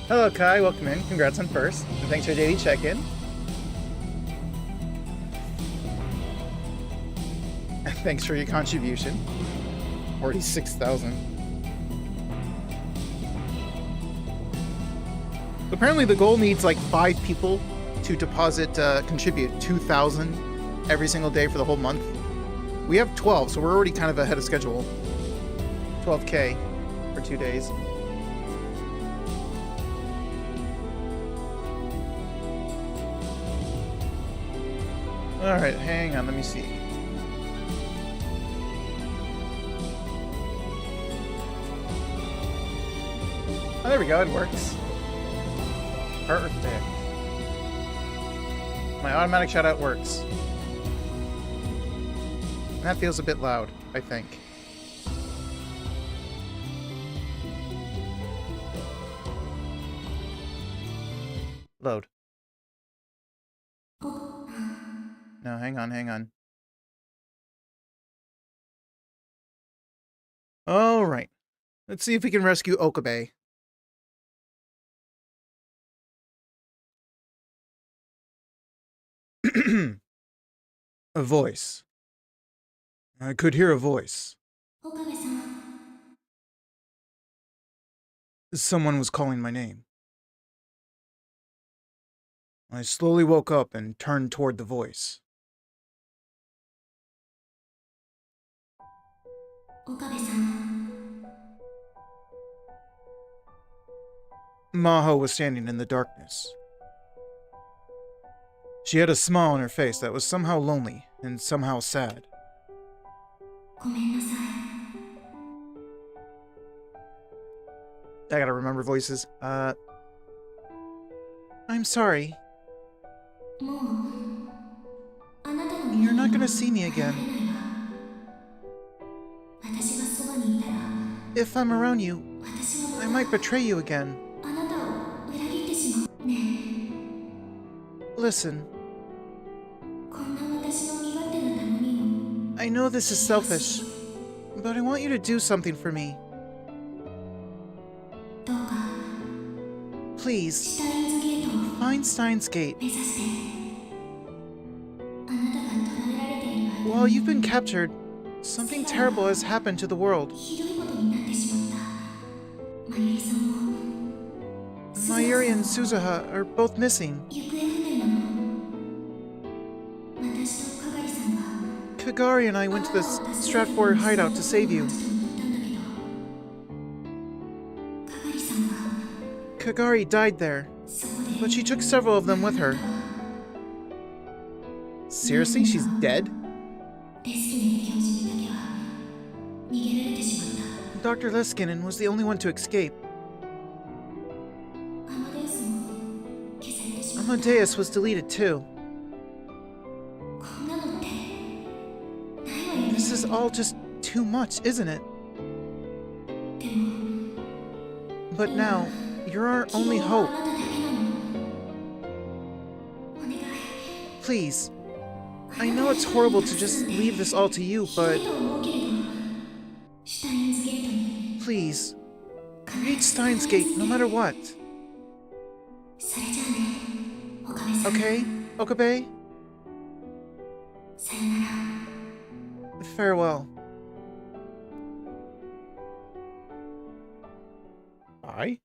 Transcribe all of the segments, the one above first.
Hello, Kai. Welcome in. Congrats on first. And thanks for your daily check-in. Thanks for your contribution. 46,000. Apparently the goal needs like 5 people to contribute 2,000 every single day for the whole month. We have 12, so we're already kind of ahead of schedule. 12K for 2 days. Alright, hang on, let me see. Oh, there we go, it works. Perfect. My automatic shoutout works. And that feels a bit loud, I think. Load. No, hang on. Alright. Let's see if we can rescue Okabe. A voice. I could hear a voice. Someone was calling my name. I slowly woke up and turned toward the voice. Maho was standing in the darkness. She had a smile on her face that was somehow lonely and somehow sad. I gotta remember voices. I'm sorry. You're not gonna see me again. If I'm around you, I might betray you again. Listen. I know this is selfish, but I want you to do something for me. Please, find Steins Gate. While you've been captured, something terrible has happened to the world. Mayuri and Suzuha are both missing. Kagari and I went to the Stratford hideout to save you. Kagari died there, but she took several of them with her. Seriously? She's dead? Dr. Leskinen was the only one to escape. Amadeus was deleted too. This is all just too much, isn't it? But now, you're our only hope. Please. I know it's horrible to just leave this all to you, but... Please. Reach Steins Gate no matter what. Okay, Okabe? Farewell. Bye?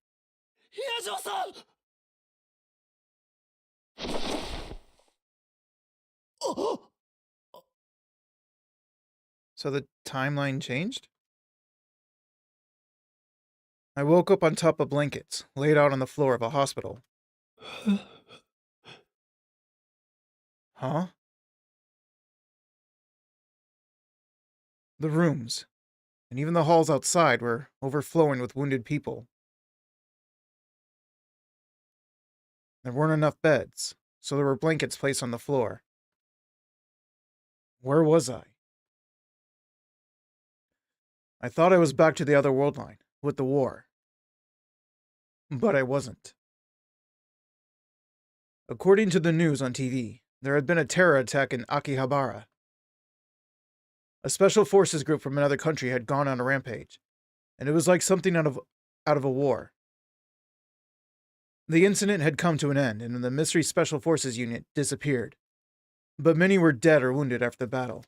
So the timeline changed? I woke up on top of blankets, laid out on the floor of a hospital. Huh? The rooms, and even the halls outside, were overflowing with wounded people. There weren't enough beds, so there were blankets placed on the floor. Where was I? I thought I was back to the other world line, with the war. But I wasn't. According to the news on TV, there had been a terror attack in Akihabara. A special forces group from another country had gone on a rampage, and it was like something out of a war. The incident had come to an end, and the Mystery Special Forces unit disappeared. But many were dead or wounded after the battle.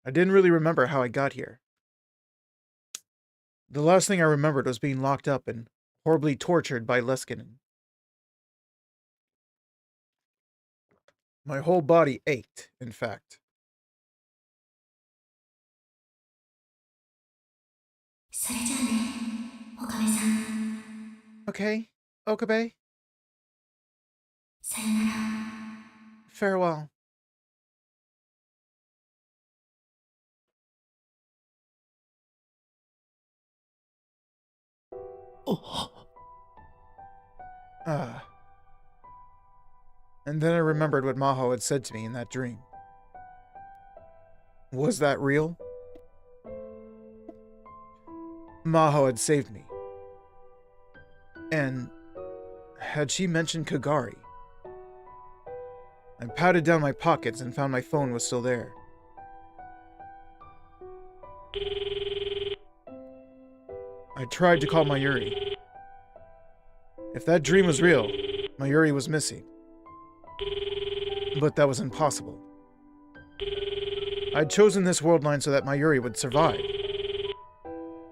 I didn't really remember how I got here. The last thing I remembered was being locked up and horribly tortured by Leskinen. My whole body ached, in fact. Okay, Okabe. Farewell. And then I remembered what Maho had said to me in that dream. Was that real? Maho had saved me. And had she mentioned Kagari? I patted down my pockets and found my phone was still there. I tried to call Mayuri. If that dream was real, Mayuri was missing. But that was impossible. I'd chosen this worldline so that Mayuri would survive.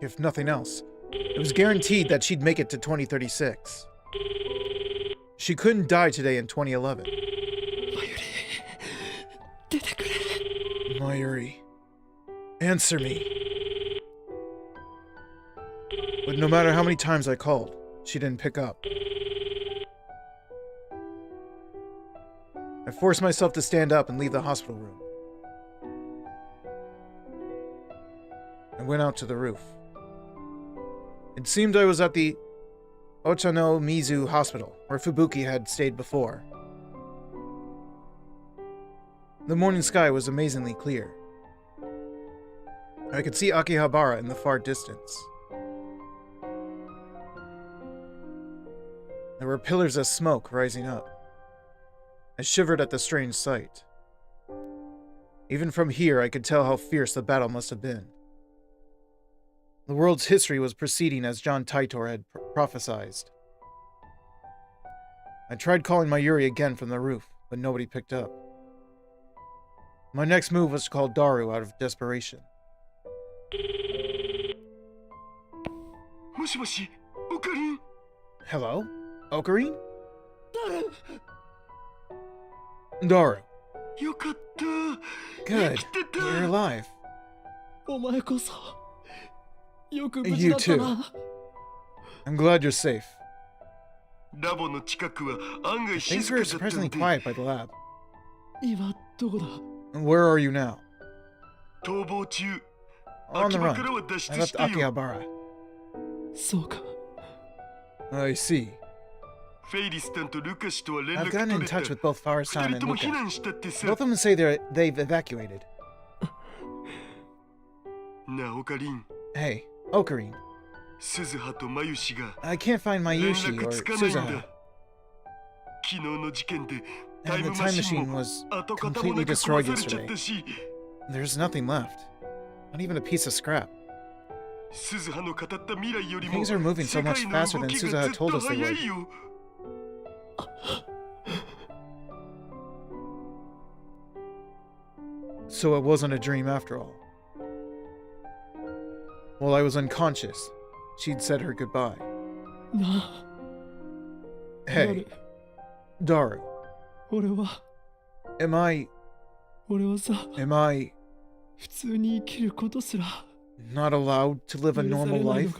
If nothing else, it was guaranteed that she'd make it to 2036. She couldn't die today in 2011. Mayuri, answer me. But no matter how many times I called, she didn't pick up. I forced myself to stand up and leave the hospital room. I went out to the roof. It seemed I was at the Ochano Mizu Hospital, where Fubuki had stayed before. The morning sky was amazingly clear. I could see Akihabara in the far distance. There were pillars of smoke rising up. I shivered at the strange sight. Even from here, I could tell how fierce the battle must have been. The world's history was proceeding as John Titor had prophesied. I tried calling Mayuri again from the roof, but nobody picked up. My next move was to call Daru out of desperation. Hello? Ocarine? Daru. Good. You're alive. You too. I'm glad you're safe. Things were surprisingly quiet by the lab. And where are you now? On the run. I left Akihabara. I see. I've gotten in touch with both Farasan and Luca. Both of them say they've evacuated. Hey, Ocarine. I can't find Mayushi or Suzuha. And the time machine was completely destroyed yesterday. There's nothing left. Not even a piece of scrap. Things are moving so much faster than Suzuha told us they would. So it wasn't a dream after all. While I was unconscious, she'd said her goodbye. Hey, Daru. Am I not allowed to live a normal life?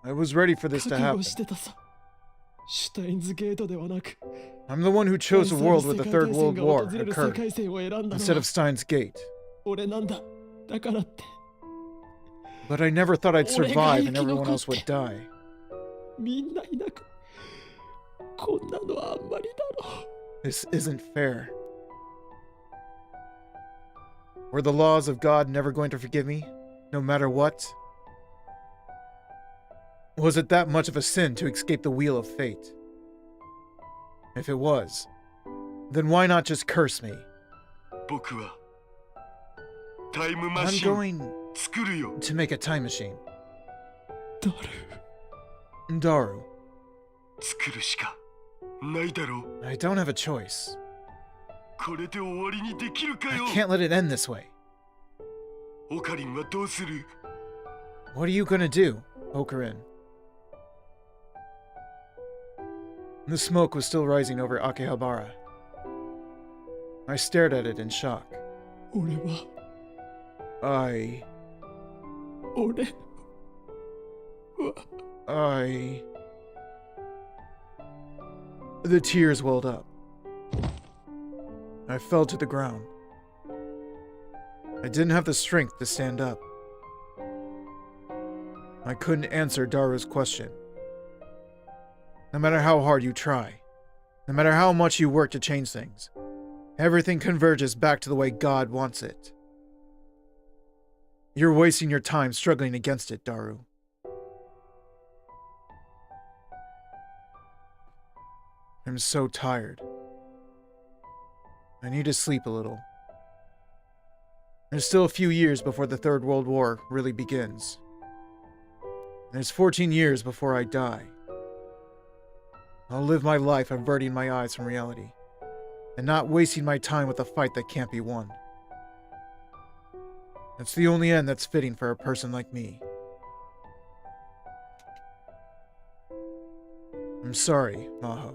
I was ready for this to happen. I'm the one who chose a world where the Third World War occurred, instead of Steins Gate. But I never thought I'd survive and everyone else would die. This isn't fair. Were the laws of God never going to forgive me, no matter what? Was it that much of a sin to escape the wheel of fate? If it was, then why not just curse me? I'm going to make a time machine. Daru. 作るしかないだろう。 I don't have a choice. これで終わりにできるか I よ。 can't let it end this way. オカリンはどうする？ What are you gonna do, Okarin? The smoke was still rising over Akihabara. I stared at it in shock. 俺は I... 俺は I... The tears welled up. I fell to the ground. I didn't have the strength to stand up. I couldn't answer Daru's question. No matter how hard you try, no matter how much you work to change things, everything converges back to the way God wants it. You're wasting your time struggling against it, Daru. I'm so tired. I need to sleep a little. There's still a few years before the Third World War really begins. There's 14 years before I die. I'll live my life averting my eyes from reality, and not wasting my time with a fight that can't be won. It's the only end that's fitting for a person like me. I'm sorry, Maho.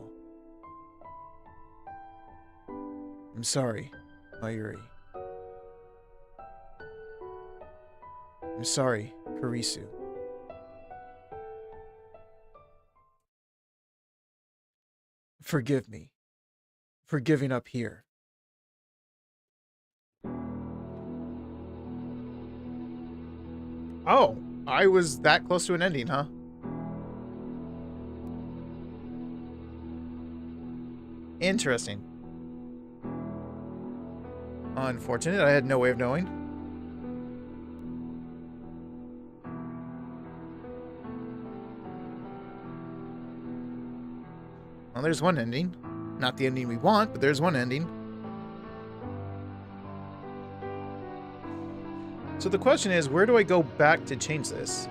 I'm sorry, Mayuri. I'm sorry, Kurisu. Forgive me for giving up here. Oh, I was that close to an ending, huh? Interesting. Unfortunate, I had no way of knowing. Well, there's one ending. Not the ending we want, but there's one ending. So the question is, where do I go back to change this?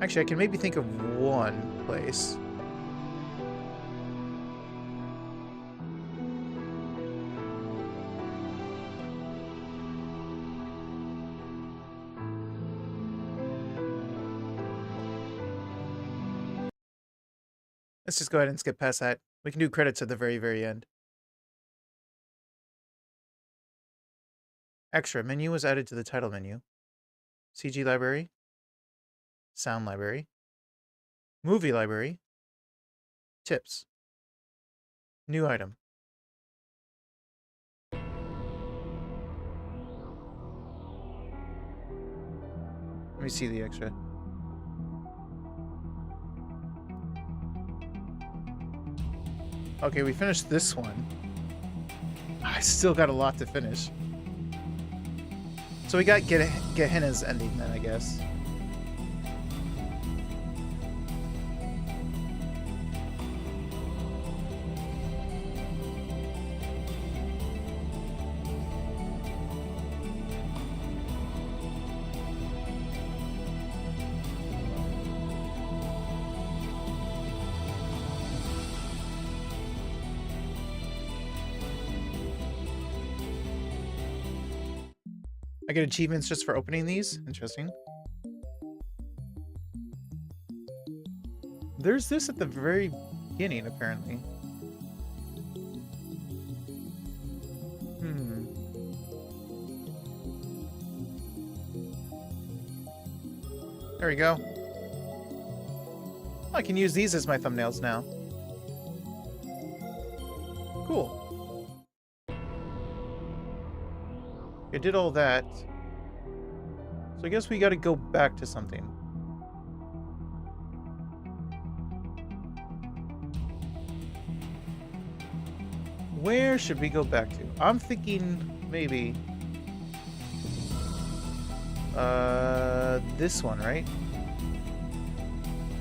Actually, I can maybe think of one place. Let's just go ahead and skip past that. We can do credits at the very, very end. Extra menu was added to the title menu. CG library. Sound library. Movie library. Tips. New item. Let me see the extra. Okay, we finished this one. I still got a lot to finish. So we got Gehenna's ending then, I guess. I get achievements just for opening these? Interesting. There's this at the very beginning, apparently. There we go. I can use these as my thumbnails now. Cool. I did all that. So I guess we gotta go back to something. Where should we go back to? I'm thinking maybe... this one, right?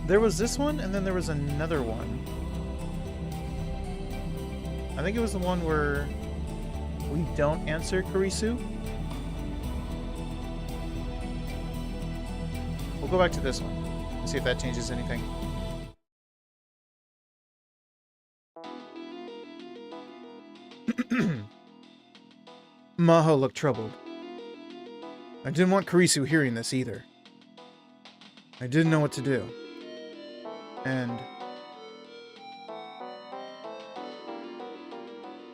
There was this one, and then there was another one. I think it was the one where we don't answer Kurisu. We'll go back to this one. See if that changes anything. Maho looked troubled. I didn't want Kurisu hearing this either. I didn't know what to do. And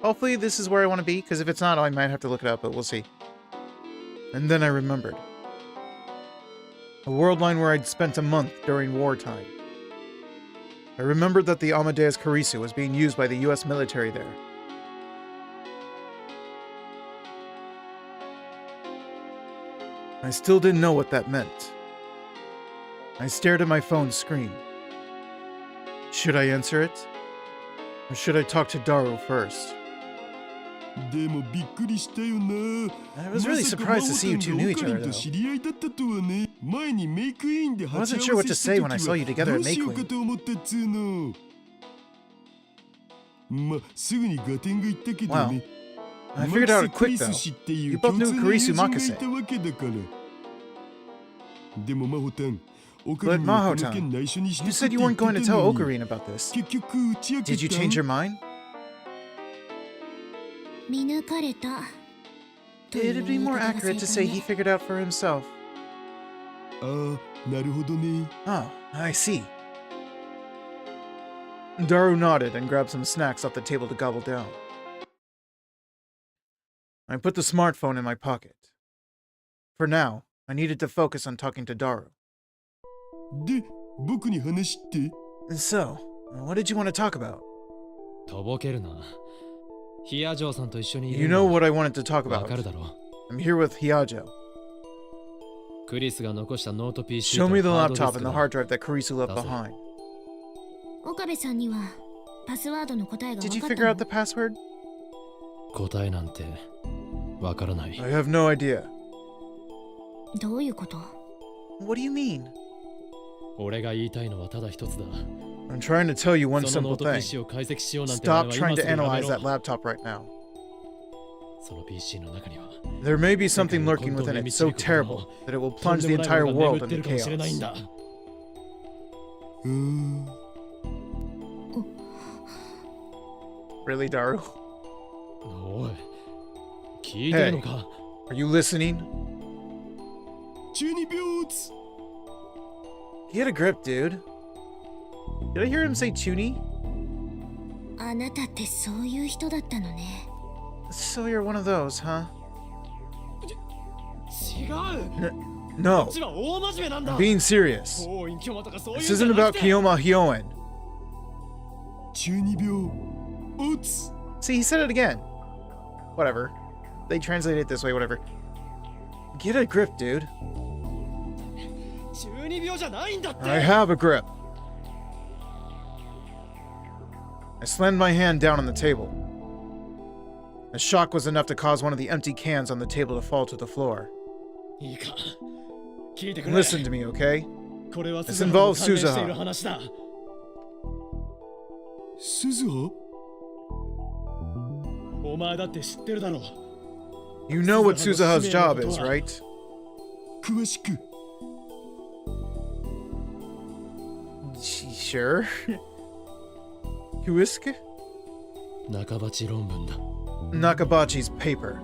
hopefully this is where I want to be, because if it's not, I might have to look it up, but we'll see. And then I remembered. A worldline where I'd spent a month during wartime. I remembered that the Amadeus Kurisu was being used by the US military there. I still didn't know what that meant. I stared at my phone's screen. Should I answer it? Or should I talk to Daru first? I was really surprised to see you two knew each other, though. I wasn't sure what to say when I saw you together at Makeling. Well, I figured out it quick, though. You both knew Kurisu Makase. But Maho-tan, you said you weren't going to tell Ocarina about this. Did you change your mind? It'd be more accurate to say he figured out for himself. Oh, I see. Daru nodded and grabbed some snacks off the table to gobble down. I put the smartphone in my pocket. For now, I needed to focus on talking to Daru. So, what did you want to talk about? You know what I wanted to talk about. I'm here with Hiajo. Show me the laptop and the hard drive that Kurisu left behind. Did you figure out the password? I have no idea. What do you mean? I'm trying to tell you one simple thing. Stop trying to analyze that laptop right now. There may be something lurking within it so terrible that it will plunge the entire world into chaos. Really, Daru? Hey, are you listening? Get a grip, dude. Did I hear him say Chuni? So you're one of those, huh? No. I'm being serious. This isn't about Kiyoma Hyoen. See, he said it again. Whatever. They translate it this way, whatever. Get a grip, dude. I have a grip. I slammed my hand down on the table. The shock was enough to cause one of the empty cans on the table to fall to the floor. Listen to me, okay? This involves Suzuha. Suzuha? You know what Suzuha's job is, right? Sure. Huisuke? Nakabachi's paper.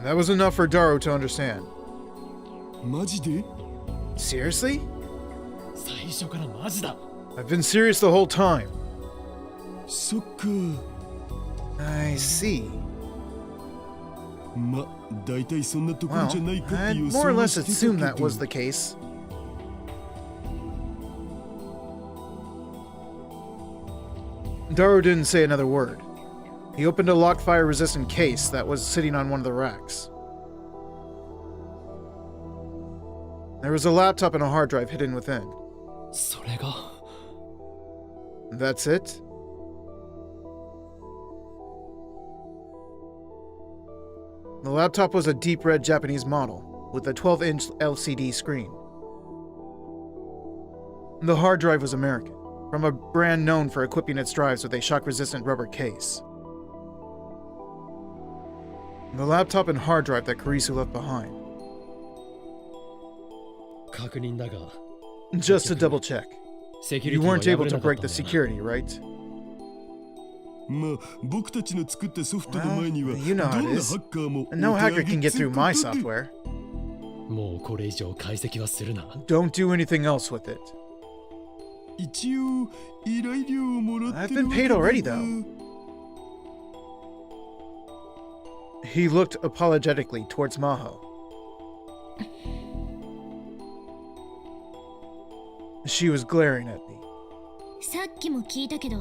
That was enough for Daru to understand. Seriously? I've been serious the whole time. I see. Well, I'd more or less assumed that was the case. Daru didn't say another word. He opened a locked fire-resistant case that was sitting on one of the racks. There was a laptop and a hard drive hidden within. That's it? The laptop was a deep red Japanese model, with a 12-inch LCD screen. The hard drive was American, from a brand known for equipping its drives with a shock-resistant rubber case. The laptop and hard drive that Kurisu left behind. 確認だが Just to double check. セキュリ You ティは weren't 破 able れ to なかっ break た the んだよな security, right? まあ僕たちの作ったソフトの前には Well, you know ど how ん it な is. ハッカーも And no お手 hacker 上げ can get つう through my ことで software. もうこれ以上解析はするな Don't do anything else with it. 一応依頼料をもらって I've る been わ paid けだ already, が though. He looked apologetically towards Maho. She was glaring at me. さっきも聞いたけど、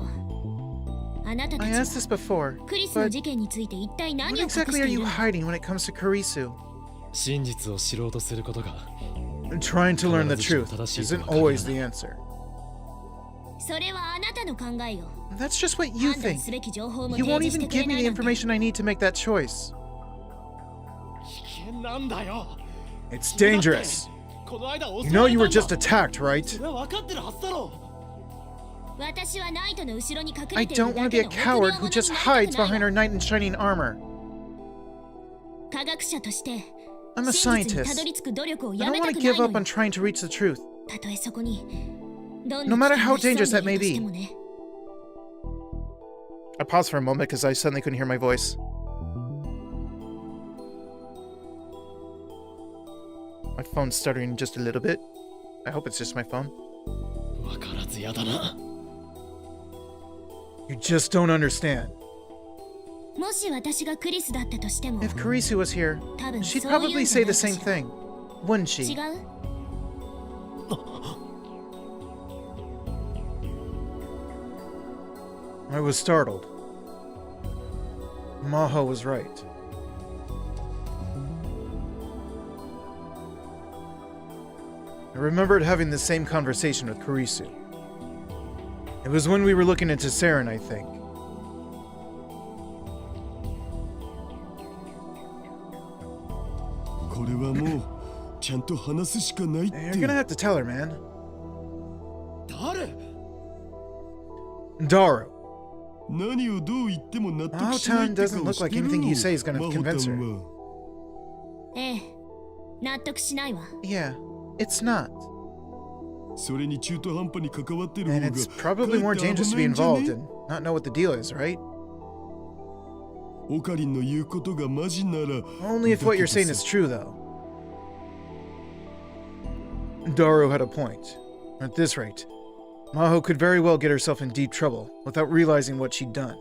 あなたた I ち asked this before, クリスの but 事件について一体 what 何を隠し exactly て are い you るの？ hiding when it comes to Kurisu? 真実を知ろうとすることが Trying to learn the truth isn't always the answer. それはあなたの考えよ。 That's just what you 判断 think. すべき情報も You 提 won't 示し even てくれ give な me い the なんて。 information I need to make that choice. 危険なんだよ It's dangerous. この間 You know you were just attacked, right? それは分かってるはずだろ私はナイトの後ろに隠 I れている don't だ want to け be a の臆 coward 病 who 者 just に hides なりたく behind ない her の。 knight in shining armor. 科学者として I'm a 真実にた scientist. どり着く努力を I や don't めた want く to ない give の up on よ。 trying to reach the truth. たとえそこにどん No な matter 危 how 険が dangerous 潜ん that で may いるとし be. てもね。 I paused for a moment because I suddenly couldn't hear my voice. My phone's stuttering just a little bit. I hope it's just my phone. 分からずやだな You just don't understand. もし私がクリスだったとしても、 If Kurisu was here, 多分 she'd そういうん probably じゃ say ない the か same しら。 thing, wouldn't 違 she? う？ I was startled. Maho was right. I remembered having the same conversation with Kurisu. It was when we were looking into Saren, I think. これはもうちゃんと話すしかないって You're gonna have to tell her, man. 誰 Daru. 何をどう言っても納得しない Maho-tan って doesn't 顔 look し like てる anything you say is gonna 真帆た convince ん her. はええ、納得しないわ。 Yeah, it's not. それに中途半端に関わってる方 And が it's probably more かえって dangerous to 危 be ないんじゃね involved and not know what the deal is, right? オカリンの言うことがマジなら Only if what you're saying is true, though. Daru had a point. At this rate, Maho could very well get herself in deep trouble without realizing what she'd done.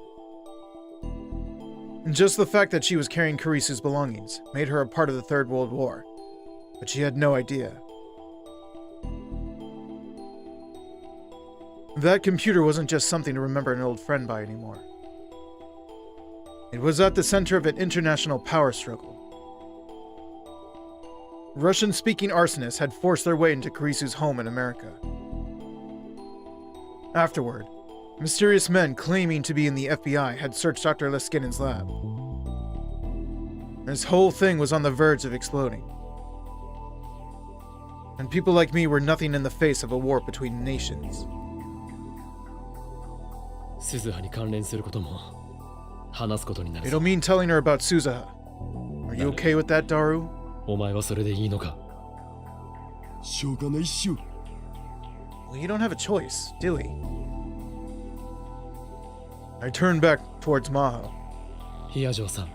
Just the fact that she was carrying Kurisu's belongings made her a part of the Third World War, but she had no idea. That computer wasn't just something to remember an old friend by anymore. It was at the center of an international power struggle. Russian-speaking arsonists had forced their way into Kurisu's home in America. Afterward, mysterious men claiming to be in the FBI had searched Dr. Leskinen's lab. This whole thing was on the verge of exploding. And people like me were nothing in the face of a war between nations. 鈴葉に関連することも話すことになる It'll mean telling her about Suzaha. Are you okay with that, Daru? お前はそれでいいのかしょうがないっしょ Well, you don't have a choice, do we? I turned back towards Maho. ヒアジョーさん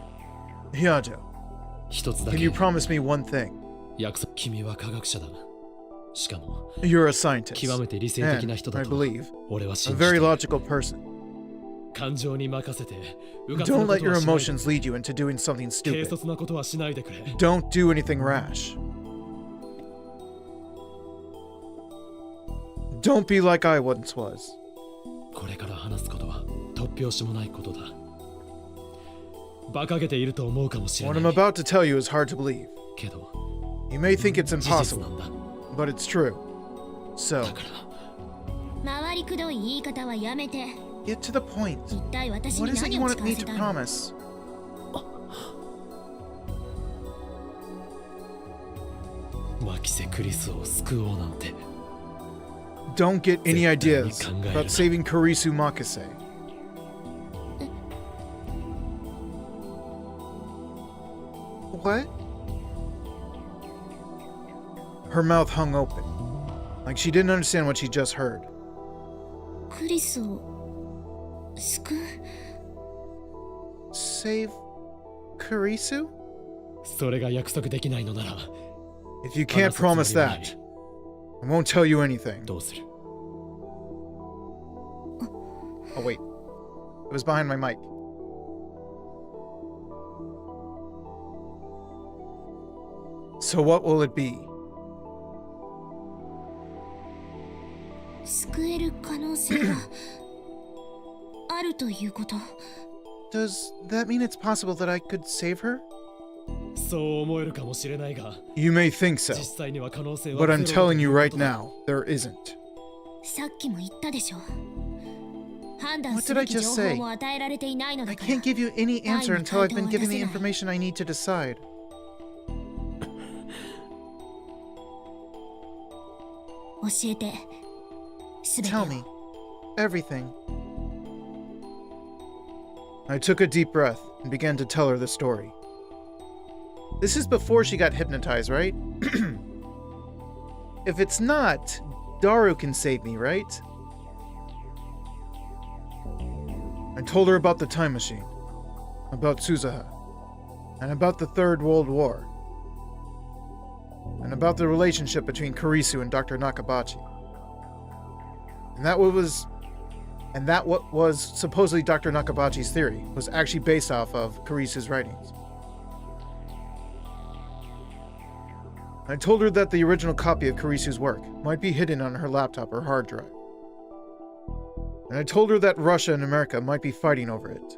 Hyajo, 一つだ can け you promise me one thing? 約束君は科学者だしかも You're a scientist. 極めて理性的な And, 人だ I と believe, 俺は a 信じて very いる logical person. 感情に任せてうかつな Don't こ let と your はしないで emotions lead you into doing something 軽 stupid. 率なことはしないでくれ Don't do anything rash. Don't be like I once was. これから話すことは突拍子もないことだ馬鹿げていると思うかもしれ What な I'm い about to tell you is hard to believe. けど You may think it's 事実 impossible, なんだ but it's true. So, だから回りくどい言い方はやめて。 get to the point. 一体私 What に is it you 何を wanted 誓わ me せ to たいの？ promise? Makise クリスを救おうなんて Don't get any ideas 絶対に考えるな。 about saving Kurisu Makise. What? Her mouth hung open, like she didn't understand what she just heard. クリスを救う Save Kurisu? それが約束できないのなら If you can't promise that, I won't tell you anything. どうする Oh, wait. It was behind my mic. So what will it be? 救える可能性があるということ Does that mean it's possible that I could save her? そう思えるかもしれないが You may think so, 実際には可能性は but I'm ゼロだと telling い you うこ right とだ now, there isn't. さっきも言ったでしょ判断 What す did I べき just 情 say? 報も与えられていないの I だから can't give you any answer I'm until I've been given the entitled to information I need to decide. 教えてすべて Tell を me. Everything. I took a deep breath and began to tell her the story. This is before she got hypnotized, right? If it's not, Daru can save me, right? I told her about the time machine, about Suzuha, and about the Third World War, and about the relationship between Kurisu and Dr. Nakabachi. And that what was supposedly Dr. Nakabachi's theory was actually based off of Kurisu's writings. I told her that the original copy of Kurisu's work might be hidden on her laptop or hard drive. And I told her that Russia and America might be fighting over it.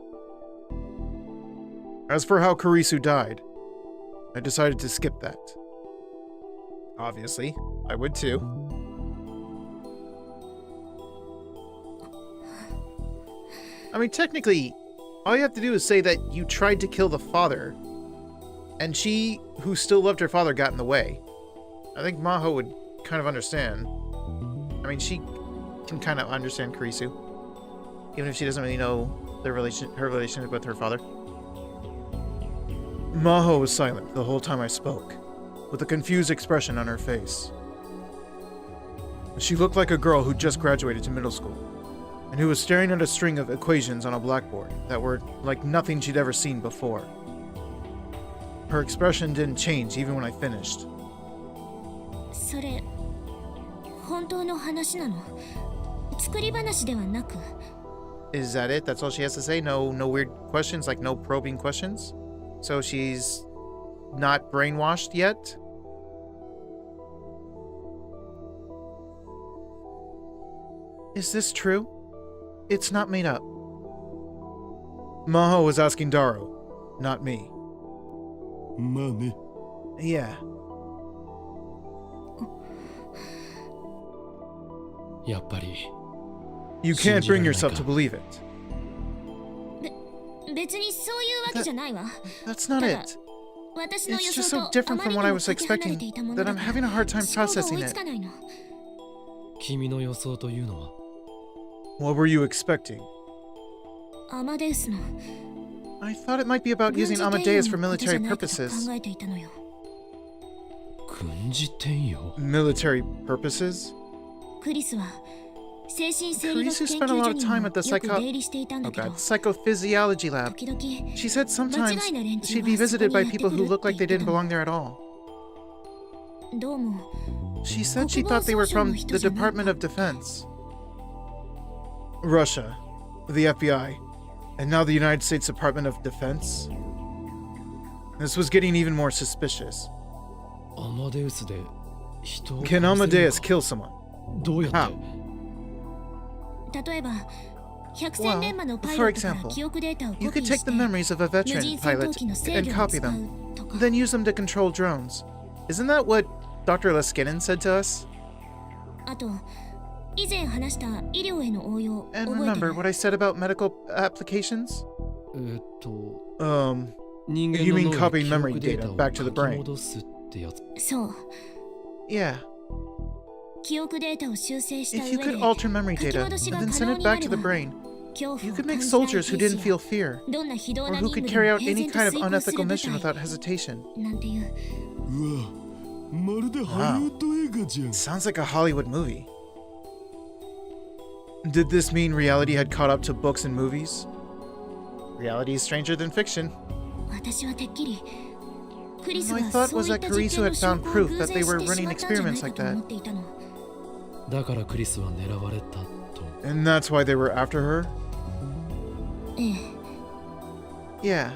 As for how Kurisu died, I decided to skip that. Obviously, I would too. I mean, technically, all you have to do is say that you tried to kill the father, and she, who still loved her father, got in the way. I think Maho would kind of understand. I mean, she can kind of understand Kurisu, even if she doesn't really know her relationship with her father. Maho was silent the whole time I spoke, with a confused expression on her face. She looked like a girl who just graduated to middle school, and who was staring at a string of equations on a blackboard that were like nothing she'd ever seen before. Her expression didn't change even when I finished. それ本当の話なの作り話ではなく Is that it? That's all she has to say? No weird questions, like no probing questions? So she's not brainwashed yet? Is this true? It's not made up. Maho was asking Daru, not me. まあね Yeah. やっぱり You can't bring yourself to believe it. 別にそういうわけじゃないわ That's not it. 私の It's 予 just 想 so と different あま from りに what I も was かけ離れ expecting ていたもの that だ I'm から having a hard time 思考が processing 追い it. つかないの君の予想というのは What were you expecting? アマデウスの I thought it might be about 軍 using 事転用 Amadeus for のことじゃ military ないかと purposes. 考えていたのよ軍事転用 Military purposes? クリスは精神生理学 Kurisu 研 spent a 究 lot 所 of に time も at the よく出入りしていたん oh だけど god, psychophysiology lab. 時々 She said sometimes 間違いな連中 she'd be がそこ visited に by やって people く who るっ looked て like 言 they って didn't たの belong there at all. どうも She said she thought they were from the Department of Defense. Russia, the FBI, and now the United States Department of Defense. This was getting even more suspicious. アマデウスで人を Can 殺せる Amadeus のか kill someone? どうやって How? 例えば百戦錬磨のパイロ for ットから example, 記憶データを You コピ could ー take して the memories of a 無 veteran 人戦闘 pilot 機の制 and 御に copy 使 them, うとか then use them to control drones. Isn't that what Dr. Leskinen said to us? あと以前話した医療への応用 And 覚えて remember る what I said about medical applications? 人間 You の mean 脳に copying 記 memory 憶デー data タを back to the 書き brain? 戻すってやつそう Yeah. 記憶データを修正した If 上 you で could alter memory 書き data 戻し and が then 可 send 能 it にな back れ to the ば brain, 恐怖を you 感 could make じない soldiers who 兵士 didn't や feel fear, どんな非道 or な who 任 could 務で carry も out 平 any 然と kind of 遂行す unethical る部 mission 隊 without hesitation. なんていううわまるでハリウッド映画じゃん。 Sounds like a Hollywood movie. Did this mean reality had caught up to books and movies? Reality is stranger than fiction. 私はてっきりクリス My が thought そう was いっ that た実 Karisu 験の had 証 found 拠を proof 偶 that 然 they し were てし running まったんじゃない experiments か like と思 that. っていたの。だからクリスは狙われたと。 And that's why they were after her? ええ。 Yeah.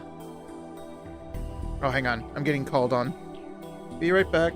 Oh, hang on. I'm getting called on. Be right back.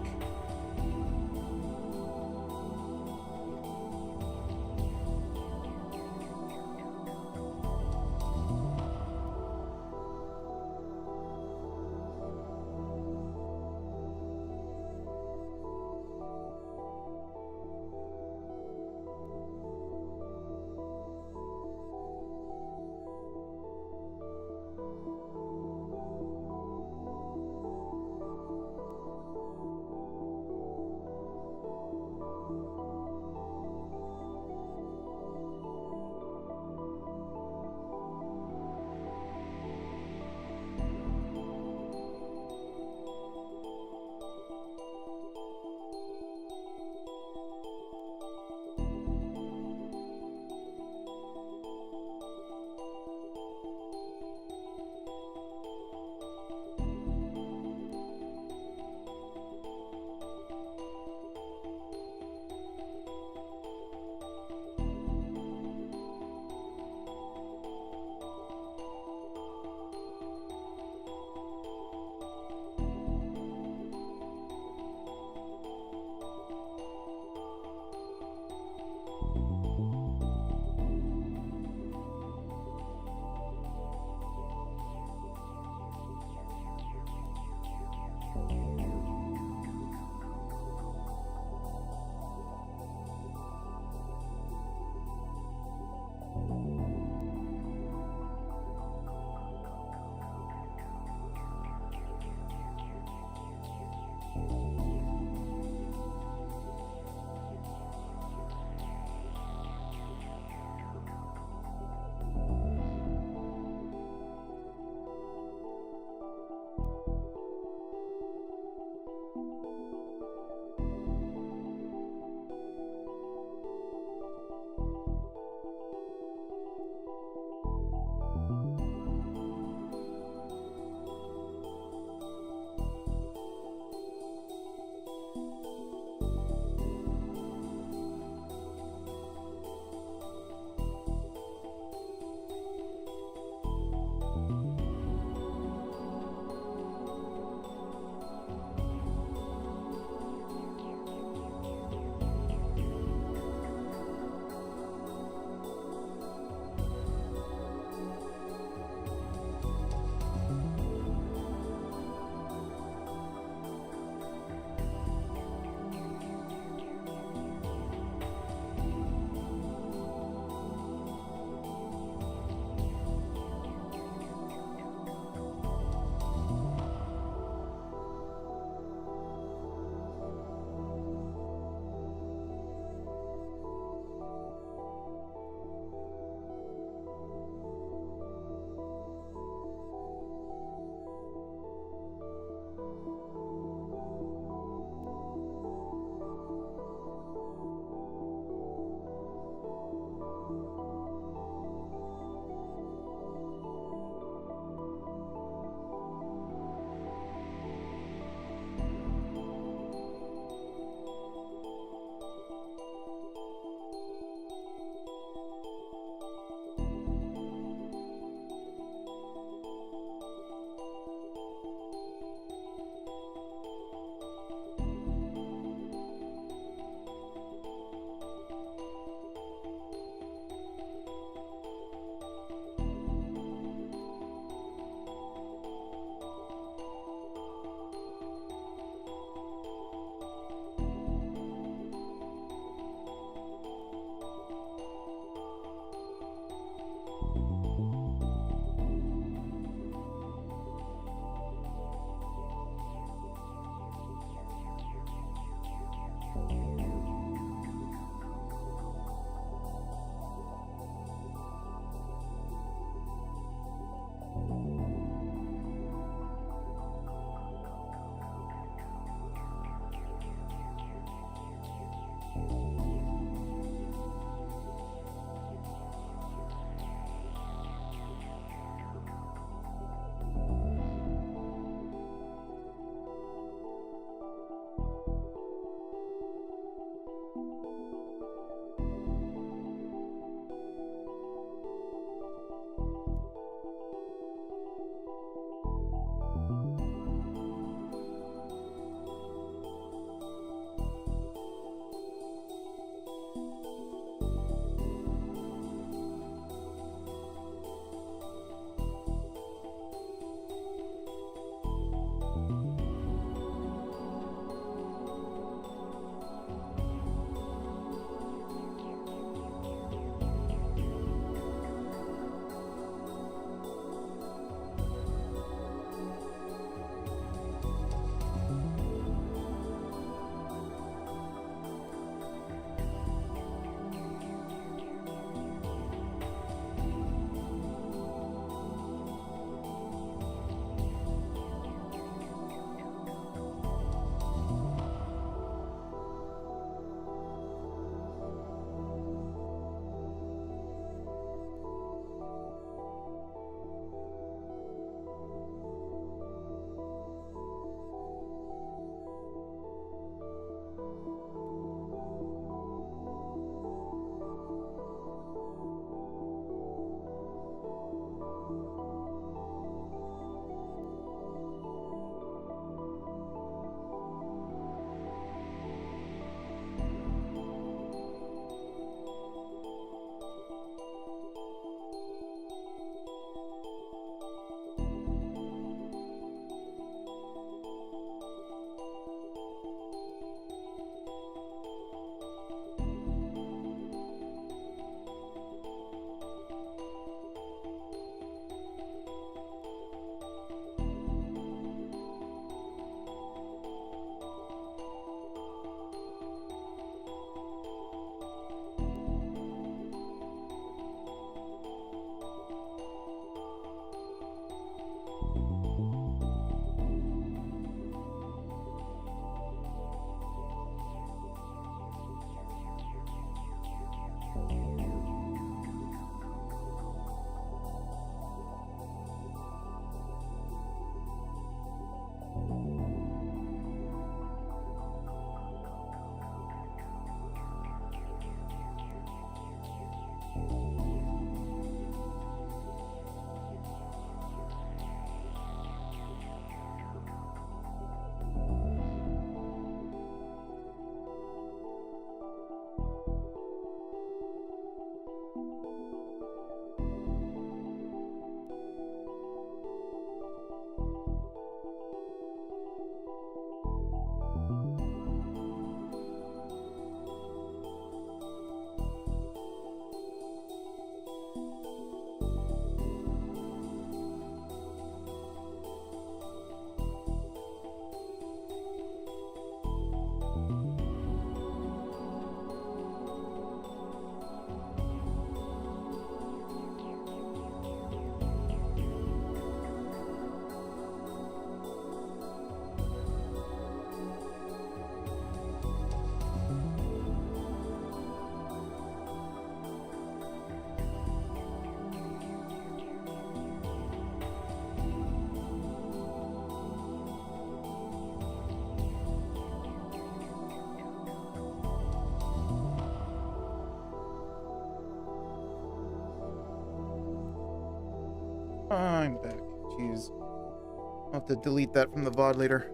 I'm back. Jeez. I'll have to delete that from the VOD later.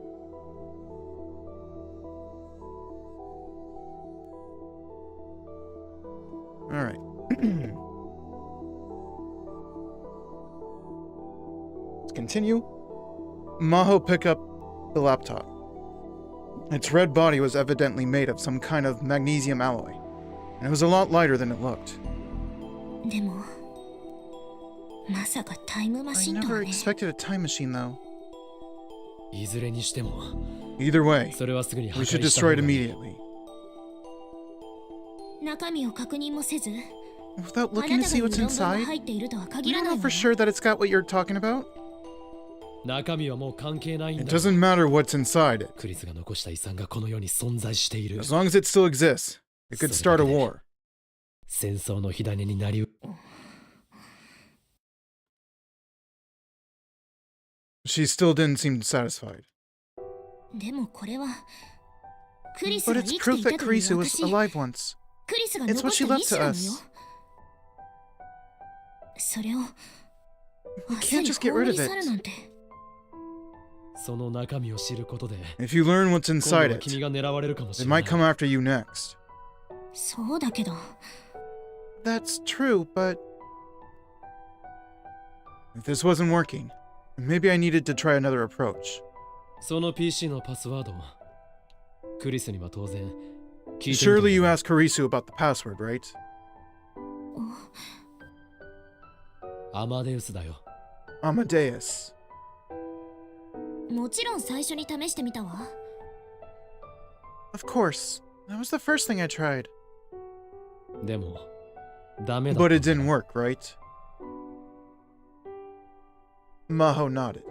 Alright. Let's continue. Maho picked up the laptop. Its red body was evidently made of some kind of magnesium alloy, and it was a lot lighter than it looked. でもまさかタイムマ I シンとは never ね。 expected a time machine, though. いずれにしても Either way, それはすぐに破 we 壊 should した方 destroy が it いい immediately. 中身を確認もせず、 Without あ looking な to た see が what's 無論が inside? 入っているとは We 限ら don't ない know わ for よ。 sure that it's got what you're talking about. 中身はもう関係ないん It だ doesn't matter what's inside it. クリスが残した遺産がこの世に存在している As long as it still exists, it could start a war. 戦争の火種になりう She still didn't seem satisfied. でもこれはクリス But が it's 生きて proof いた that という Kurisu was 証。 alive once. クリスが It's 残 what し she た left 意 to 思なの us. よ。それを We あっさ can't り just get 葬 rid り of 去る it. なんて。その中身を知ることで If you learn what's 今度 inside は it, 君が狙われるかもし it れない might come after you next. そうだけど That's true, but if this wasn't working, maybe I needed to try another approach. その PC のパスワードクリスには当然聞いてみた Surely ん you だ asked Kurisu about the password, right? アマデウスだよ Amadeus. もちろん最初に試してみたわ。 Of course. That was the first thing I tried. でもダメだ But it didn't work, right? Maho nodded.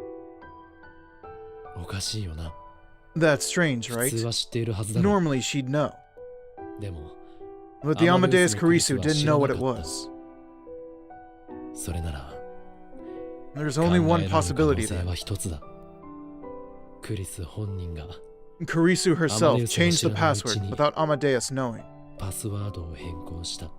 おかしいよな That's strange, 普 right? 通は知っているはずだろ Normally she'd know. でも But the Amadeus Amadeus Kurisu no didn't know what it Kurisuは was. それなら There's 考え only られ one る可能 possibility 性 then. は一つだクリス本人が Kurisu herself Amadeus changed the の知らないうち password に without Amadeus knowing. パスワードを変更した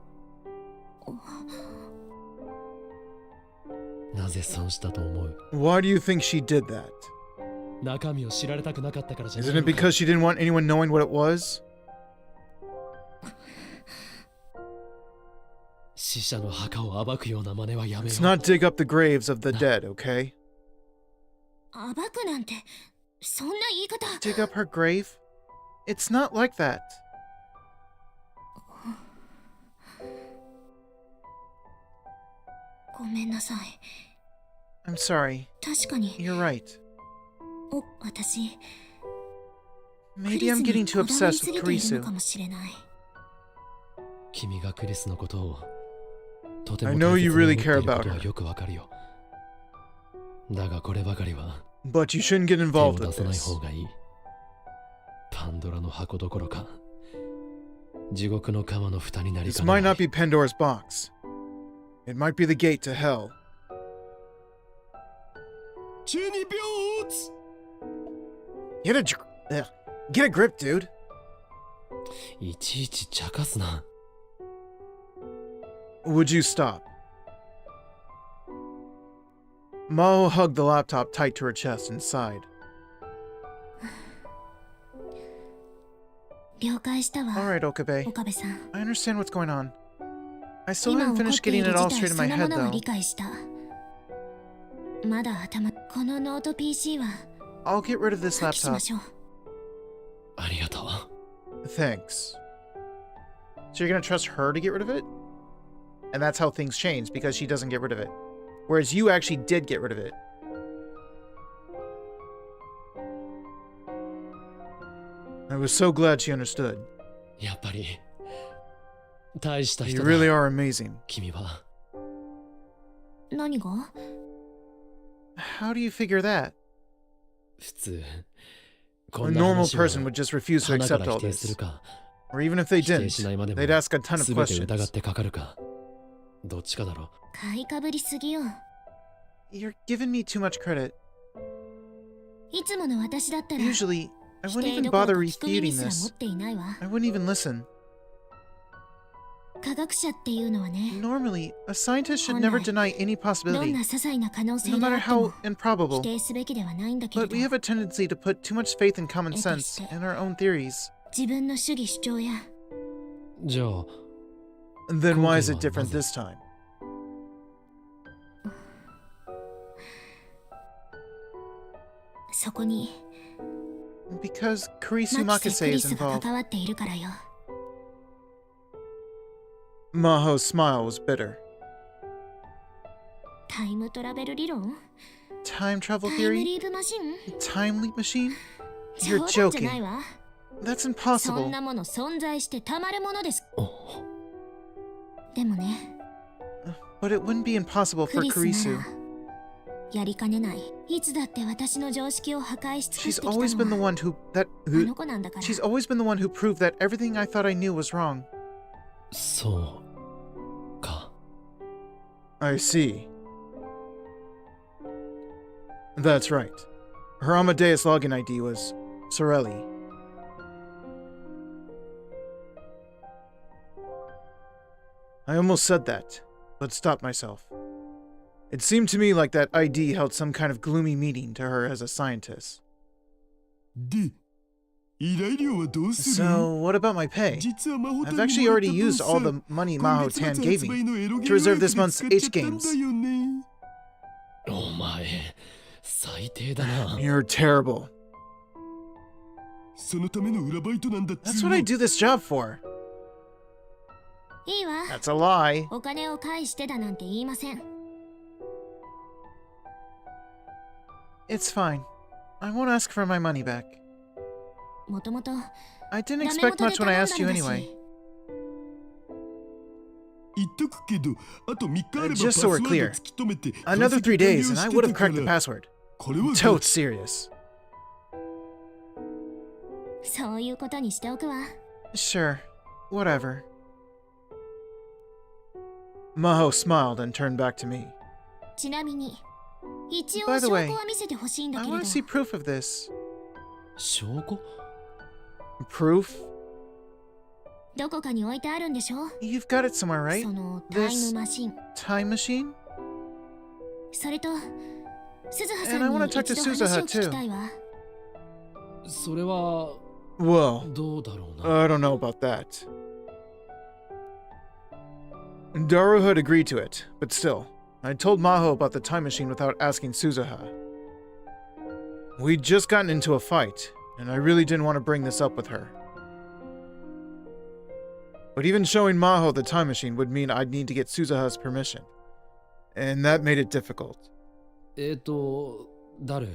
なぜそうしたと思う Why do you think she did that? 中身を知られたくなかったからじゃない Isn't it のか because she didn't want anyone knowing what it was? 死者の墓を暴くような真似はやめよ Let's う not dig up the graves of the dead, okay? 暴くなんてそんな言い方。 Dig up her grave? It's not like that. ごめんなさい。 I'm sorry. 確かに You're right. 私 Maybe I'm getting too こだわり obsessed す with ぎているの Kurisu. かもしれない。君がクリスのことをとて I も know 大切 you に really 思ってい care るこ about とは her. よくわかるよだがこればかりは But you shouldn't get 手を involved 出 with さない this. 方がいいパンドラの箱どころか地獄の釜の蓋になり This かね might な not い be Pandora's box. It might be the gate to hell. チニビョーツ Get a grip, dude. いちいち茶化すな Would you stop? Mao hugged the laptop tight to her chest and sighed. 了解したわ。 All right, Okabe. 岡部さん。 I understand what's going on. I still 今 haven't 起こっ finished てい getting る it 事 all 態 straight in そ my のも head, のは though. 理解した。まだ頭、このノート PC は I'll get rid of this 破棄しま laptop. しょう。ありがとう Thanks. So you're gonna trust her to get rid of it? And that's how things change, because she doesn't get rid of it. Whereas you actually did get rid of it. I was so glad she understood. やっぱり大した You 人だ really are amazing. 君は何が How do you figure that? 普通 A こんな normal 話を person would just refuse to 花か accept ら all 否定する this. か Or even if they 否定 didn't, しないまでも they'd ask a ton of 全て疑っ questions. てかかるかどっちかだろ買いかぶりすぎよ。 You're giving me too much credit. いつもの私だったら Usually, I 否 wouldn't 定 even どころ bother か聞く耳 refuting すら持 this. っていないわ。 I wouldn't even listen. 科学者っていうのはね、 Normally, a scientist should never deny any どん possibility, な些細な可能 no 性であ matter っても how improbable. 否定すべきではないんだけれ But ど、 we have a tendency to put too much faith in common sense and our own theories. 自分の主義主張やじゃあ Then why is it Okay, different well, this time? そこに Because Kurisu 牧瀬ク Makase リ is スが involved. 関わっているからよ。 Maho's smile was bitter. タイムトラベル理論、 Time travel タイム theory? リープマシン、 Time leap machine? 冗 You're 談じゃない joking. わ。 That's そん impossible. なもの存在してたまるものです。でもね、 But it wouldn't be impossible ク for リス Kurisu. ならやりかねない。いつだって私の常識を破壊し尽く She's してき always た been the のは oneあの子なんだから。 She's always been the one who proved that everything I thought I knew was wrong. そうか。 I see. That's right. Her Amadeus login ID was Sorelli. I almost said that, but stopped myself. It seemed to me like that ID held some kind of gloomy meaning to her as a scientist. で、依頼料はどうする？ So, what about my pay? 実は真帆 I've たんに actually もらっ already た分 used さ all the money 今 Maho 月 Tan 末 gave 発 me 売のエロゲ to reserve ー this ム month's 使っちゃ H ったん games. だよね。お前最低だな。 You're terrible. そのための裏バイトなんだっつ That's う what の I do this job for. いいわ。 That's a lie. お金を返してだなんて言いません。 It's fine. I won't ask for my money back. もともと I didn't ダメ expect 元で much when I 頼ん asked だ you んだ anyway. し。言っとくけど、あと3日あればパ Just ス so ワ we're ード clear, 突き止めて Another 3 days and I would have 解析完 cracked the 了してたから password. これは Totes serious. そういうことにしておくわ。 Sure. Whatever. Maho smiled and turned back to me. ちなみに一応 By the 証 way, 拠は見せてほしいんだ I けれ want ど to see proof of this. 証拠？ Proof? どこかに置いてあるんでしょ？ You've got it somewhere, right? そのタイ This ムマシン。 time machine? それと鈴葉さ And I ん wanna に talk 一 to 度話を Suzuha 聞きたいわ。それは Well, どうだろうな。 I don't know about that. Daru had agreed to it, but still, I told Maho about the time machine without asking Suzuha. We'd just gotten into a fight, and I really didn't want to bring this up with her. But even showing Maho the time machine would mean I'd need to get Suzuha's permission. And that made it difficult. 誰？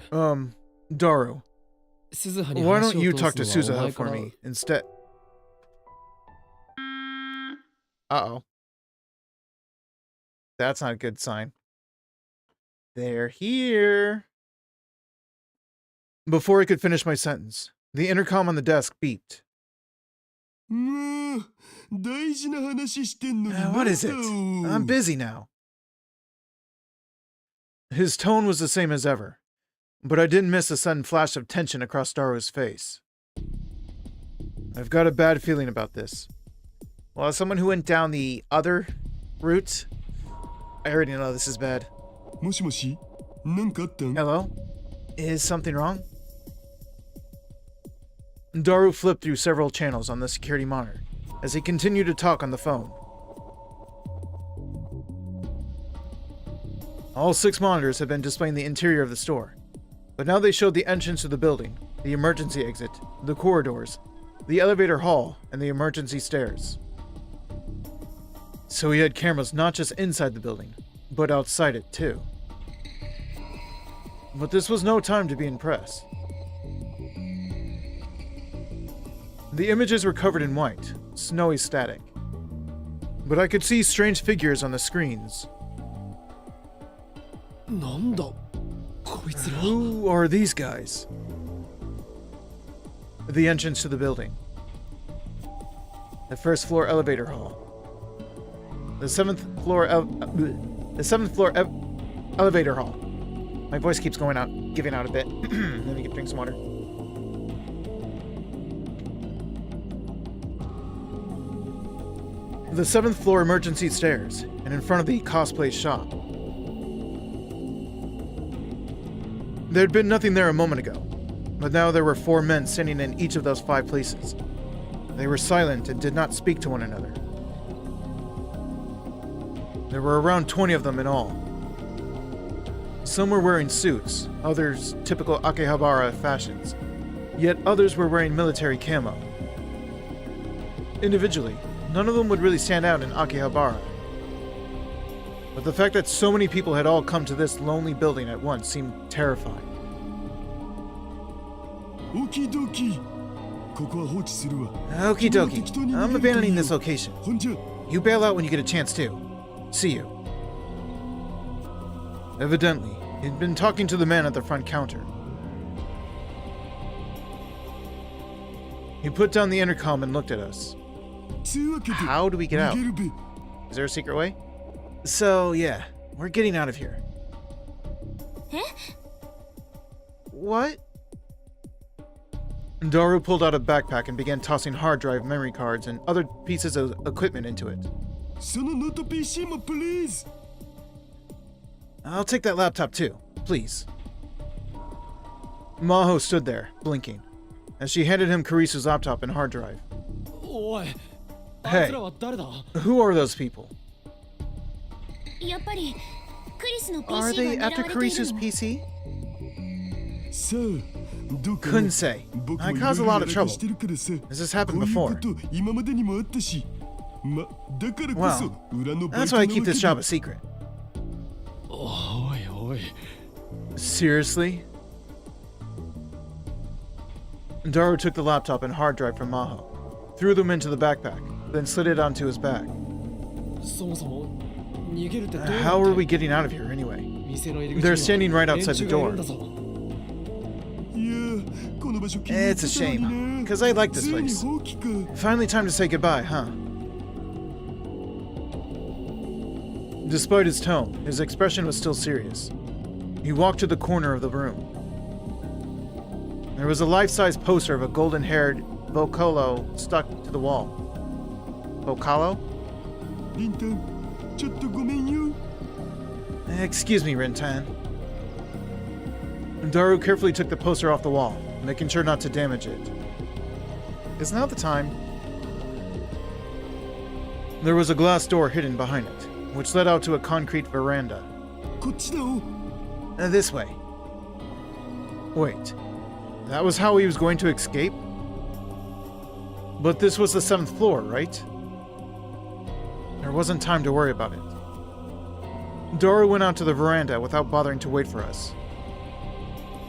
Daru, 鈴葉に why 話 don't を you 通 talk to すのはお前 Suzuha か for ら。 me instead? Uh-oh. That's not a good sign. They're here. Before I could finish my sentence, the intercom on the desk beeped. もう大事な話してんのに What is it? なんだ I'm busy now. His tone was the same as ever, but I didn't miss a sudden flash of tension across Daru's face. I've got a bad feeling about this. Well, as someone who went down the other route, I already know this is bad. もしもしなんかあったん Hello? Is something wrong? Daru flipped through several channels on the security monitor as he continued to talk on the phone. All 6 monitors had been displaying the interior of the store, but now they showed the entrance to the building, the emergency exit, the corridors, the elevator hall, and the emergency stairs. So he had cameras not just inside the building, but outside it too. But this was no time to be impressed. The images were covered in white, snowy static. But I could see strange figures on the screens. なんだこいつら。 Who are these guys? The entrance to the building. The first floor elevator hall. The seventh floor elevator hall. My voice keeps giving out a bit. Let me drink some water. The 7th floor emergency stairs, and in front of the cosplay shop. There had been nothing there a moment ago, but now there were 4 men standing in each of those 5 places. They were silent and did not speak to one another. There were around 20 of them in all. Some were wearing suits, others typical Akihabara fashions, yet others were wearing military camo. Individually, none of them would really stand out in Akihabara. But the fact that so many people had all come to this lonely building at once seemed terrifying. Okie dokie. ここは放置するわ。 Okie dokie, I'm abandoning this location. ほんじゃ。 You bail out when you get a chance too. See you. Evidently, he'd been talking to the man at the front counter. He put down the intercom and looked at us. つうわけで How do we get out? 逃げるべ。 Is there a secret way? So, yeah, we're getting out of here. え？ What? Daru pulled out a backpack and began tossing hard drive memory cards and other pieces of equipment into it. そのノート PC も please。 I'll take that laptop too, please. Maho stood there, blinking, as she handed him Karisu's laptop and hard drive. おい、 Hey. あいつらは誰だ？ Who are those people? やっぱりクリスの Are PC they が狙わ after れている Karisu's の。 PC? さあ、どうか Couldn't say. 僕 I も caused a いろ lot い of ろやらか trouble. してるからさ。 Has this happened こういう before? こと今までにもあったし。ま、だからこ Well, そ裏のバイ that's ト why I な keep わけ this だ job a secret. おいおい。 Seriously? Daru took the laptop and hard drive from Maho, threw them into the backpack, then slid it onto his bag. そもそも逃げるってどうやって？ How are we getting out of here anyway? 店の入り口 They're に standing は right outside the 連中がいる door. んだぞ。いや、この場所気に入っ It's a てたのに shame, な。 'cause I like this ついに place. 放棄か。 Finally time to say goodbye, huh? Despite his tone, his expression was still serious. He walked to the corner of the room. There was a life-size poster of a golden-haired Vocalo stuck to the wall. Vocalo? リンタン、ちょっとごめんよ。 Excuse me, Rintan. Daru carefully took the poster off the wall, making sure not to damage it. Is now the time? There was a glass door hidden behind it, which led out to a concrete veranda. こっちだお。 This way. Wait, that was how he was going to escape? But this was the 7th floor, right? There wasn't time to worry about it. Daru went out to the veranda without bothering to wait for us.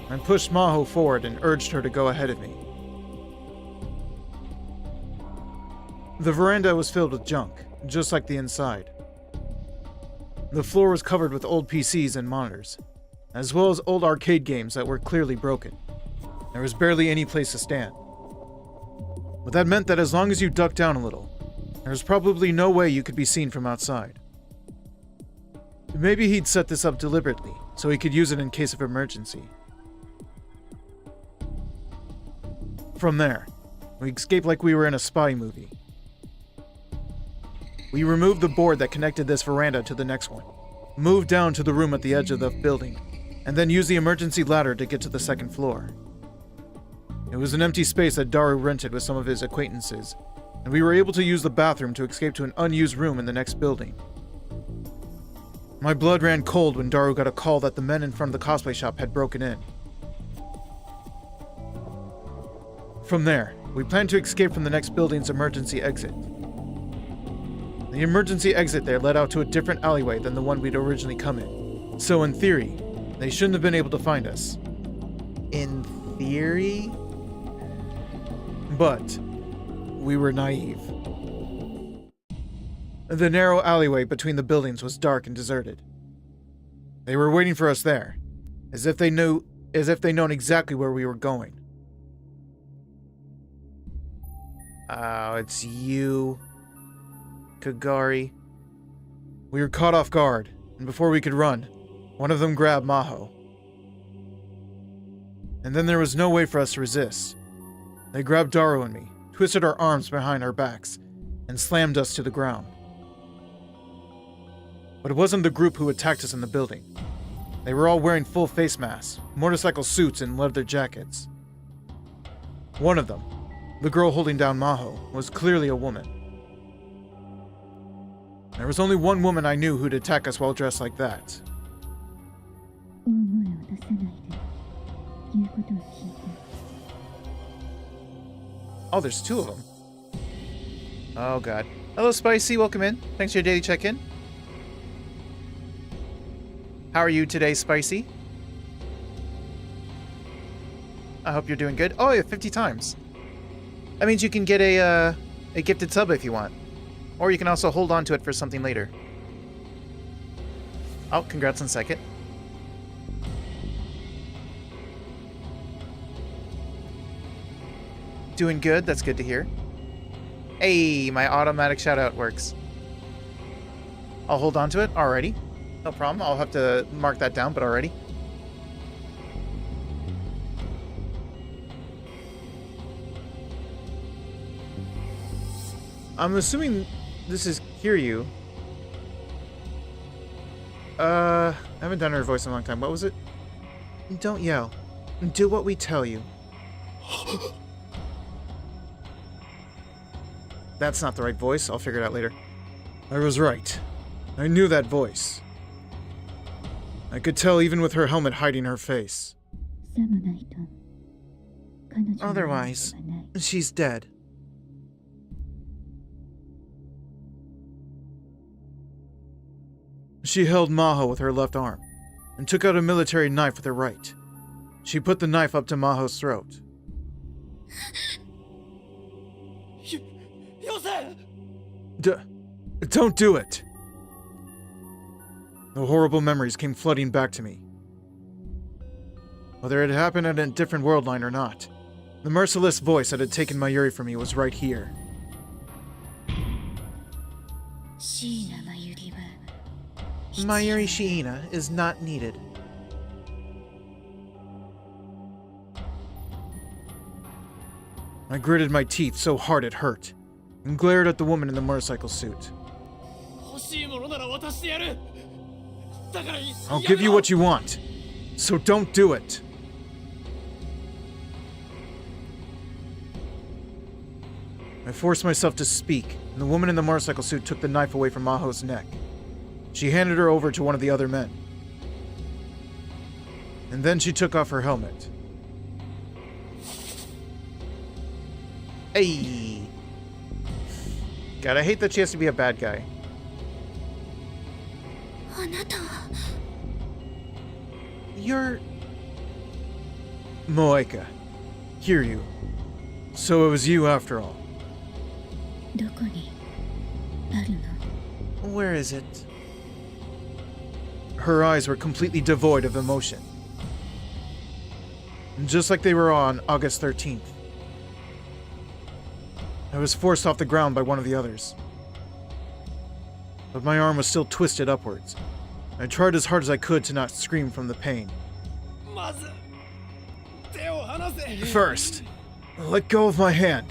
I pushed Maho forward and urged her to go ahead of me. The veranda was filled with junk, just like the inside. The floor was covered with old PCs and monitors, as well as old arcade games that were clearly broken. There was barely any place to stand. But that meant that as long as you ducked down a little, there was probably no way you could be seen from outside. Maybe he'd set this up deliberately, so he could use it in case of emergency. From there, we escaped like we were in a spy movie. We removed the board that connected this veranda to the next one, moved down to the room at the edge of the building, and then used the emergency ladder to get to the 2nd floor. It was an empty space that Daru rented with some of his acquaintances, and we were able to use the bathroom to escape to an unused room in the next building. My blood ran cold when Daru got a call that the men in front of the cosplay shop had broken in. From there, we planned to escape from the next building's emergency exit. The emergency exit there led out to a different alleyway than the one we'd originally come in, so in theory, they shouldn't have been able to find us. In theory? But we were naive. The narrow alleyway between the buildings was dark and deserted. They were waiting for us there, as if they'd known exactly where we were going. Oh, it's you, Kagari. We were caught off guard, and before we could run, one of them grabbed Maho. And then there was no way for us to resist. They grabbed Daru and me, twisted our arms behind our backs, and slammed us to the ground. But it wasn't the group who attacked us in the building. They were all wearing full face masks, motorcycle suits, and leather jackets. One of them, the girl holding down Maho, was clearly a woman. There was only one woman I knew who'd attack us while dressed like that. Oh, there's two of them. Oh, God. Hello, Spicy. Welcome in. Thanks for your daily check-in. How are you today, Spicy? I hope you're doing good. Oh, yeah, 50 times. That means you can get a gifted sub if you want. Or you can also hold on to it for something later. Oh, congrats on second. Doing good. That's good to hear. Hey, my automatic shout-out works. I'll hold on to it. Alrighty. No problem. I'll have to mark that down, but already. I'm assuming this is Kiryu. I haven't done her voice in a long time. What was it? Don't yell. Do what we tell you. That's not the right voice. I'll figure it out later. I was right. I knew that voice. I could tell even with her helmet hiding her face. Otherwise, she's dead. She held Maho with her left arm and took out a military knife with her right. She put the knife up to Maho's throat. Don't do it! The horrible memories came flooding back to me. Whether it happened at a different worldline or not, the merciless voice that had taken Mayuri from me was right here. Mayuri Shiina is not needed. I gritted my teeth so hard it hurt, and glared at the woman in the motorcycle suit. I'll give you what you want, so don't do it. I forced myself to speak, and the woman in the motorcycle suit took the knife away from Maho's neck. She handed her over to one of the other men. And then she took off her helmet. Hey! God, I hate that she has to be a bad guy. You're... Moeka. Kiryu. So it was you after all. Where is it? Her eyes were completely devoid of emotion. Just like they were on August 13th. I was forced off the ground by one of the others. But my arm was still twisted upwards. I tried as hard as I could to not scream from the pain. First, let go of my hand.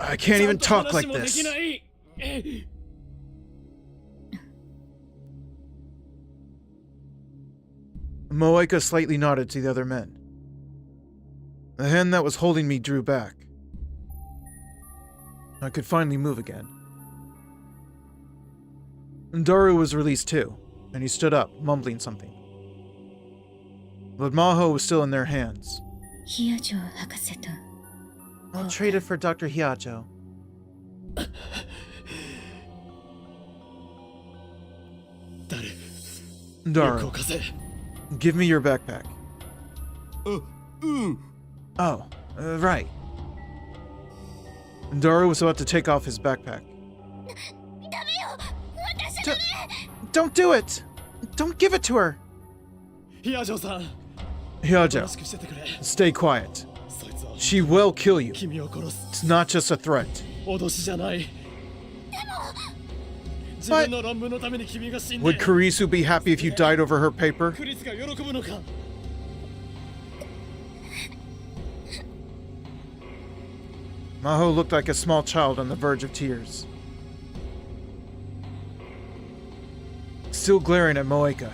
I can't even talk like this. Moeka slightly nodded to the other men. The hand that was holding me drew back. I could finally move again. Daru was released too, and he stood up, mumbling something. But Maho was still in their hands. I'll trade it for Dr. Hyajo. Daru, give me your backpack. Oh, right. Daru was about to take off his backpack. Don't do it! Don't give it to her! Hyajo, stay quiet. She will kill you. It's not just a threat. But would Kurisu be happy if you died over her paper? Maho looked like a small child on the verge of tears. Still glaring at Moeka,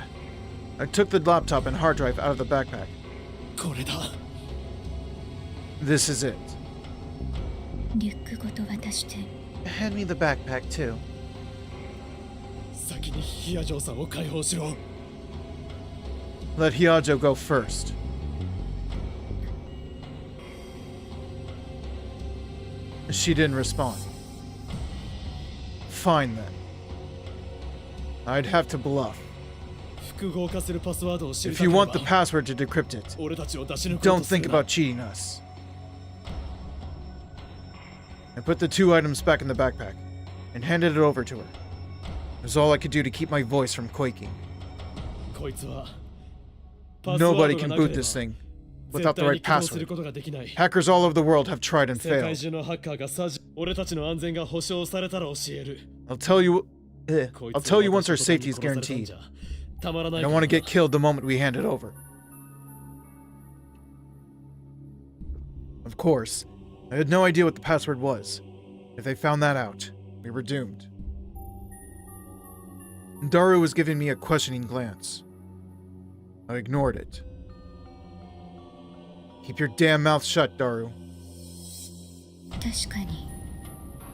I took the laptop and hard drive out of the backpack. これだ This is it. リュックごと渡して。 Hand me the backpack too. 先にヒアジョーさんを解放しろ Let Hyajo go first. She didn't respond. Fine then. I'd have to bluff. 複合化するパスワードを知り If た you けれ want the ば password to decrypt it, 俺たちを出し抜こう don't とする think な about cheating us. I put the 2 items back in the backpack and handed it over to her. It was all I could do to keep my voice from quaking. こいつはパスワー Nobody ド can がなけ boot れば this thing 絶 without the 対に right 起動する password. ことができない Hackers all over the world have tried and 世界 failed. 中のハッカーが俺たちの安全が保証されたら教える I'll tell you once our こいつ safety を is 私のことに guaranteed. 殺されたんじゃたまらな I い don't want to get killed the moment we hand it over. Of course, I had no idea what the password was. If they found that out, we were doomed. Daru was giving me a questioning glance. I ignored it. Keep your damn mouth shut, Daru. 確かに。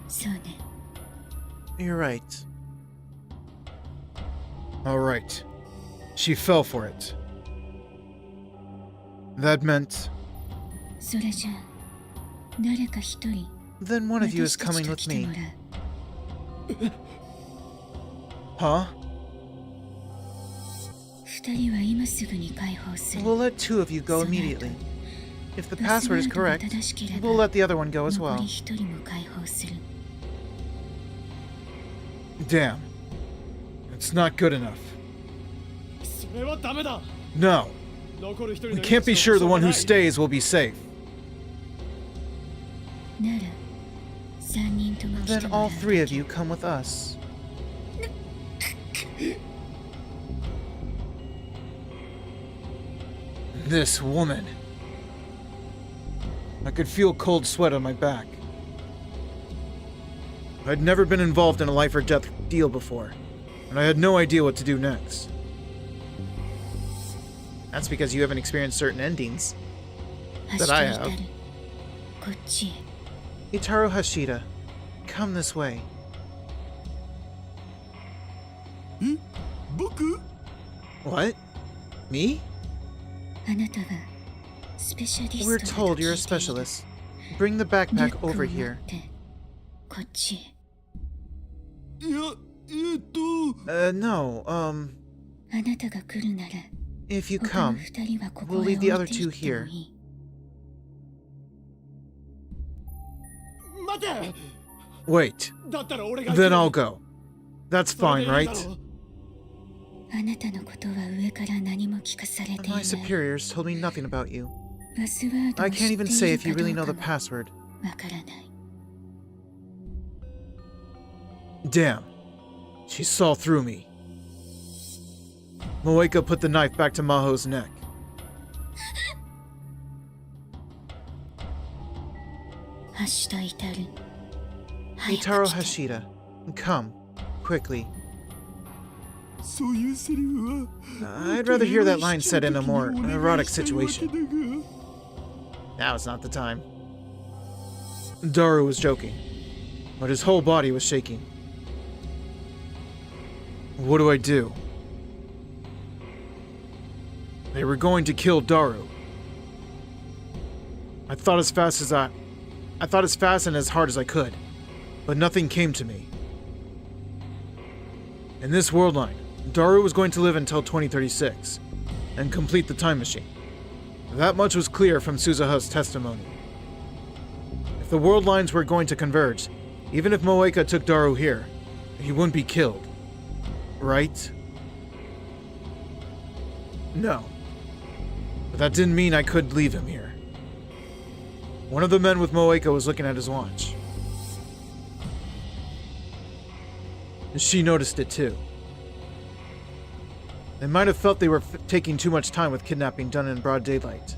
そうね。 You're right. All right. She fell for it. That meant それじゃあ、誰か一人。 then one of you is 私たち coming と with 来て me. もらう。 Huh? 二人は今すぐに解放する。 We'll let 2 of you go immediately. If the password is correct, we'll let the other one go as 残 well. り一人も解放する。 Damn. It's not good enough. それはダメだ No. 残る一人 We の can't be 命の sure the 保証 one が who ない stays will be safe. なら、三人とも来て Then もら all う。 3 of you come with us. This woman. I could feel cold sweat on my back. I'd never been involved in a life or death deal before, and I had no idea what to do next. That's because you haven't experienced certain endings. 走 that I って have. 至る。こっちへ。 Itaru Hashida, come this way. 僕 What? Me? あなたはスペシャリス We're トだと told 聞いてい you're る a specialist. Bring the リュ backpack ックを over 持 here. ってこっちへ。いやNo, あなたが来るなら if you 他の come, 二人はここ we'll へ leave the 置 other いて two いっても here. いい。待て Wait, だったら俺が then I'll go. That's それ fine, でいいだ right? ろあなたのことは上から何も聞かされていな My い。 superiors told me nothing about you. パスワードを I 知っ can't て even い say る if you かど really う know か the も password. わからない。 Damn. She saw through me. Moeka put the knife back to Maho's neck. 橋と至る。早 Itaro く来て。 Hashida, come, quickly. そういうセリフは I'd rather hear that line said in a more お願い erotic したいわけ situation. だが Now's not the time. Daru was joking, but his whole body was shaking. What do I do? They were going to kill Daru. I thought as fast and as hard as I could, but nothing came to me. In this world line, Daru was going to live until 2036 and complete the time machine. That much was clear from Suzuha's testimony. If the world lines were going to converge, even if Moeka took Daru here, he wouldn't be killed. Right? No. But that didn't mean I could leave him here. One of the men with Moeka was looking at his watch. She noticed it too. They might have felt they were taking too much time with kidnapping done in broad daylight.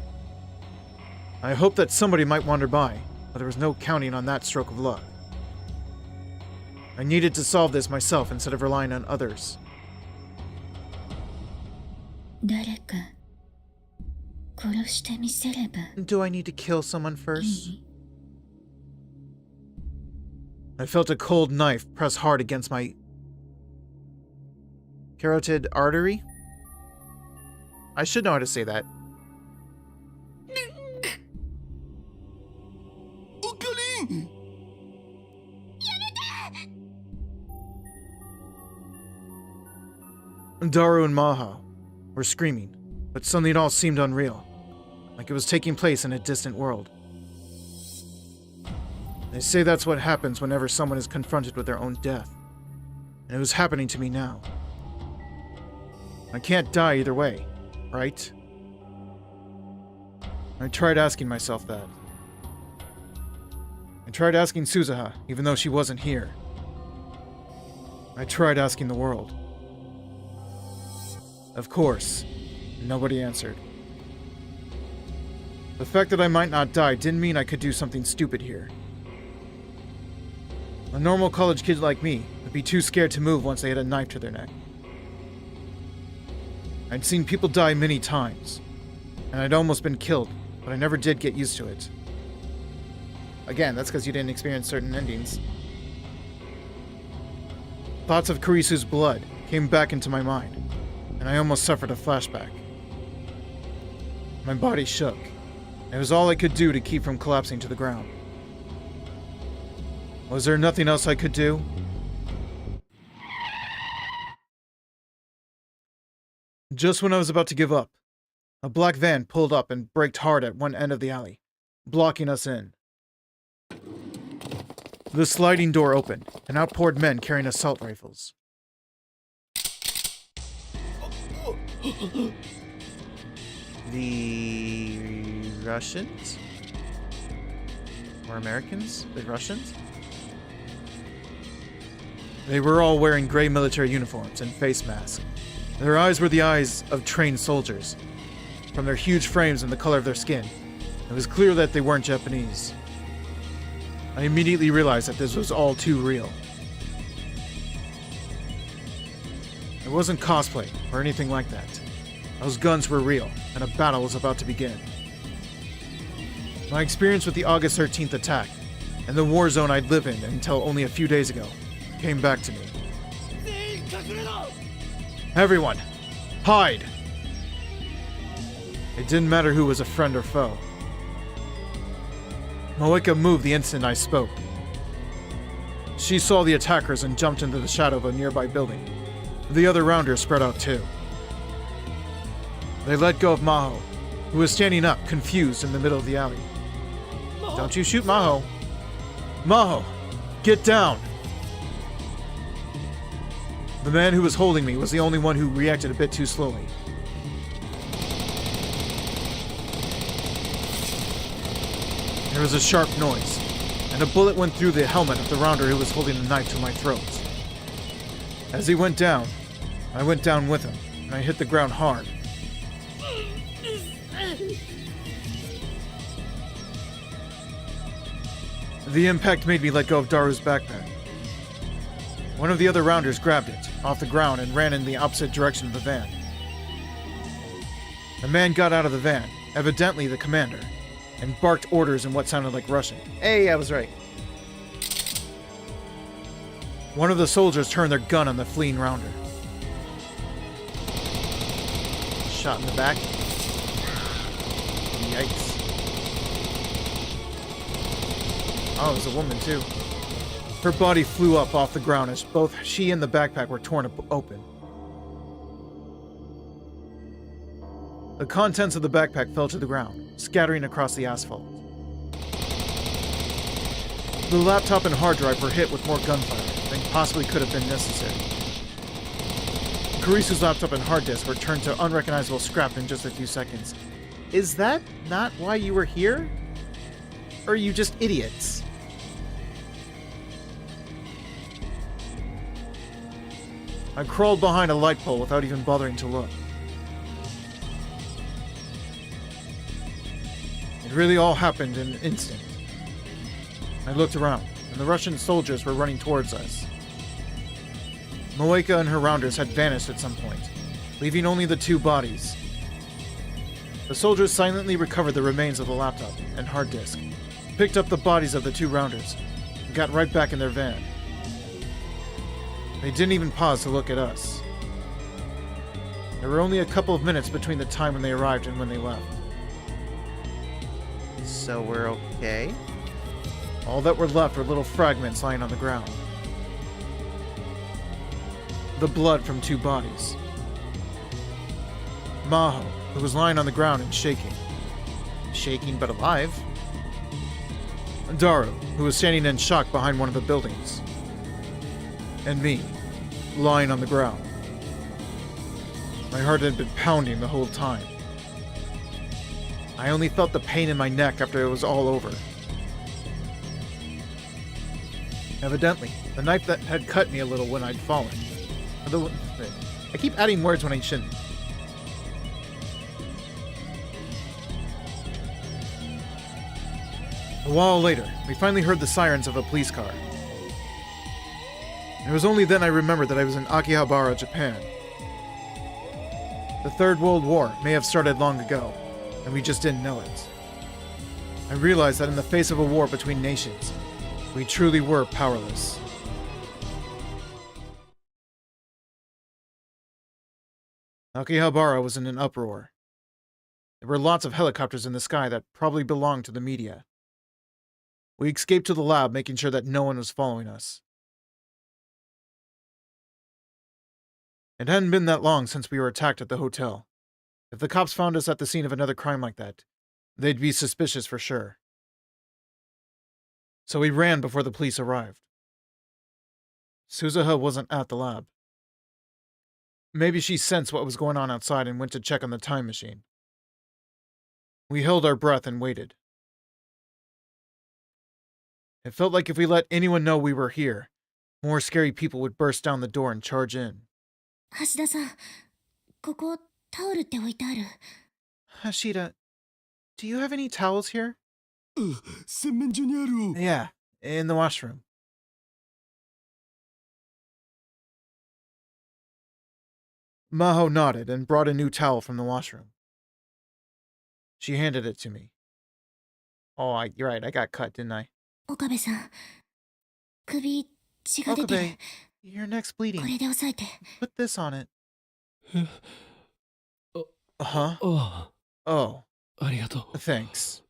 I hoped that somebody might wander by, but there was no counting on that stroke of luck. I needed to solve this myself instead of relying on others. 誰か殺してみせれば Do I need to kill someone い first? い I felt a cold knife press hard against my carotid artery? I should know how to say that. オカリン Daru and Maha were screaming, but suddenly it all seemed unreal, like it was taking place in a distant world. They say that's what happens whenever someone is confronted with their own death, and it was happening to me now. I can't die either way, right? I tried asking myself that. I tried asking Suzuha, even though she wasn't here. I tried asking the world. Of course, nobody answered. The fact that I might not die didn't mean I could do something stupid here. A normal college kid like me would be too scared to move once they had a knife to their neck. I'd seen people die many times, and I'd almost been killed, but I never did get used to it. Again, that's because you didn't experience certain endings. Thoughts of Kurisu's blood came back into my mind, and I almost suffered a flashback. My body shook. It was all I could do to keep from collapsing to the ground. Was there nothing else I could do? Just when I was about to give up, a black van pulled up and braked hard at one end of the alley, blocking us in. The sliding door opened, and out poured men carrying assault rifles. The Russians? Or Americans? The Russians? They were all wearing gray military uniforms and face masks. Their eyes were the eyes of trained soldiers. From their huge frames and the color of their skin, it was clear that they weren't Japanese. I immediately realized that this was all too real. It wasn't cosplay or anything like that. Those guns were real, and a battle was about to begin. My experience with the August 13th attack, and the war zone I'd lived in until only a few days ago, came back to me. Everyone, hide! It didn't matter who was a friend or foe. Moeka moved the instant I spoke. She saw the attackers and jumped into the shadow of a nearby building. The other rounders spread out too. They let go of Maho, who was standing up, confused in the middle of the alley. Don't you shoot Maho. Maho, get down! The man who was holding me was the only one who reacted a bit too slowly. There was a sharp noise, and a bullet went through the helmet of the rounder who was holding the knife to my throat. As he went down, I went down with him, and I hit the ground hard. The impact made me let go of Daru's backpack. One of the other rounders grabbed it off the ground and ran in the opposite direction of the van. A man got out of the van, evidently the commander, and barked orders in what sounded like Russian. Hey, I was right. One of the soldiers turned their gun on the fleeing rounder. Shot in the back. Yikes. Oh, it was a woman too. Her body flew up off the ground as both she and the backpack were torn open. The contents of the backpack fell to the ground, scattering across the asphalt. The laptop and hard drive were hit with more gunfire than possibly could have been necessary. Kurisu's laptop and hard disk were turned to unrecognizable scrap in just a few seconds. Is that not why you were here? Or are you just idiots? I crawled behind a light pole without even bothering to look. It really all happened in an instant. I looked around, and the Russian soldiers were running towards us. Moeka and her rounders had vanished at some point, leaving only the two bodies. The soldiers silently recovered the remains of the laptop and hard disk, picked up the bodies of the 2 rounders, and got right back in their van. They didn't even pause to look at us. There were only a couple of minutes between the time when they arrived and when they left. So we're okay? All that were left were little fragments lying on the ground. The blood from 2 bodies. Maho, who was lying on the ground and shaking. Shaking but alive. Daru, who was standing in shock behind one of the buildings. And me, lying on the ground. My heart had been pounding the whole time. I only felt the pain in my neck after it was all over. Evidently, the knife that had cut me a little when I'd fallen. I keep adding words when I shouldn't. A while later, we finally heard the sirens of a police car. It was only then I remembered that I was in Akihabara, Japan. The Third World War may have started long ago, and we just didn't know it. I realized that in the face of a war between nations, we truly were powerless. Akihabara was in an uproar. There were lots of helicopters in the sky that probably belonged to the media. We escaped to the lab, making sure that no one was following us. It hadn't been that long since we were attacked at the hotel. If the cops found us at the scene of another crime like that, they'd be suspicious for sure. So we ran before the police arrived. Suzuha wasn't at the lab. Maybe she sensed what was going on outside and went to check on the time machine. We held our breath and waited. It felt like if we let anyone know we were here, more scary people would burst down the door and charge in. 橋田さん、ここタオルって置いてある。Hashida, do you have any towels here? 洗面所にある。 Yeah, in the washroom. Maho nodded and brought a new towel from the washroom. She handed it to me. Oh, you're right, I got cut, didn't I? 岡部さん、首血が出てる。 Okabe, your neck's これ bleeding. で押さえて。 Put this on it. え、 Uh-huh. あ Oh, あ、ありがとう。 thanks.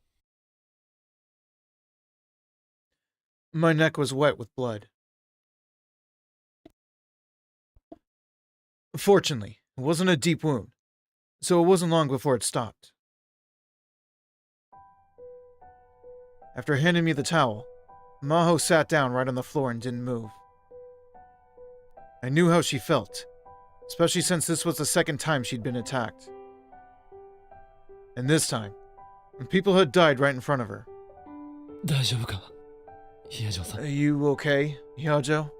My neck was wet with blood. Fortunately, it wasn't a deep wound, so it wasn't long before it stopped. After handing me the towel, Maho sat down right on the floor and didn't move. I knew how she felt, especially since this was the second time she'd been attacked. And this time, people had died right in front of her. 大丈夫か、ヒヤジョさん。 Are you okay, Hyajo?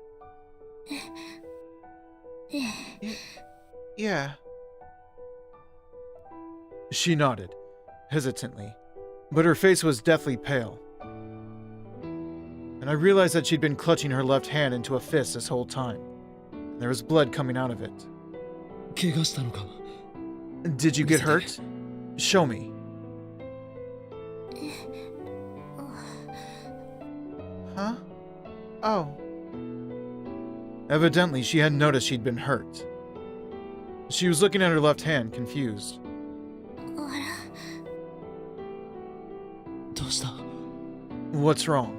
Yeah. She nodded, hesitantly, but her face was deathly pale. And I realized that she'd been clutching her left hand into a fist this whole time. There was blood coming out of it. 怪我したのか。 Did you get hurt? Show me. Huh? Oh. Evidently, she hadn't noticed she'd been hurt. She was looking at her left hand, confused. あら、どうした？ What's wrong?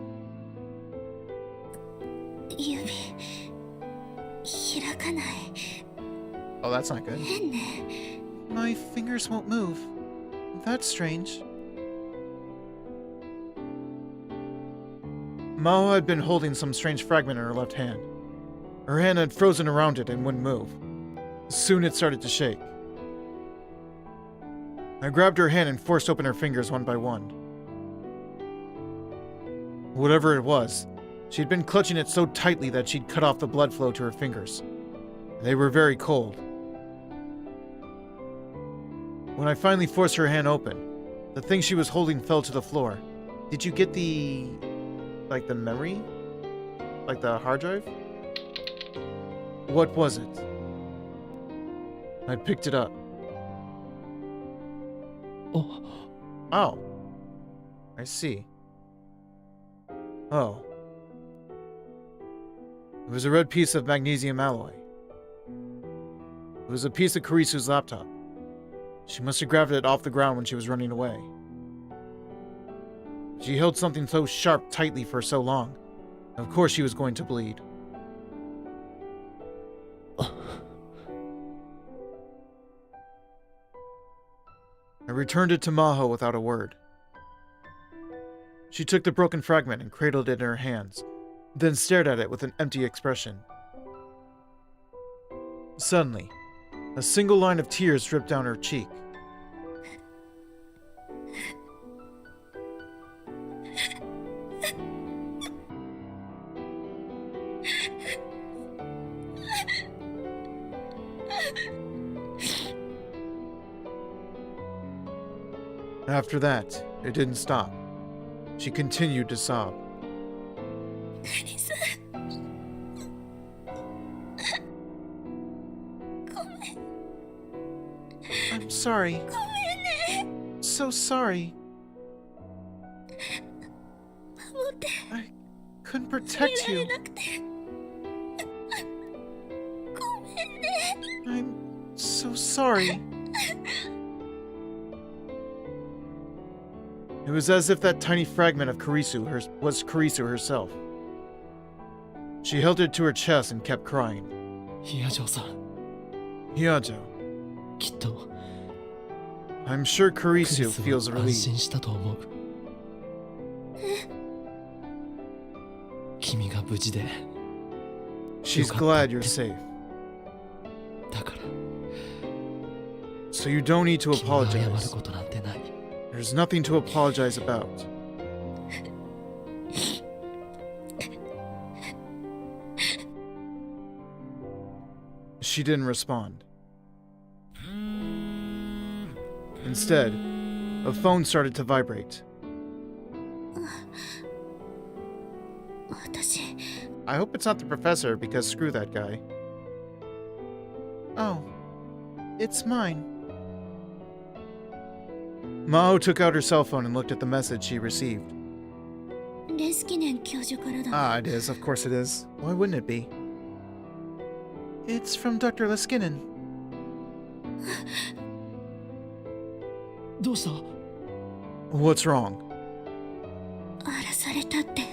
指開かない。 Oh, that's not good. 変ね。 My fingers won't move. That's strange. Mao had been holding some strange fragment in her left hand. Her hand had frozen around it and wouldn't move. Soon it started to shake. I grabbed her hand and forced open her fingers one by one. Whatever it was, she'd been clutching it so tightly that she'd cut off the blood flow to her fingers. They were very cold. When I finally forced her hand open, the thing she was holding fell to the floor. Did you get the memory? Like the hard drive? What was it? I picked it up. あ、 Oh. I see. Oh. It was a red piece of magnesium alloy. It was a piece of Karisu's laptop. She must have grabbed it off the ground when she was running away. She held something so sharp tightly for so long. Of course she was going to bleed. I returned it to Maho without a word. She took the broken fragment and cradled it in her hands, then stared at it with an empty expression. Suddenly, a single line of tears dripped down her cheek. After that, it didn't stop. She continued to sob. I'm sorry. So sorry. I couldn't protect you. I'm so sorry. It was as if that tiny fragment of was Karisu herself. She held it to her chest and kept crying. ヒヤジョーさん、 Hyajo, きっと I'm sure クリ Karisu ス feels は安 relieved. 心したと思う。君が無事で、 She's glad you're safe. だから So you don't need to 君が謝る apologize. ことなんてない。 There's nothing to apologize about. She didn't respond. Instead, a phone started to vibrate. 私 I hope it's not the professor, because screw that guy. Oh, it's mine. Mao took out her cell phone and looked at the message she received. レスキネン教授からだ。 Ah, it is. Of course it is. Why wouldn't it be? It's from Dr. Leskinen. どうした？ What's wrong? 荒らされたって。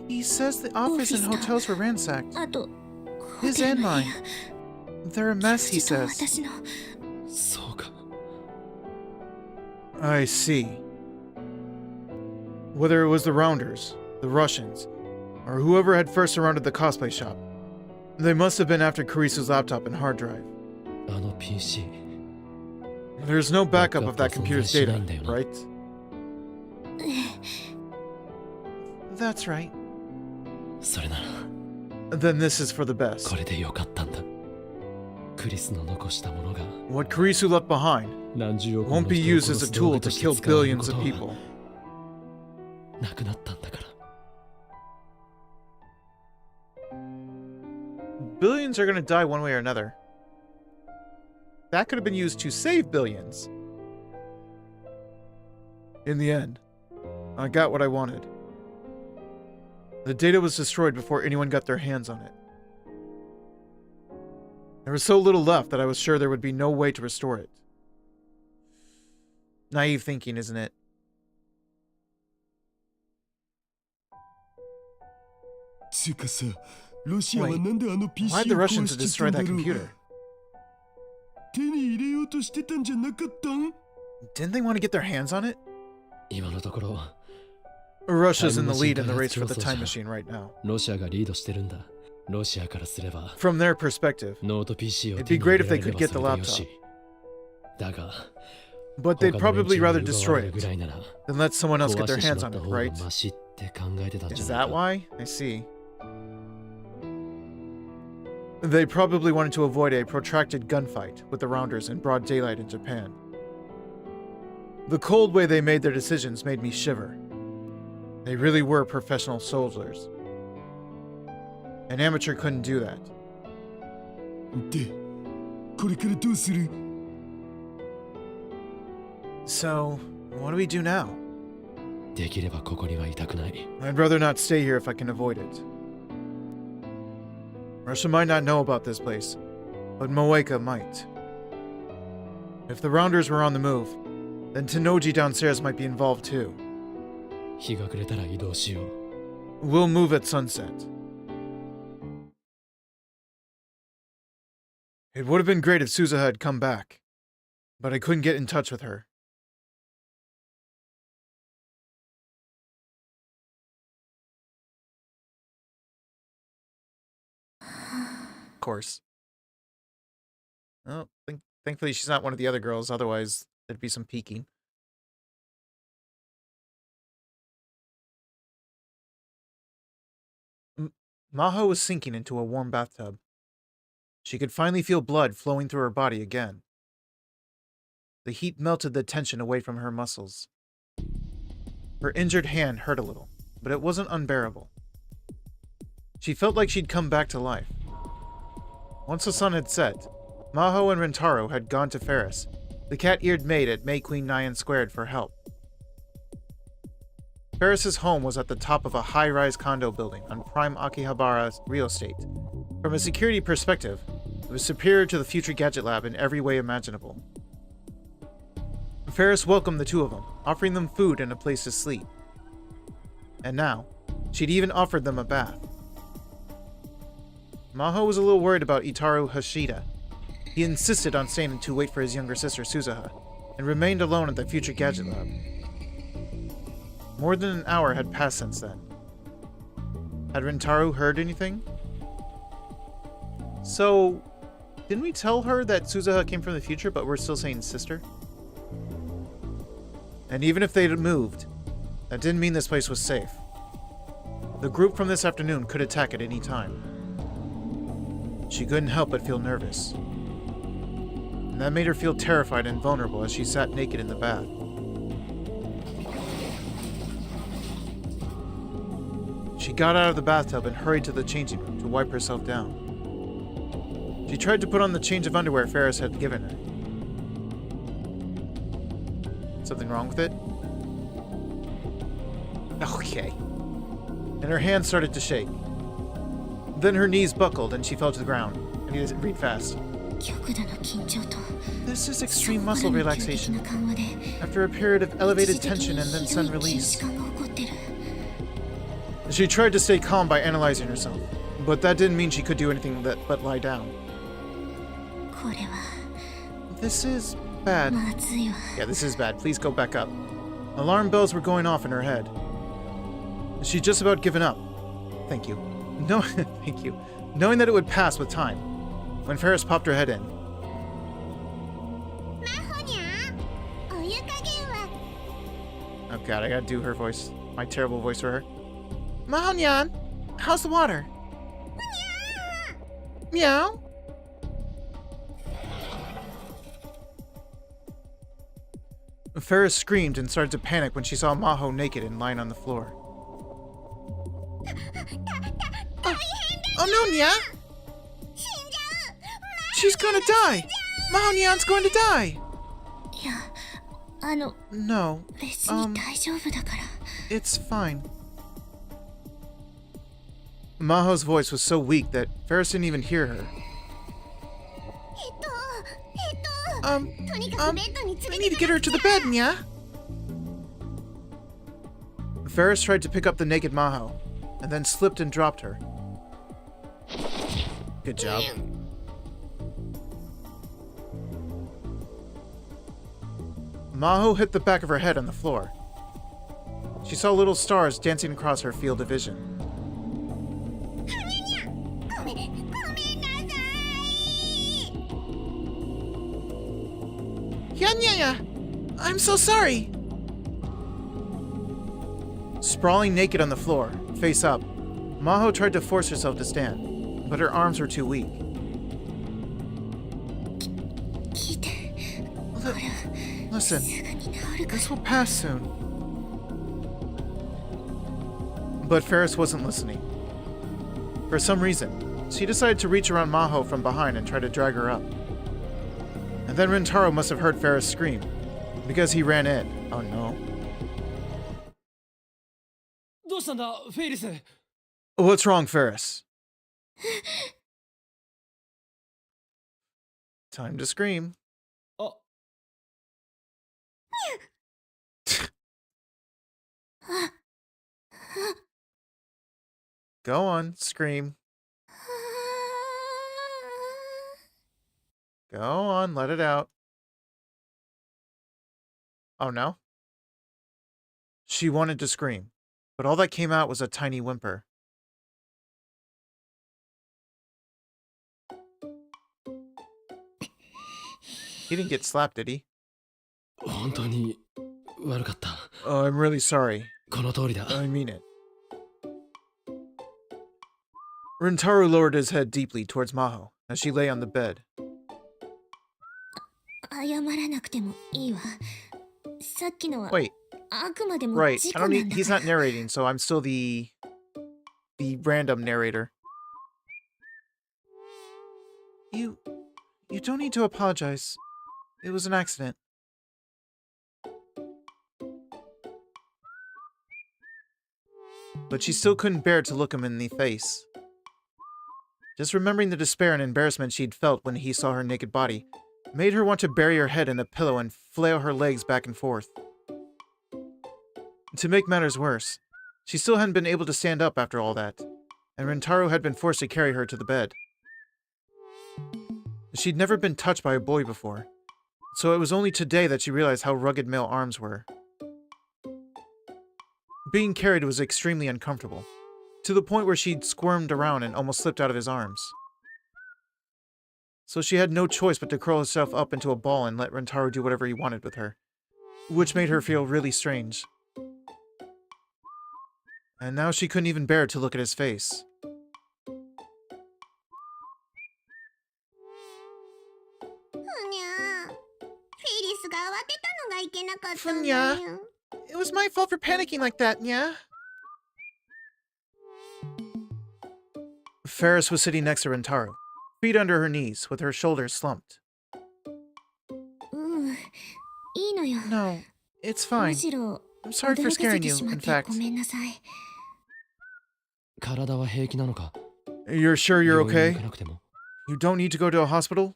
He says the office and hotels were ransacked. あと、 His ホテル and の部 mine. 屋 They're a mess, he 教授 says. と私の そうか。 I see. Whether it was the Rounders, the Russians, or whoever had first surrounded the cosplay shop, they must have been after Karisu's laptop and hard drive. あの PC。 There's no backup of that computer's data, right? ええ That's right. それなら Then this is for the こ best. れでよかったんだ。クリスの残したものが What Karisu left behind 何十億も won't の be 人を used 殺 as a す道 tool 具 to として kill 使われる billions こ of とは people. なくなったんだから。 Billions are gonna die one way or another. That could have been used to save billions. In the end, I got what I wanted. The data was destroyed before anyone got their hands on it. There was so little left that I was sure there would be no way to restore it. Naive thinking, isn't it? つうかさ、ロシアは Wait, なんであの PC を Why'd the 壊 Russians し destroy ちゃったん that だろう。 computer? 手に入れようとしてたんじゃなかったん？ Didn't they want to get their hands on it? 今のところ Russia's in the Time lead in the machine race for the開 time 発競争じゃ。 machine right now. ロシアがリードしてるんだ。ロシアからすれば From their perspective, ノート PC を It'd 手 be に入 great れ if ら they れれ could ば get そ the れでよ laptop, し。だが but they'd 他の連 probably 中に rather 奪わ destroy れるぐ it らいなら than let someone else get 壊 their してしま hands っ on た it, 方が right? マシって考えてたんじ Is ゃない that か。 why? I see. They probably wanted to avoid a protracted gunfight with the Rounders in broad daylight in Japan. The cold way they made their decisions made me shiver. They really were professional soldiers. An amateur couldn't do that. で、これからどうする？ So, what do we do now? できればここにはいたくない。 I'd rather not stay here if I can avoid it. Russia might not know about this place, but Moeka might. If the Rounders were on the move, then Tennoji downstairs might be involved too. 日が暮れたら移動しよう。 We'll move at sunset. It would have been great if Suzuha had come back, but I couldn't get in touch with her. Of course. Oh, thankfully she's not one of the other girls, otherwise there'd be some peeking. Maho was sinking into a warm bathtub. She could finally feel blood flowing through her body again. The heat melted the tension away from her muscles. Her injured hand hurt a little, but it wasn't unbearable. She felt like she'd come back to life. Once the sun had set, Maho and Rentaro had gone to Ferris, the cat-eared maid at May Queen Nyan Squared, for help. Ferris's home was at the top of a high-rise condo building on prime Akihabara real estate. From a security perspective, it was superior to the Future Gadget Lab in every way imaginable. Ferris welcomed the two of them, offering them food and a place to sleep. And now, she'd even offered them a bath. Maho was a little worried about Itaru Hashida. He insisted on staying to wait for his younger sister Suzuha, and remained alone at the Future Gadget Lab. More than an hour had passed since then. Had Rentaro heard anything? So, didn't we tell her that Suzuha came from the future, but we're still saying sister? And even if they'd moved, that didn't mean this place was safe. The group from this afternoon could attack at any time. She couldn't help but feel nervous. And that made her feel terrified and vulnerable as she sat naked in the bath. She got out of the bathtub and hurried to the changing room to wipe herself down. She tried to put on the change of underwear Ferris had given her. Something wrong with it? Okay. And her hand started to shake. Then her knees buckled and she fell to the ground. I need to read fast. This is extreme muscle relaxation after a period of elevated tension and then sudden release. She tried to stay calm by analyzing herself, but that didn't mean she could do anything but lie down. This is bad. Yeah, this is bad. Please go back up. Alarm bells were going off in her head. She'd just about given up. Thank you. No, thank you. Knowing that it would pass with time, when Ferris popped her head in. Oh god, I gotta do her voice. My terrible voice for her. Mahonyan, how's the water? Meow. Ferris screamed and started to panic when she saw Maho naked and lying on the floor. Oh no, Nya! She's gonna die! Mahonyan's going to die! No, it's fine. Maho's voice was so weak that Ferris didn't even hear her. I need to get her to the bed, Nya. Ferris tried to pick up the naked Maho, and then slipped and dropped her. Good job. Maho hit the back of her head on the floor. She saw little stars dancing across her field of vision. Yanya! I'm so sorry! Sprawling naked on the floor, face up, Maho tried to force herself to stand, but her arms were too weak. Listen, this will pass soon. But Ferris wasn't listening. For some reason, she decided to reach around Maho from behind and try to drag her up. And then Rentaro must have heard Ferris scream, Because he ran in. Oh no. どうしたんだフェイリス。 What's wrong, Ferris? Time to scream. あ、 Go on, scream. Go on, let it out. Oh no? She wanted to scream, but all that came out was a tiny whimper. He didn't get slapped, did he? 本当に悪かった。 Oh, I'm really sorry. この通りだ。 I mean it. Rentaro lowered his head deeply towards Maho as she lay on the bed. 謝らなくてもいいわ。さっきのは Wait, あくまでも right. 事 I 故 don't な need. んだ He's か not ら。 narrating, so I'm still the random narrator. You don't need to apologize. It was an accident. But she still couldn't bear to look him in the face. Just remembering the despair and embarrassment she'd felt when he saw her naked body made her want to bury her head in a pillow and flail her legs back and forth. To make matters worse, she still hadn't been able to stand up after all that, and Rentaro had been forced to carry her to the bed. She'd never been touched by a boy before, so it was only today that she realized how rugged male arms were. Being carried was extremely uncomfortable, to the point where she'd squirmed around and almost slipped out of his arms. So she had no choice but to curl herself up into a ball and let Rentaro do whatever he wanted with her, which made her feel really strange. And now she couldn't even bear to look at his face. ふにゃー。フェイリスが慌てたのがいけなかったんだよ。 It was my fault for panicking like that, yeah? Ferris was sitting next to Rentaro, feet under her knees, with her shoulders slumped. うん、いいのよ。 No, it's む fine. しろ I'm sorry for 驚かせ scaring て you, しまっ in て fact. ごめんなさい。体は平気なのか。 You're sure you're 病院に okay? 行かなくても。 You don't need to go to a hospital?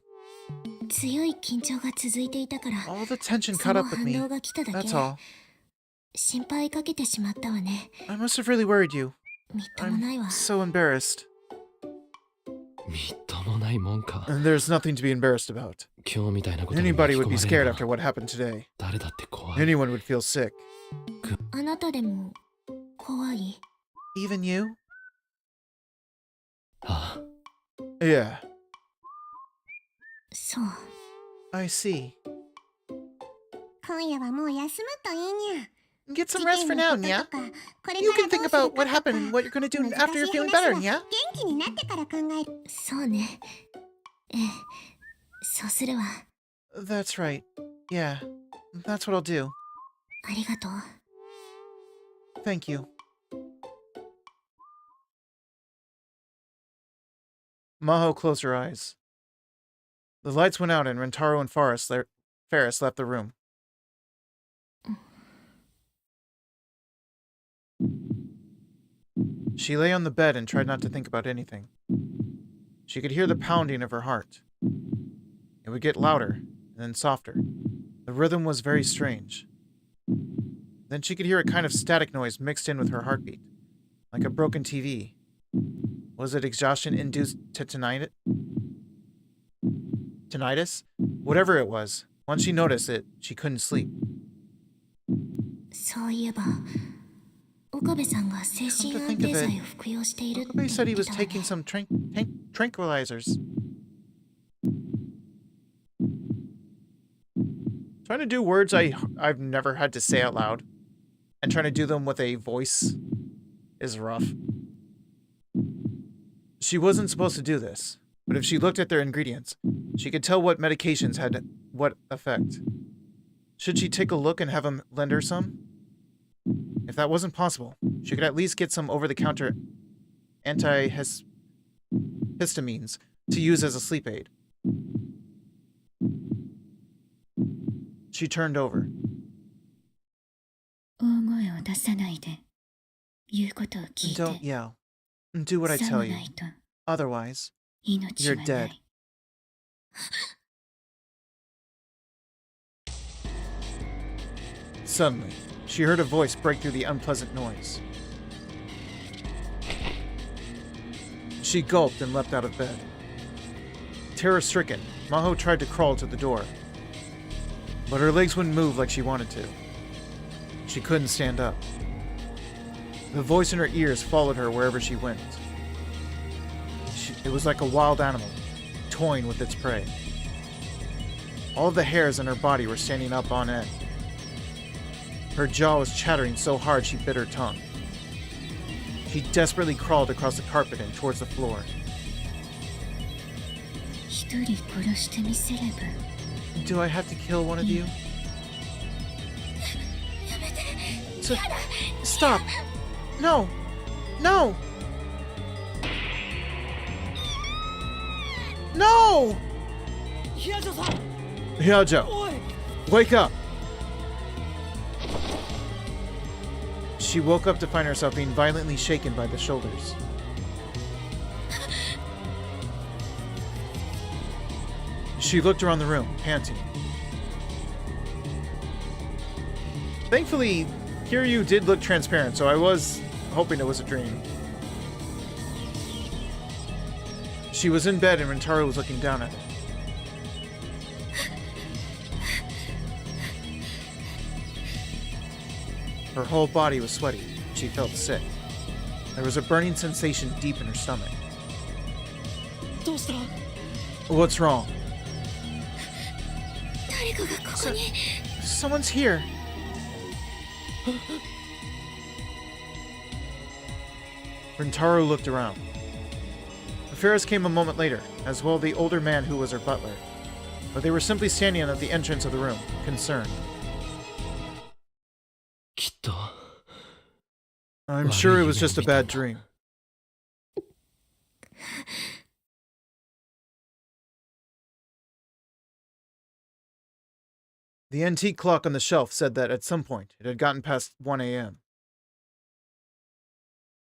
強い緊張が続いていたから、 All the tension そ caught の up with 反 me. 応が来ただけ。 That's all. 心配かけてしまったわね。 I must have really worried you. みっともない I'm わ。 so embarrassed. みっともないもんか。 And there's nothing to be embarrassed about. 今日みたいなことに Anybody 巻き would 込 be まれ scared れ after ば what happened today. 誰だって怖い。 Anyone would feel sick. あなたでも怖い？ Even you? あ Yeah, そう。 I see. 今夜はもう休むといいにゃ。 Get some rest for now, Nya. You can think about what happened and what you're gonna do after you're feeling better, Nya. 元気になってから考える。そうね。ええ、そうするわ。 That's right. Yeah, that's what I'll do. ありがとう。 Thank you. Maho closed her eyes. The lights went out and Rentaro and Ferris left the room. She lay on the bed and tried not to think about anything. She could hear the pounding of her heart. It would get louder, and then softer. The rhythm was very strange. Then she could hear a kind of static noise mixed in with her heartbeat, like a broken TV. Was it exhaustion-induced tinnitus? Whatever it was, once she noticed it, she couldn't sleep. そういえば、岡部さんが精神安定剤を服用しているって言 Okabe って said he was たわね。 taking some tranquilizers. Trying to do words I've never had to say out loud, and trying to do them with a voice is rough. She wasn't supposed to do this, but if she looked at their ingredients, she could tell what medications had what effect. Should she take a look and have him lend her some? If that wasn't possible, she could at least get some over-the-counter antihistamines to use as a sleep aid. She turned over. 大声を出さないで言うことを聞いて Don't yell. Do what I さ tell も you. ないと Otherwise, 命は you're な dead. い Suddenly, she heard a voice break through the unpleasant noise. She gulped and leapt out of bed. Terror-stricken, Maho tried to crawl to the door, but her legs wouldn't move like she wanted to. She couldn't stand up. The voice in her ears followed her wherever she went. It was like a wild animal, toying with its prey. All of the hairs in her body were standing up on end. Her jaw was chattering so hard she bit her tongue. She desperately crawled across the carpet and towards the floor. 一人殺してみせれば Do I have to kill one of you? Stop! No! No! No! Hyajo! Wake up! She woke up to find herself being violently shaken by the shoulders. She looked around the room, panting. Thankfully, Kiryu did look transparent, so I was hoping it was a dream. She was in bed and Rintaro was looking down at her. Her whole body was sweaty. She felt sick. There was a burning sensation deep in her stomach. What's wrong? 誰かがここに Someone's here. Rintaro looked around. Ferris came a moment later, as well the older man who was her butler. But they were simply standing at the entrance of the room, concerned. きっと I'm sure it was just a bad dream. The antique clock on the shelf said that at some point it had gotten past 1 a.m.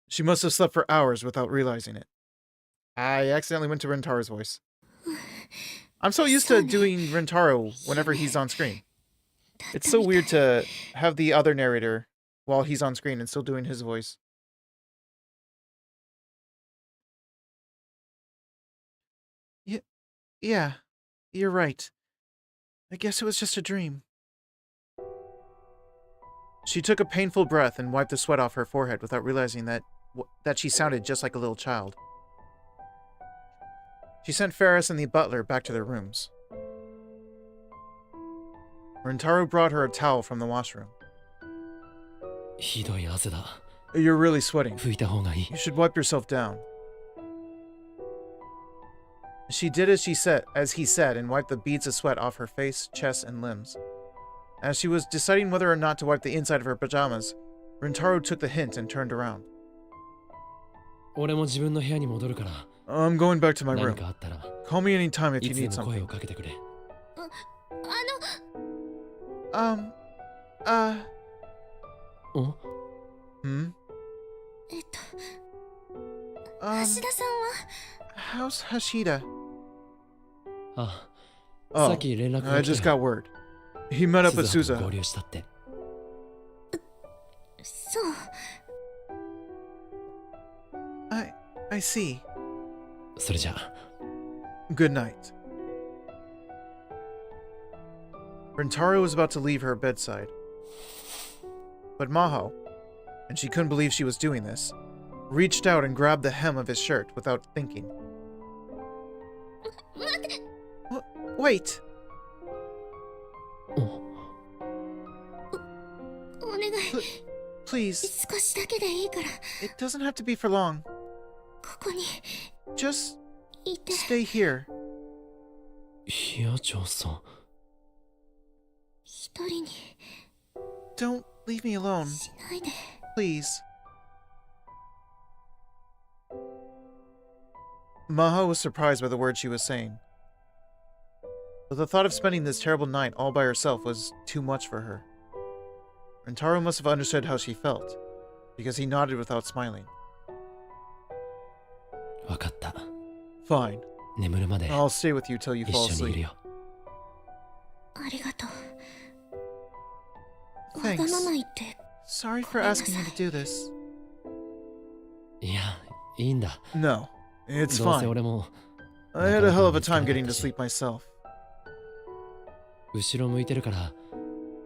She must have slept for hours without realizing it. I accidentally went to Rintaro's voice. I'm so used to doing Rintaro whenever he's on screen. It's so weird to have the other narrator while he's on screen and still doing his voice. Yeah, you're right. I guess it was just a dream. She took a painful breath and wiped the sweat off her forehead without realizing that she sounded just like a little child. She sent Ferris and the butler back to their rooms. Rintaro brought her a towel from the washroom. ひどい汗だ You're really sweating. 拭いた方がいい You should wipe yourself down. She did as he said, and wiped the beads of sweat off her face, chest, and limbs. As she was deciding whether or not to wipe the inside of her pajamas, Rintaro took the hint and turned around. 俺も自分の部屋に戻るから I'm going back to my 何 room. かあったら Call me anytime if い you つで need も声 something. をかけてくれ お Hmm? 橋田さんは How's Hashida? あ Oh, さっき連絡 I が来 just た got word. He met up with 鈴葉と Suza. 合流したって そう I see. それじゃあ Good night. Rintaro was about to leave her bedside. But Maho, and she couldn't believe she was doing this, reached out and grabbed the hem of his shirt without thinking. 待って Wait! おお願い Please, 少しだけでいいから it doesn't have to be for long. ここに Just いて stay here. ヒア長さん一人に Don't leave me alone, しないで please. Maho was surprised by the words she was saying. But the thought of spending this terrible night all by herself was too much for her. Rentaro must have understood how she felt, because he nodded without smiling. わかった。 Fine. 眠るまで I'll stay with you till you 一 fall 緒にいる asleep. よ。ありがとう。わ Thanks. がまま言って Sorry for asking you to do this. いや、いいんだ。 No, it's どうせ fine. 俺も I had a hell of a time getting to sleep myself. 後ろ向いてるから、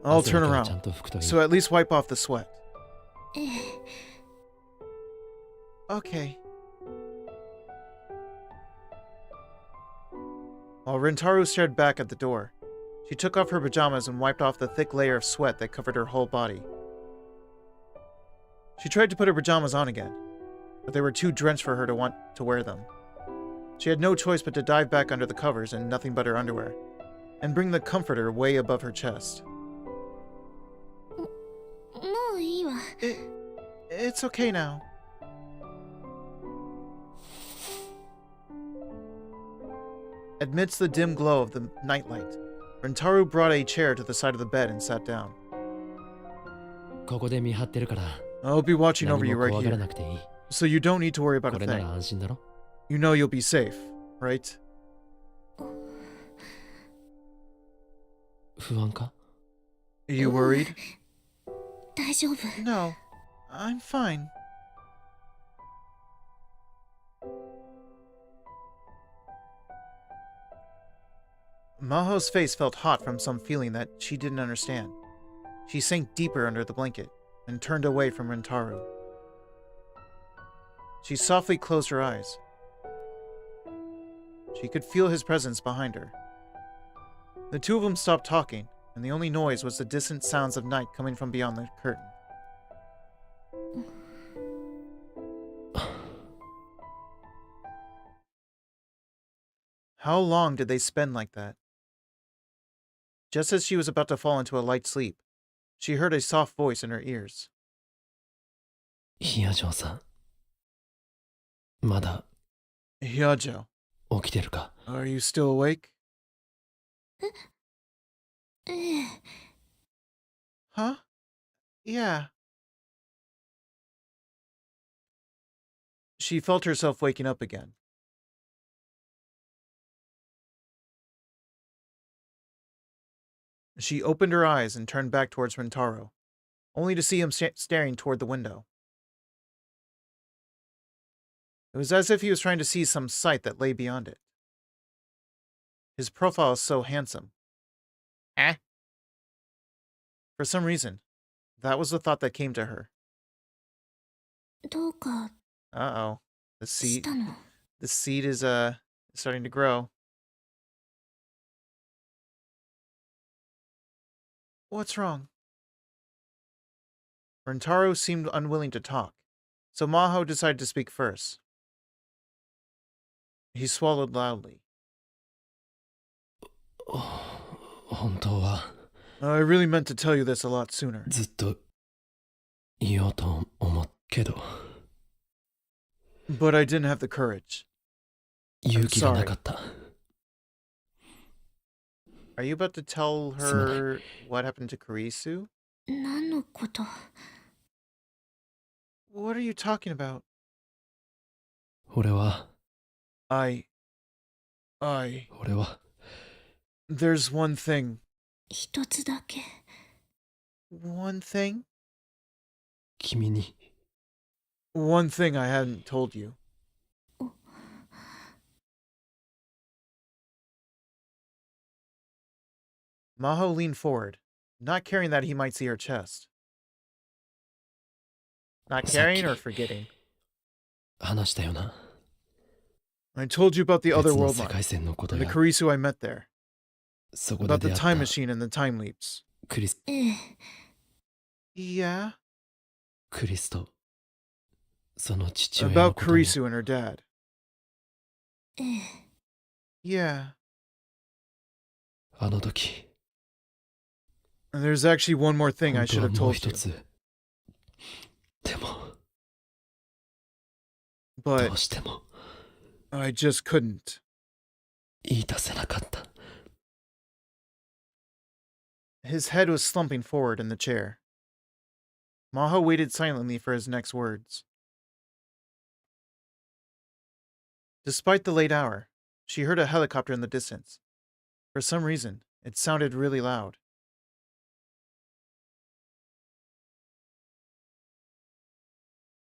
I'll 汗だ turn けはちゃん around, と拭くといい。 so at least wipe off the sweat. ええ Okay. While Rentaro stared back at the door, she took off her pajamas and wiped off the thick layer of sweat that covered her whole body. She tried to put her pajamas on again, but they were too drenched for her to want to wear them. She had no choice but to dive back under the covers in nothing but her underwear, and bring the comforter way above her chest. もういいわ。 It's okay now. Amidst the dim glow of the nightlight, Rentaro brought a chair to the side of the bed and sat down. ここで見張ってるから、 I'll be watching over 何 you も right 怖がら here, なくていい。 so you don't need to worry about こ a れなら thing. 安心だろ。 You know you'll be safe, right? 不安か？ Are you worried? 大丈夫。 No, I'm fine. Maho's face felt hot from some feeling that she didn't understand. She sank deeper under the blanket and turned away from Rentaro. She softly closed her eyes. She could feel his presence behind her. The two of them stopped talking, and the only noise was the distant sounds of night coming from beyond the curtain. How long did they spend like that? Just as she was about to fall into a light sleep, she heard a soft voice in her ears. ヒヤジョーさん。まだ Hyajo, 起きてるか？ are you still awake? ええ Huh? Yeah. She felt herself waking up again. She opened her eyes and turned back towards Rentaro, only to see him staring toward the window. It was as if he was trying to see some sight that lay beyond it. His profile is so handsome. Eh? For some reason, that was the thought that came to her. どうか Uh-oh. し The たの？ seed is starting to grow. What's wrong? Rentaro seemed unwilling to talk, so Maho decided to speak first. He swallowed loudly. 本当は I really meant to tell you this a lot sooner. ずっと言おうと思っけど But I didn't have the courage. 勇気がなかった。 Are you about to tell her what happened to Kurisu? 何のこと？ What are you talking about? 俺は I... 俺は There's one thing. 一つだけ。 One thing? 君に One thing I hadn't told you. Maho leaned forward, not caring that he might see her chest. Not caring or forgetting? 話したよな。 I told you about the 別 other の world 世 line 界線のこと and the や Kurisu I met there. そこで About 出 the 会 time った machine and the time leaps. クリスええ Yeah? クリスとその父親の About ことも Kurisu and her dad. ええ Yeah. あの時 And there's actually one more thing I 本 should 当は have もう told 一 you. つでも But どうしても I just couldn't. 言い出せなかった。 His head was slumping forward in the chair. Maho waited silently for his next words. Despite the late hour, she heard a helicopter in the distance. For some reason, it sounded really loud.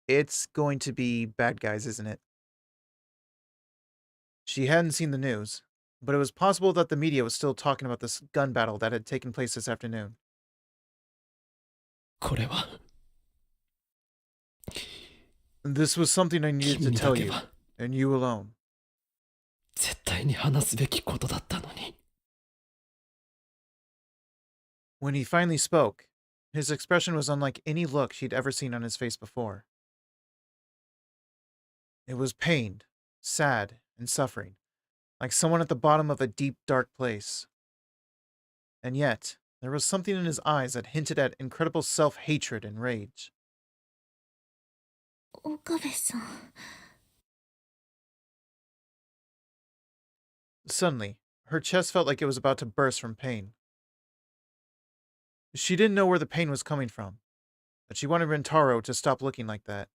It's going to be bad guys, isn't it? She hadn't seen the news, but it was possible that the media was still talking about this gun battle that had taken place this afternoon. これは This was something I needed to 君に tell だけ you, は and you alone. 絶対に話すべきことだったのに。 When he finally spoke, his expression was unlike any look she'd ever seen on his face before. It was pained, sad, and suffering, like someone at the bottom of a deep, dark place. And yet, there was something in his eyes that hinted at incredible self-hatred and rage. 岡部さん。 Suddenly, her chest felt like it was about to burst from pain. She didn't know where the pain was coming from, but she wanted Rentaro to stop looking like that.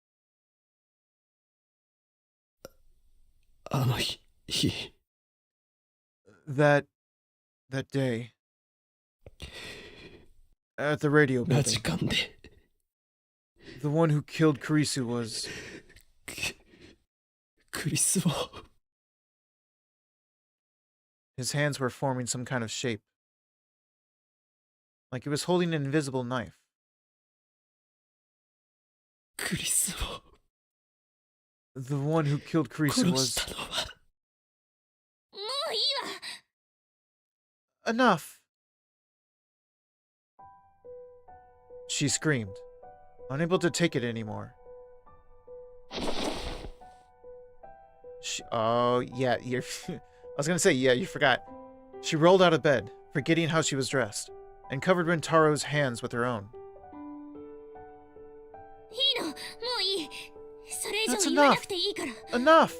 あの日、 That day, at the radio ラ building, ジカンで the one who killed Kurisu was... クリスを His hands were forming some kind of shape, like he was holding an invisible knife. クリスを The one who killed Kurisu 殺 was... したのは もういいわ。 Enough! She screamed, unable to take it anymore. Oh, yeah, you're... I was gonna say, yeah, you forgot. She rolled out of bed, forgetting how she was dressed, and covered Rentaro's hands with her own. いいの、もういい。それ以 That's 上言わな enough. くていいから。 Enough!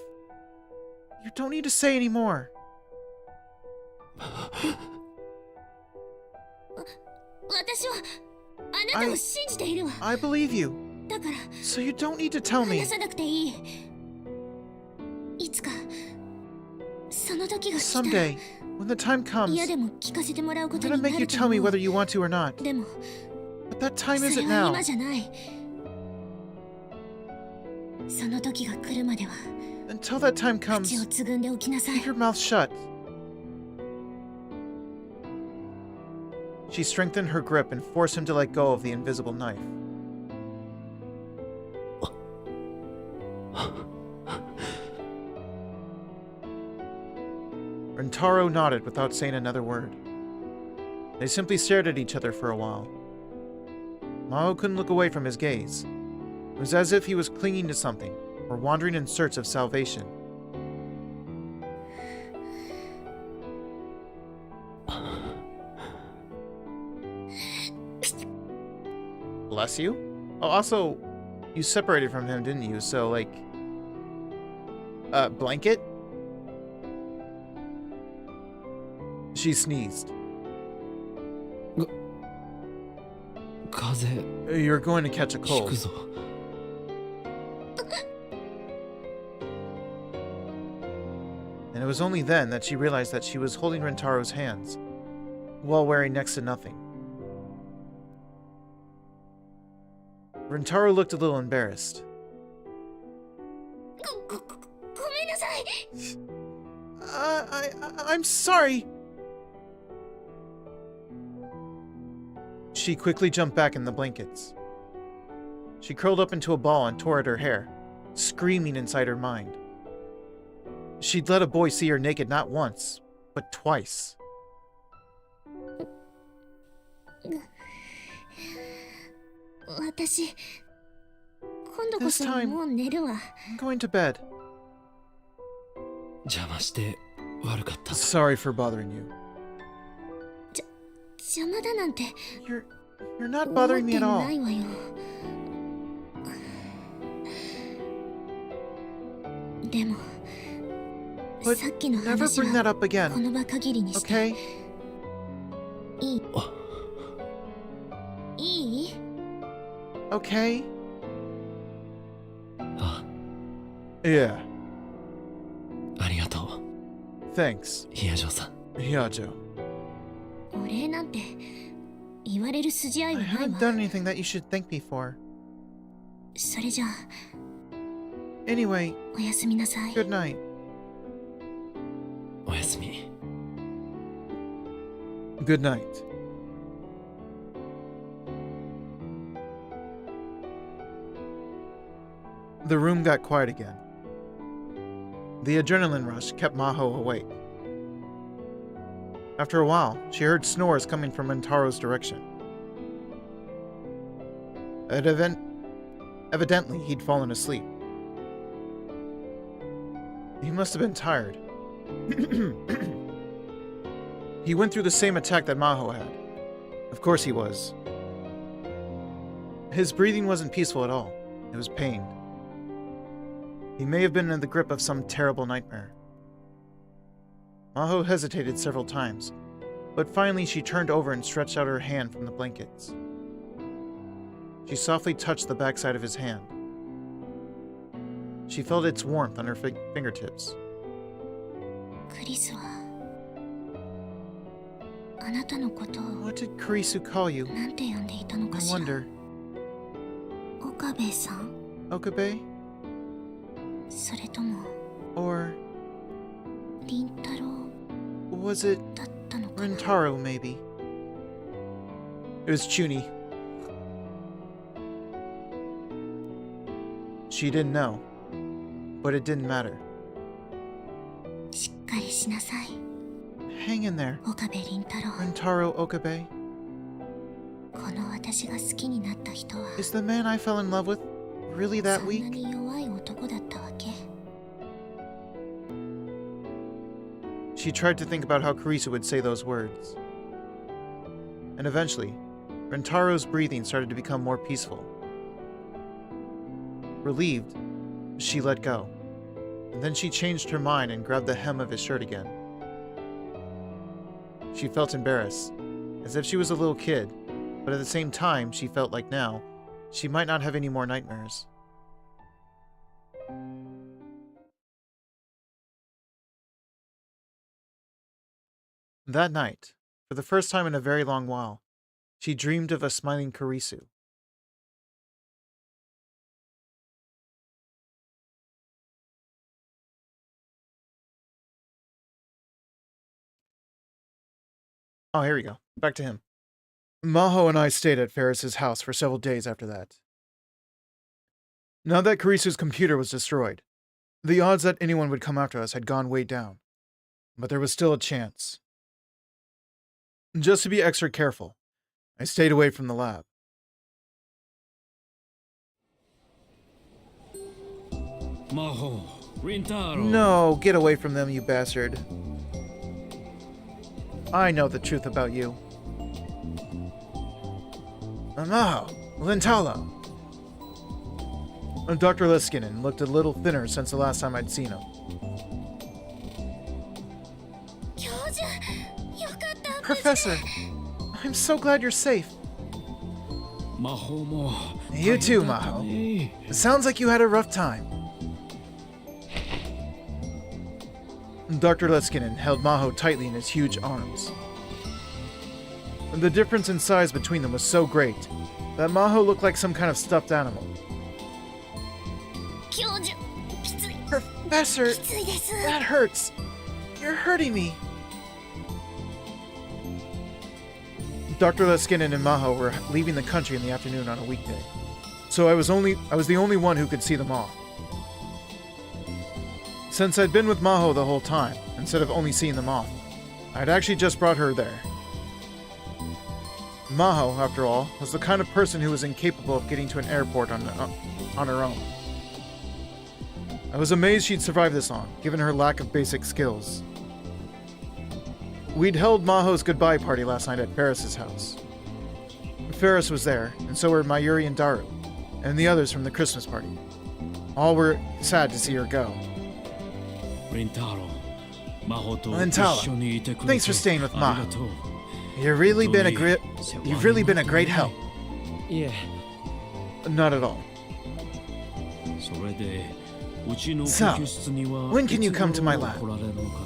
You don't need to say any more. 私はあなたを信じているわ。 I believe you, だから so you don't need to tell me. 話さなくていい。いつかその時が来たら Someday, when the time comes, 嫌でも聞かせてもらうこ I'm と gonna にな make you ると tell 思 me う。 whether you want to or not. でも But that time そ isn't れは now. 今じゃない。その時が来るまでは Until that time 口を comes, つぐんでおきなさい。 keep your mouth shut. She strengthened her grip and forced him to let go of the invisible knife. Rentaro nodded without saying another word. They simply stared at each other for a while. Mao couldn't look away from his gaze. It was as if he was clinging to something, or wandering in search of salvation. Bless you? Oh, also, you separated from him, didn't you? So, like... blanket? She sneezed. 風 You're going to catch a 邪 cold. くぞ。 And it was only then that she realized that she was holding Rentaro's hands, while wearing next to nothing. Rentaro looked a little embarrassed. ごめんなさい。 I'm sorry. She quickly jumped back in the blankets. She curled up into a ball and tore at her hair, screaming inside her mind. She'd let a boy see her naked not once, but twice. 私、今度こそ This time- もう寝るわ。 I'm going to bed. 邪魔して悪かった。 Sorry for bothering you. 邪魔だなんて You're not 思って bothering me at な all. いわよ。でも、 But さっきの Never 話 bring that は up こ again, の場限りにして。 okay? いいいい okay? あ Yeah, ありがとう thanks, ヒヤジョさん Hyajo. お礼なんて言われる筋合い I はない haven't わ。 done anything that you should thank me for. それじゃあ Anyway, おやすみなさい。 good night. おやすみ Good night. The room got quiet again. The adrenaline rush kept Maho awake. After a while, she heard snores coming from Rintaro's direction. Evidently, he'd fallen asleep. He must have been tired. He went through the same attack that Maho had. Of course he was. His breathing wasn't peaceful at all. It was pained. He may have been in the grip of some terrible nightmare. Maho hesitated several times, but finally she turned over and stretched out her hand from the blankets. She softly touched the backside of his hand. She felt its warmth on her fingertips. クリスはあなたのことを What did Kurisu call you? なんて呼んでいたの I かしら。 wonder. 岡部さん Okabe? それとも Or 凛太郎 was it だったのかな。 Rintaro, maybe? It was Chuni. She didn't know, but it didn't matter. しっかりしなさい。 Hang in there, 岡部凛太郎。 Rintaro Okabe. この私が好きになった人は Is the man I fell in love with really そ that んな weak? に弱い男だったわけ。 She tried to think about how Kurisu would say those words. And eventually, Rintaro's breathing started to become more peaceful. Relieved, she let go. And then she changed her mind and grabbed the hem of his shirt again. She felt embarrassed, as if she was a little kid, but at the same time, she felt like now, she might not have any more nightmares. That night, for the first time in a very long while, she dreamed of a smiling Kurisu. Oh, here we go. Back to him. Maho and I stayed at Ferris's house for several days after that. Now that Kurisu's computer was destroyed, the odds that anyone would come after us had gone way down. But there was still a chance. Just to be extra careful, I stayed away from the lab. Maho, Rintaro. No, get away from them, you bastard. I know the truth about you. Maho, Lintalo. Dr. Leskinen looked a little thinner since the last time I'd seen him. 教授、よかった。 Professor, I'm so glad you're safe. Maho も You too, 大変だった Maho. ね It sounds like you had a rough time. Dr. Leskinen held Maho tightly in his huge arms. The difference in size between them was so great that Maho looked like some kind of stuffed animal. 教授、きつい。 Professor, きついです。 that hurts. You're hurting me. Dr. Leskinen and Maho were leaving the country in the afternoon on a weekday, so I was the only one who could see them off. Since I'd been with Maho the whole time, instead of only seeing them off, I'd actually just brought her there. Maho, after all, was the kind of person who was incapable of getting to an airport on her own. I was amazed she'd survive this long, given her lack of basic skills. We'd held Maho's goodbye party last night at Ferris's house. Ferris was there, and so were Mayuri and Daru, and the others from the Christmas party. All were sad to see her go. Rintaro, Maho と Rintaro, 一緒にいてくれて thanks for staying with ありがとう You've really been a great help. いえ not at all. それでうちの研 So, 究室には when can you come to my いつ lab? 頃来られるのか。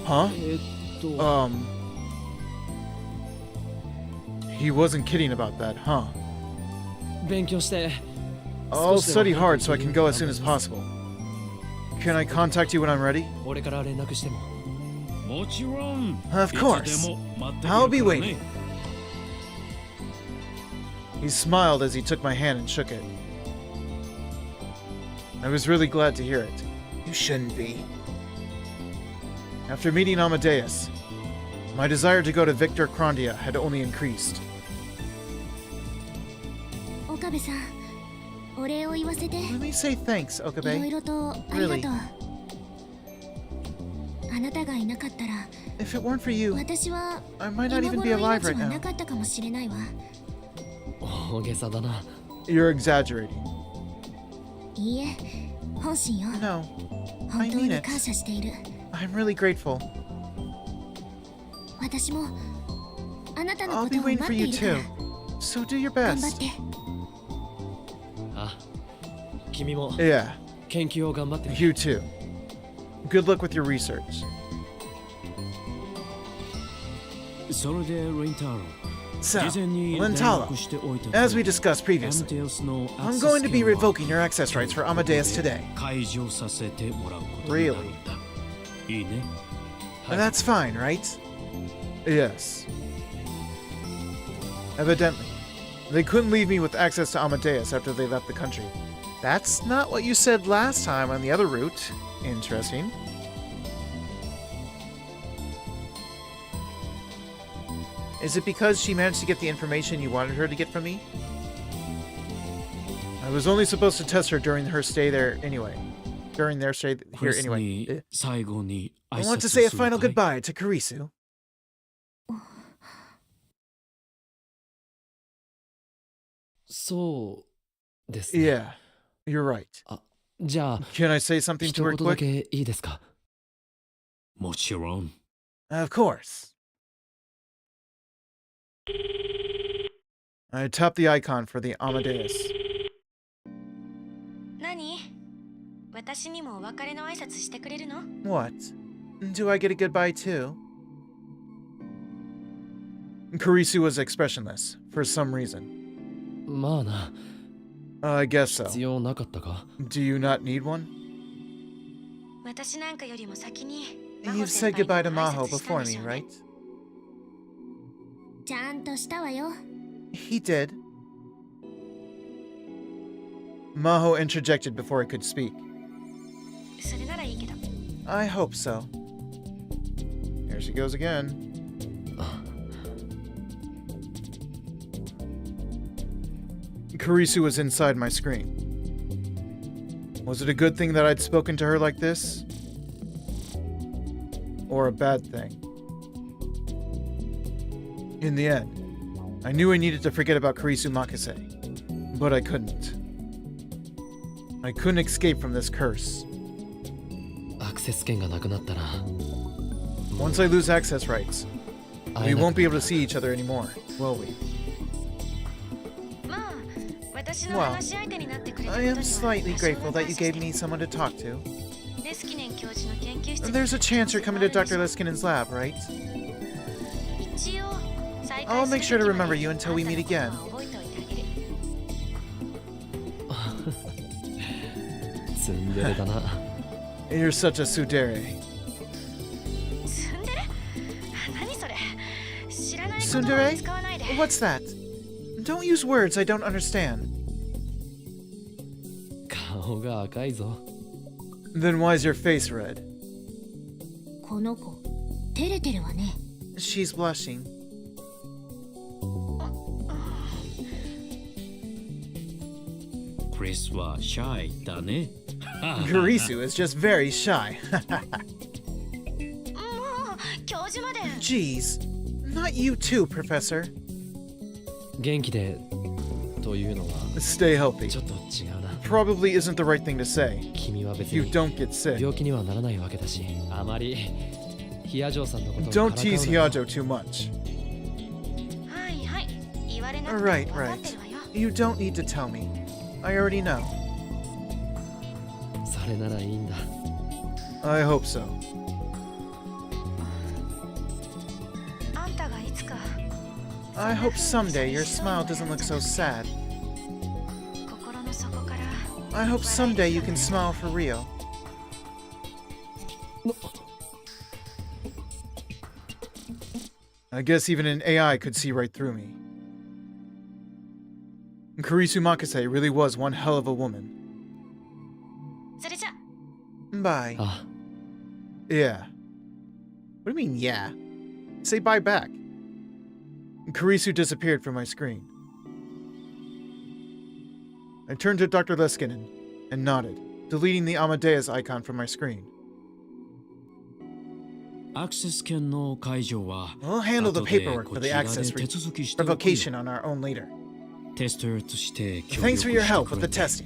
Huh? と He wasn't kidding about that, huh? 勉強して I'll study hard so I can go as soon as possible. Can I contact you when I'm ready? 俺から連絡してももちろん Of い course. つでも待っている I'll be からね waiting. He smiled as he took my hand and shook it. I was really glad to hear it. You shouldn't be. After meeting Amadeus, my desire to go to Victor Krondia had only increased. 岡部さん、お礼を言わせて。 Let me say thanks, いろい Okabe. ろとありがとう。あなたがいなかったら、 If it weren't for you, 私は I might 今 not even 頃 be alive 命 right は now. なかったかもしれないわ。大げさだな You're exaggerating. いいえ、本心よ。 No, 本 I 当 mean に it. 感謝している。 I'm really grateful. 私もあなたの I'll こと be を waiting 待 for って you いるから too. So do your 頑張っ best. て。あ君も Yeah, 研究を頑張ってね you too. Good luck with your research. それでレンタロ So, 事前に連 Lentalo, 絡しておいた as we discussed ア previously, マデウスの I'm going to be アクセス権は revoking your access rights for Amadeus today. 解除させてもらうことになるんだ。いいね。はい That's fine, right? Yes. Evidently, they couldn't leave me with access to Amadeus after they left the country. That's not what you said last time on the other route. Interesting. Is it because she managed to get the information you wanted her to get from me? I was only supposed to test her during her stay there anyway. During their stay ク here リス anyway. に最後に挨 I 拶 want to す say a る final かい goodbye to Karisu. そうですね Yeah, you're right. じゃあ Can I say something 一 to her 言だ quick? けいいですかもちろん。 Of course. I tapped the icon for the Amadeus. 何？私にもお別れの挨拶してくれるの？ What? Do I get a goodbye too? Karisu was expressionless, for some reason. まあな I guess so. 必要なかったか Do you not need one? 私なんかよりも先に You've said goodbye to Maho before me, right? ちゃんとしたわよ。 He did. Maho interjected before I could speak. それならいいけど。 I hope so. Here she goes again. Karisu was inside my screen. Was it a good thing that I'd spoken to her like this? Or a bad thing? In the end, I knew I needed to forget about Karisu Makase, but I couldn't. I couldn't escape from this curse. アクセス権がなくなったら Once I lose access rights, 会 we えな won't く be able to see each other anymore, will we? まあ、私の Well, 話し相手になってくれたこと I に am は slightly 多少 grateful は that 感 you 謝して gave me someone to talk to. レスキネン教授の研究室に There's a chance you're coming to Dr. Liskinen's lab, right? 一応再 I'll 会 make する sure to 時ま remember で you until we あんた meet のこと again. は覚えておいてあげる。ツンデレだな You're such a tsundere. ツンデレ？何それ？知らない言葉を Tsundere? 使わないで。 What's that? Don't use words I don't understand. 顔が赤いぞ Then why's your face red? この子、照れてるわね。 She's blushing. クリスはシャイだね。 Karisu is just very shy. もう、教授まで。 Jeez. Not you too, Professor. 元気でというのは Stay healthy. ちょっと違うな Probably isn't the right thing to say. 君は別 You に don't get sick. 病気にはならないわけだしあまりヒアジョーさんのことを Don't からかう tease なよ Hyajo too much. はいはい。言われなくても Right, 分かってるわよ。You don't need to tell me. I already know. それならいいんだ。 I hope so. あんたがいつか I hope someday your smile doesn't look so sad. 心の底から I hope someday you can smile for real. I guess even an AI could see right through me. Kurisu Makase really was one hell of a woman. それじゃ Bye. あ、 Yeah. What do you mean, yeah? Say bye back. Kurisu disappeared from my screen. I turned to Dr. Leskinen and nodded, deleting the Amadeus icon from my screen. アクセス権の解除は We'll handle the 後で paperwork こ for ち the らで access 手続きしておくよ revocation on our own later. テスト用として協 Thanks 力 for your して help く with れ the て testing.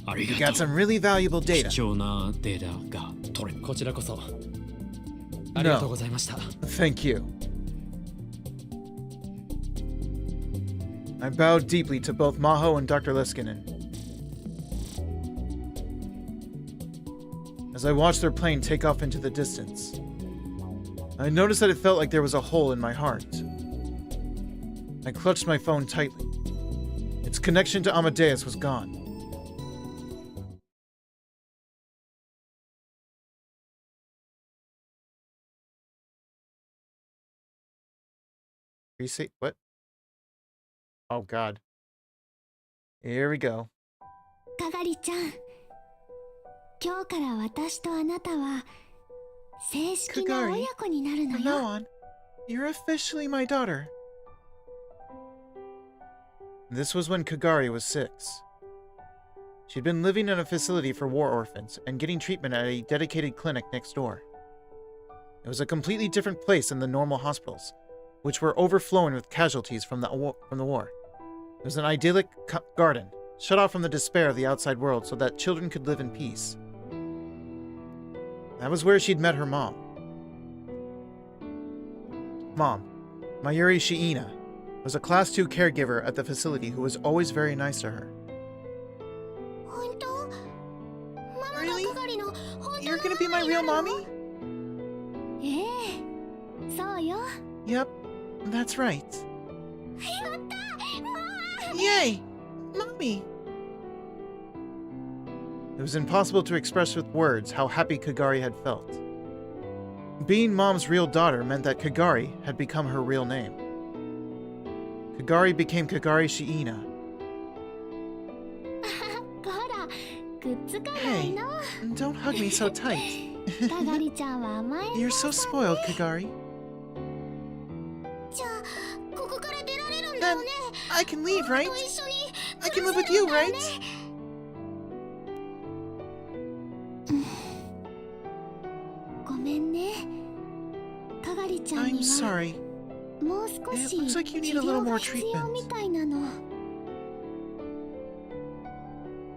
あり You が got と some う really valuable 貴 data. 重なデータが取れこちらこそありがとうございました。 Thank you. I bowed deeply to both Maho and Dr. Leskinen. As I watched their plane take off into the distance, I noticed that it felt like there was a hole in my heart. I clutched my phone tightly. Its connection to Amadeus was gone. Reset? What? Oh god. Here we go. かがりちゃん今日から私とあなたは正式な親子になるの From now よ on, you're officially my daughter. This was when Kagari was 6. She'd been living in a facility for war orphans and getting treatment at a dedicated clinic next door. It was a completely different place than the normal hospitals, which were overflowing with casualties from the war. It was an idyllic garden, shut off from the despair of the outside world so that children could live in peace. That was where she'd met her mom. Mom, Mayuri Shiina, was a Class 2 caregiver at the facility who was always very nice to her. 本当ママが Really? かがりの本当 You're の gonna be my real ママに mommy? なるのええそうよ Yep, that's right. やった Yay! Mommy! It was impossible to express with words how happy Kagari had felt. Being Mom's real daughter meant that Kagari had become her real name. Kagari became Kagari Shiina. ほらくっつかないの Don't hug me so tight. かがりちゃんは甘えん You're so spoiled, Kagari. じゃあここから出られるんだ Then よね I can leave, right? と一緒に I can live with you, right? ごめんねかがりちゃん I'm には sorry. もう少し It looks like you 治 need a little 療 more が必要 treatment. みたいなの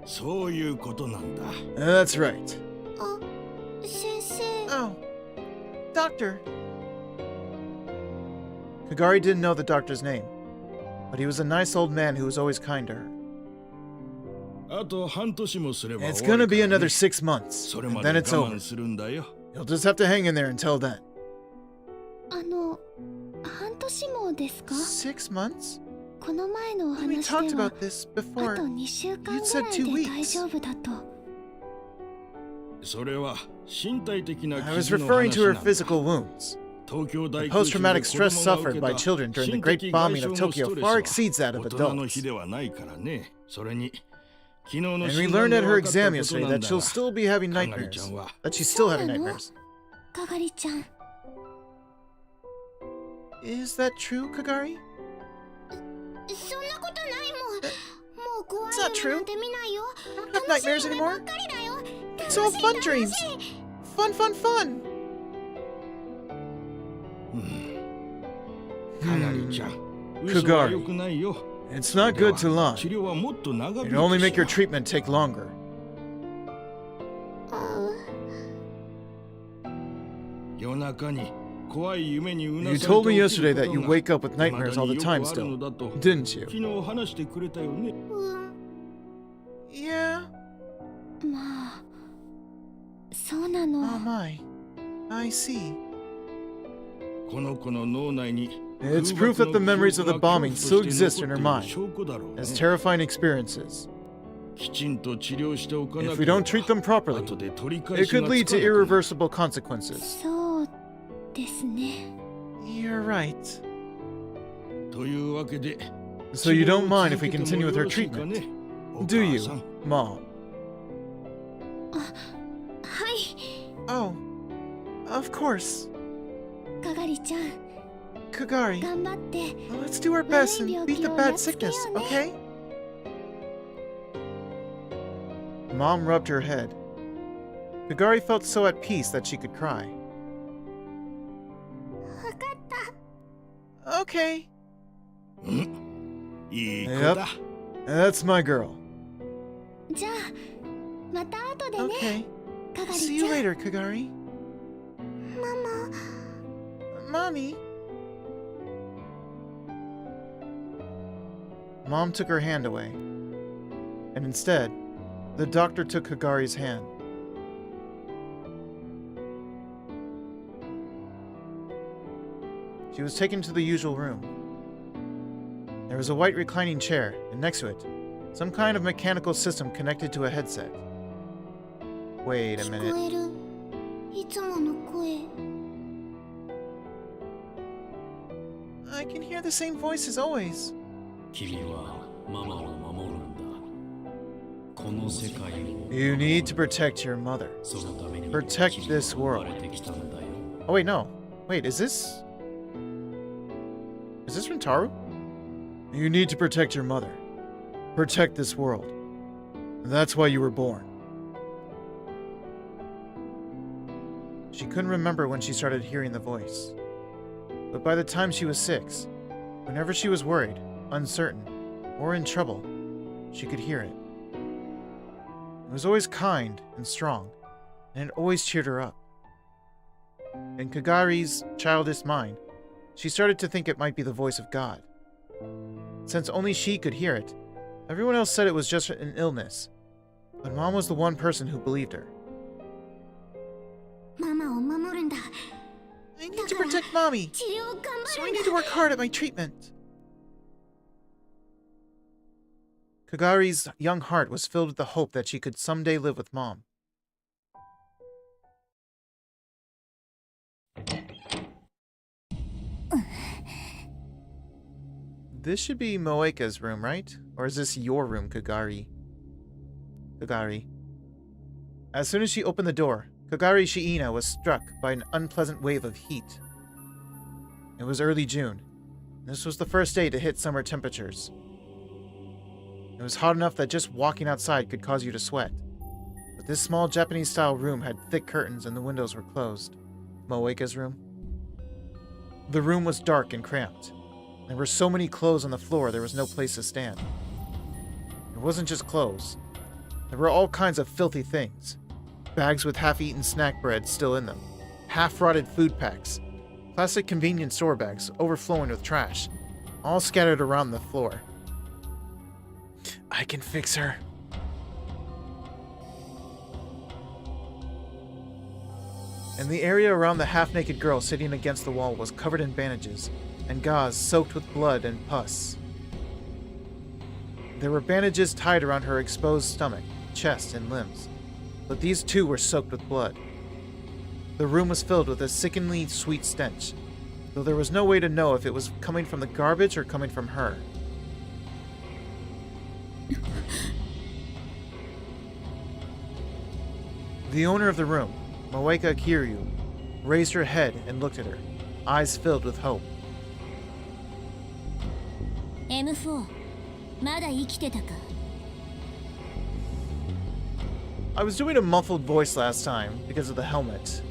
そういうことなんだ。 That's right. あ先生 Oh, Doctor. Kagari didn't know the doctor's name, but he was a nice old man who was always kind to her. あと半年もすれば It's 終わ gonna り be からね another 6 months, それ and ま then で it's 我 over. 慢するんだよ。 You'll just have to hang in there until then. 半年もですか 6 months? この前のお We 話 talked では about this あ before. と2週間 You ぐ said らい 2 で weeks. 大丈夫だとそれは身体的な I was 傷の referring 話 to her なんだ。 physical wounds. 東京 The 大空襲で post-traumatic 子 stress 供が受 suffered け by た children during the 心 Great 的 Bombing 外 of 傷の Tokyo ストレス far は exceeds that of 大人の adults. 日ではないからね。それに昨日の And we 診 learned 断 at で her 分かった exam こと yesterday なん that だ she'll が still be having かがり nightmares. ちゃんは That she's still having そうなの nightmares. かがりちゃん Is that true, Kagari? そんなことないもんもう怖い It's not 夢なんて見ないよ Not nightmares 夢ば anymore? っかりだよ It's all fun dreams. Fun, fun, fun. かがりちゃん、 Kagari 嘘は良くないよ。 It's not では good to lie. 治療はもっと長引い It'd only て make し your まう treatment take longer. 夜中に You told me yesterday that you wake up with nightmares all the time still, didn't you? うん。 Yeah. まあそうなの。 Oh my. I see. この子の脳内に It's proof that the memories of the bombing still exist in her mind 証拠だろうね as terrifying experiences. きちんと治療しておかなければ If we don't treat them properly, 後で取り返 it しが could つ lead か to なくなる irreversible consequences. そうですね。 You're right. というわけで So you don't mind if we 治療を続けて continue も with よ her ろしいか treatment? ねお Do 母 you, さん Mom? はい。 Oh, of course. かがりちゃん Kagari, 頑張って let's do our best and beat the bad sickness, okay? Mom rubbed her head. Kagari felt so at peace that she could cry. わかった。 Okay, いい子 Yep. だ that's my girl. じゃあまた後でね。 Okay, かが see り you ちゃん。 later, Kagari. ママ。 Mommy. Mom took her hand away, and instead, the doctor took Kagari's hand. She was taken to the usual room. There was a white reclining chair, and next to it, some kind of mechanical system connected to a headset. Wait a 聞こ minute. える。いつもの声。 I can hear the same voice as always. 君はママを守るんだ。この世界を You need to protect your mother. そのために Protect this 生 world. まれてきたんだよ。 Oh wait, no. Wait, is this... Is this from Taru? You need to protect your mother. Protect this world. That's why you were born. She couldn't remember when she started hearing the voice. But by the time she was 6, whenever she was worried, uncertain, or in trouble, she could hear it. It was always kind and strong, and it always cheered her up. In Kagari's childish mind, she started to think it might be the voice of God. Since only she could hear it, everyone else said it was just an illness. But Mom was the one person who believed her. ママを守るんだ。 I need to protect Mommy, 治療頑 so 張 I るん need だ。 to work hard at my treatment. Kagari's young heart was filled with the hope that she could someday live with Mom. This should be Moeka's room, right? Or is this your room, Kagari? Kagari. As soon as she opened the door, Kagari Shiina was struck by an unpleasant wave of heat. It was early June. This was the first day to hit summer temperatures. It was hot enough that just walking outside could cause you to sweat. But this small Japanese-style room had thick curtains and the windows were closed. Moeka's room. The room was dark and cramped. There were so many clothes on the floor there was no place to stand. It wasn't just clothes. There were all kinds of filthy things. Bags with half-eaten snack bread still in them. Half-rotted food packs. Plastic convenience store bags overflowing with trash. All scattered around the floor. I can fix her. And the area around the half-naked girl sitting against the wall was covered in bandages and gauze soaked with blood and pus. There were bandages tied around her exposed stomach, chest, and limbs, but these too were soaked with blood. The room was filled with a sickeningly sweet stench, though there was no way to know if it was coming from the garbage or coming from her. The owner of the room, Moeka Kiryu, raised her head and looked at her, eyes filled with hope. M4 まだ生きてたか。 I was doing a muffled voice last time because of the helmet.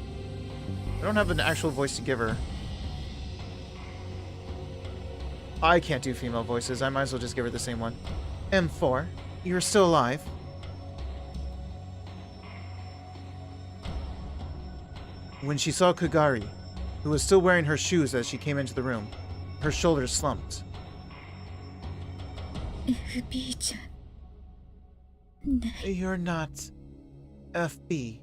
I don't have an actual voice to give her. I can't do female voices, I might as well just give her the same one. M4, you're still alive. When she saw Kagari, who was still wearing her shoes as she came into the room. Her shoulders slumped. FB じゃない。 You're not FB.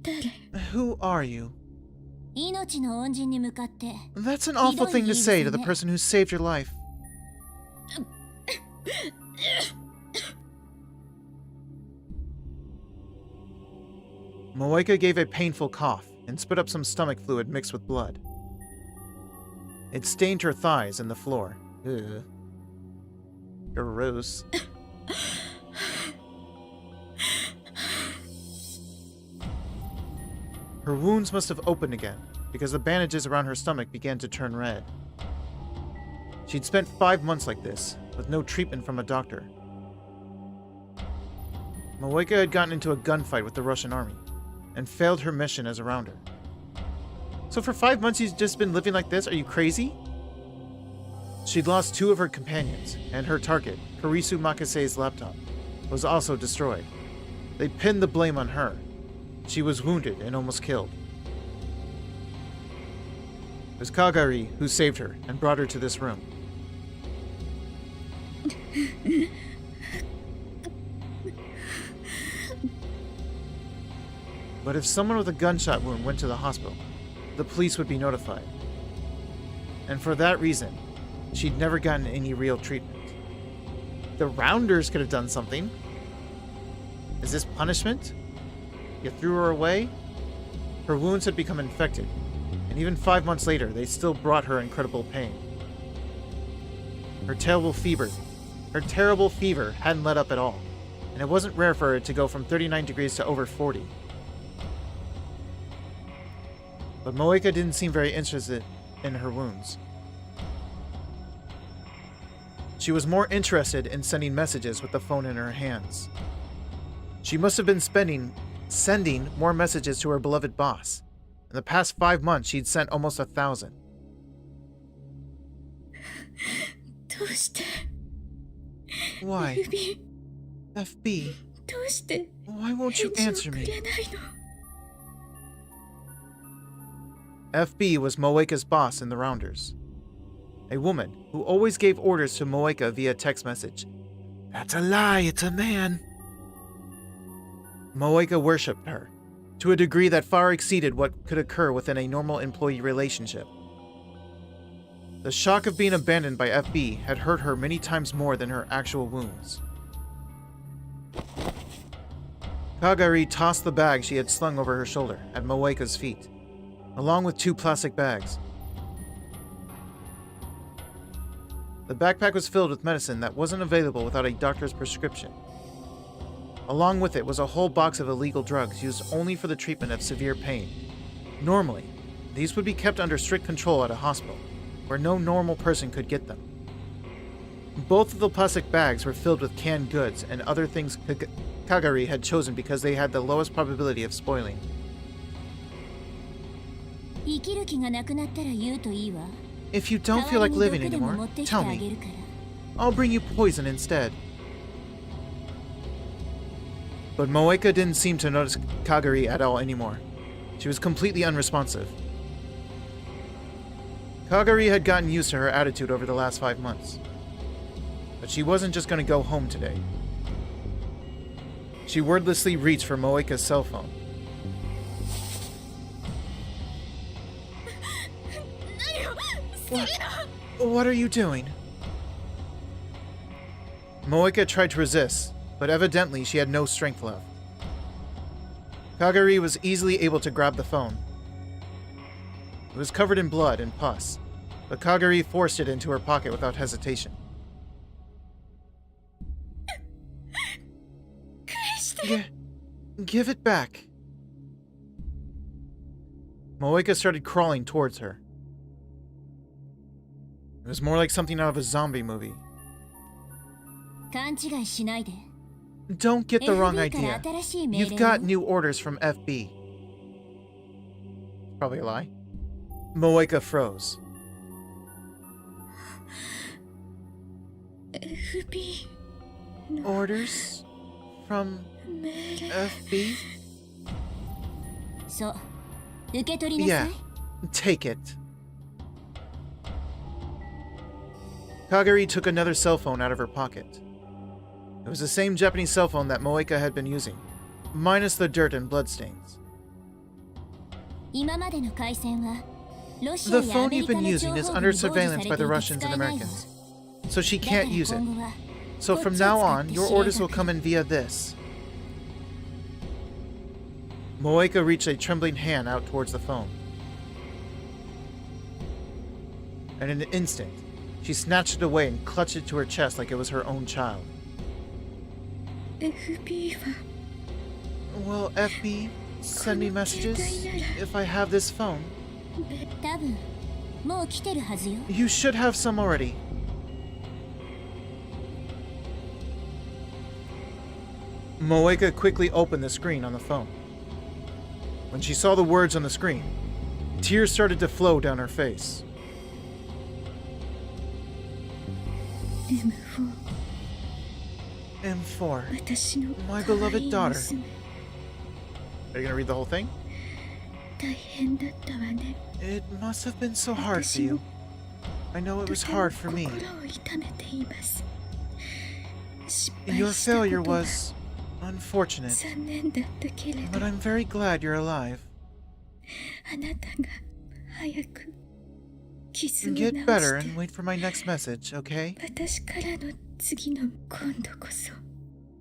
誰？ Who are you? 命の恩人に向かって。 That's an awful thing to say to the person who saved your life. Moeka gave a painful cough and spit up some stomach fluid mixed with blood. It stained her thighs and the floor. Ugh. Gross. Her wounds must have opened again, because the bandages around her stomach began to turn red. She'd spent 5 months like this, with no treatment from a doctor. Moeka had gotten into a gunfight with the Russian army, and failed her mission as a rounder. So for 5 months you've just been living like this? Are you crazy? She'd lost 2 of her companions, and her target, Karisu Makase's laptop, was also destroyed. They pinned the blame on her. She was wounded and almost killed. It was Kagari who saved her and brought her to this room. But if someone with a gunshot wound went to the hospital, the police would be notified. And for that reason, she'd never gotten any real treatment. The Rounders could have done something. Is this punishment? You threw her away? Her wounds had become infected, and even 5 months later, they still brought her incredible pain. Her terrible fever hadn't let up at all, and it wasn't rare for her to go from 39 degrees to over 40. But Moeka didn't seem very interested in her wounds. She was more interested in sending messages with the phone in her hands. She must have been sending more messages to her beloved boss. In the past 5 months, she'd sent almost 1,000. どうして？ Why? FB? どうして？ Why won't you 返 answer 事をく me? れないの？ FB was Moeka's boss in the Rounders. A woman who always gave orders to Moeka via text message. That's a lie, it's a man. Moeka worshipped her, to a degree that far exceeded what could occur within a normal employee relationship. The shock of being abandoned by FB had hurt her many times more than her actual wounds. Kagari tossed the bag she had slung over her shoulder at Moeka's feet, along with 2 plastic bags. The backpack was filled with medicine that wasn't available without a doctor's prescription. Along with it was a whole box of illegal drugs used only for the treatment of severe pain. Normally, these would be kept under strict control at a hospital, where no normal person could get them. Both of the plastic bags were filled with canned goods and other things Kagari had chosen because they had the lowest probability of spoiling. 生きる気がなくなったら言うといいわ。 If you don't feel like living anymore, tell me. I'll bring you poison instead. But Moeka didn't seem to notice Kagari at all anymore. She was completely unresponsive. Kagari had gotten used to her attitude over the last 5 months. But she wasn't just going to go home today. She wordlessly reached for Moeka's cell phone. What are you doing? Moeka tried to resist, but evidently she had no strength left. Kagari was easily able to grab the phone. It was covered in blood and pus, but Kagari forced it into her pocket without hesitation. Give it back. Moeka started crawling towards her. It was more like something out of a zombie movie. 勘違いしないで。 Don't get the wrong FB から idea. 新しい命令 You've よ。 got new orders from FB. Probably a lie. Moeka froze. FB Orders from FB? そう。受け取りなさ Yeah, い。 take it. Kagari took another cell phone out of her pocket. It was the same Japanese cell phone that Moeka had been using, minus the dirt and bloodstains. 今までの回線はロシ The アやア phone メ you've リカ been の using 情 is 報 under 部に傍受さ surveillance れ by て the いて Russians 使 and えないわ。 Americans, so she だから can't use it. 今後は So from now on, your orders will come in via this. Moeka reached a trembling hand out towards the phone. And in an instant, she snatched it away and clutched it to her chest like it was her own child. FB は Will FB send me messages if I have this phone? 多分もう来てるはずよ。 You should have some already. Moeka quickly opened the screen on the phone. When she saw the words on the screen, tears started to flow down her face. M4, 私の my beloved daughter. Are you gonna read the whole thing? 大変だったわね。 It must have been so hard for you. I know it was hard for me. 心を痛めています。失 Your 敗したこ failure とは was unfortunate, 残念だったけれど、 but I'm very glad you're alive. あなたが早く傷を Get 治 better して and wait for my next message, okay? 私からの次の今度こそ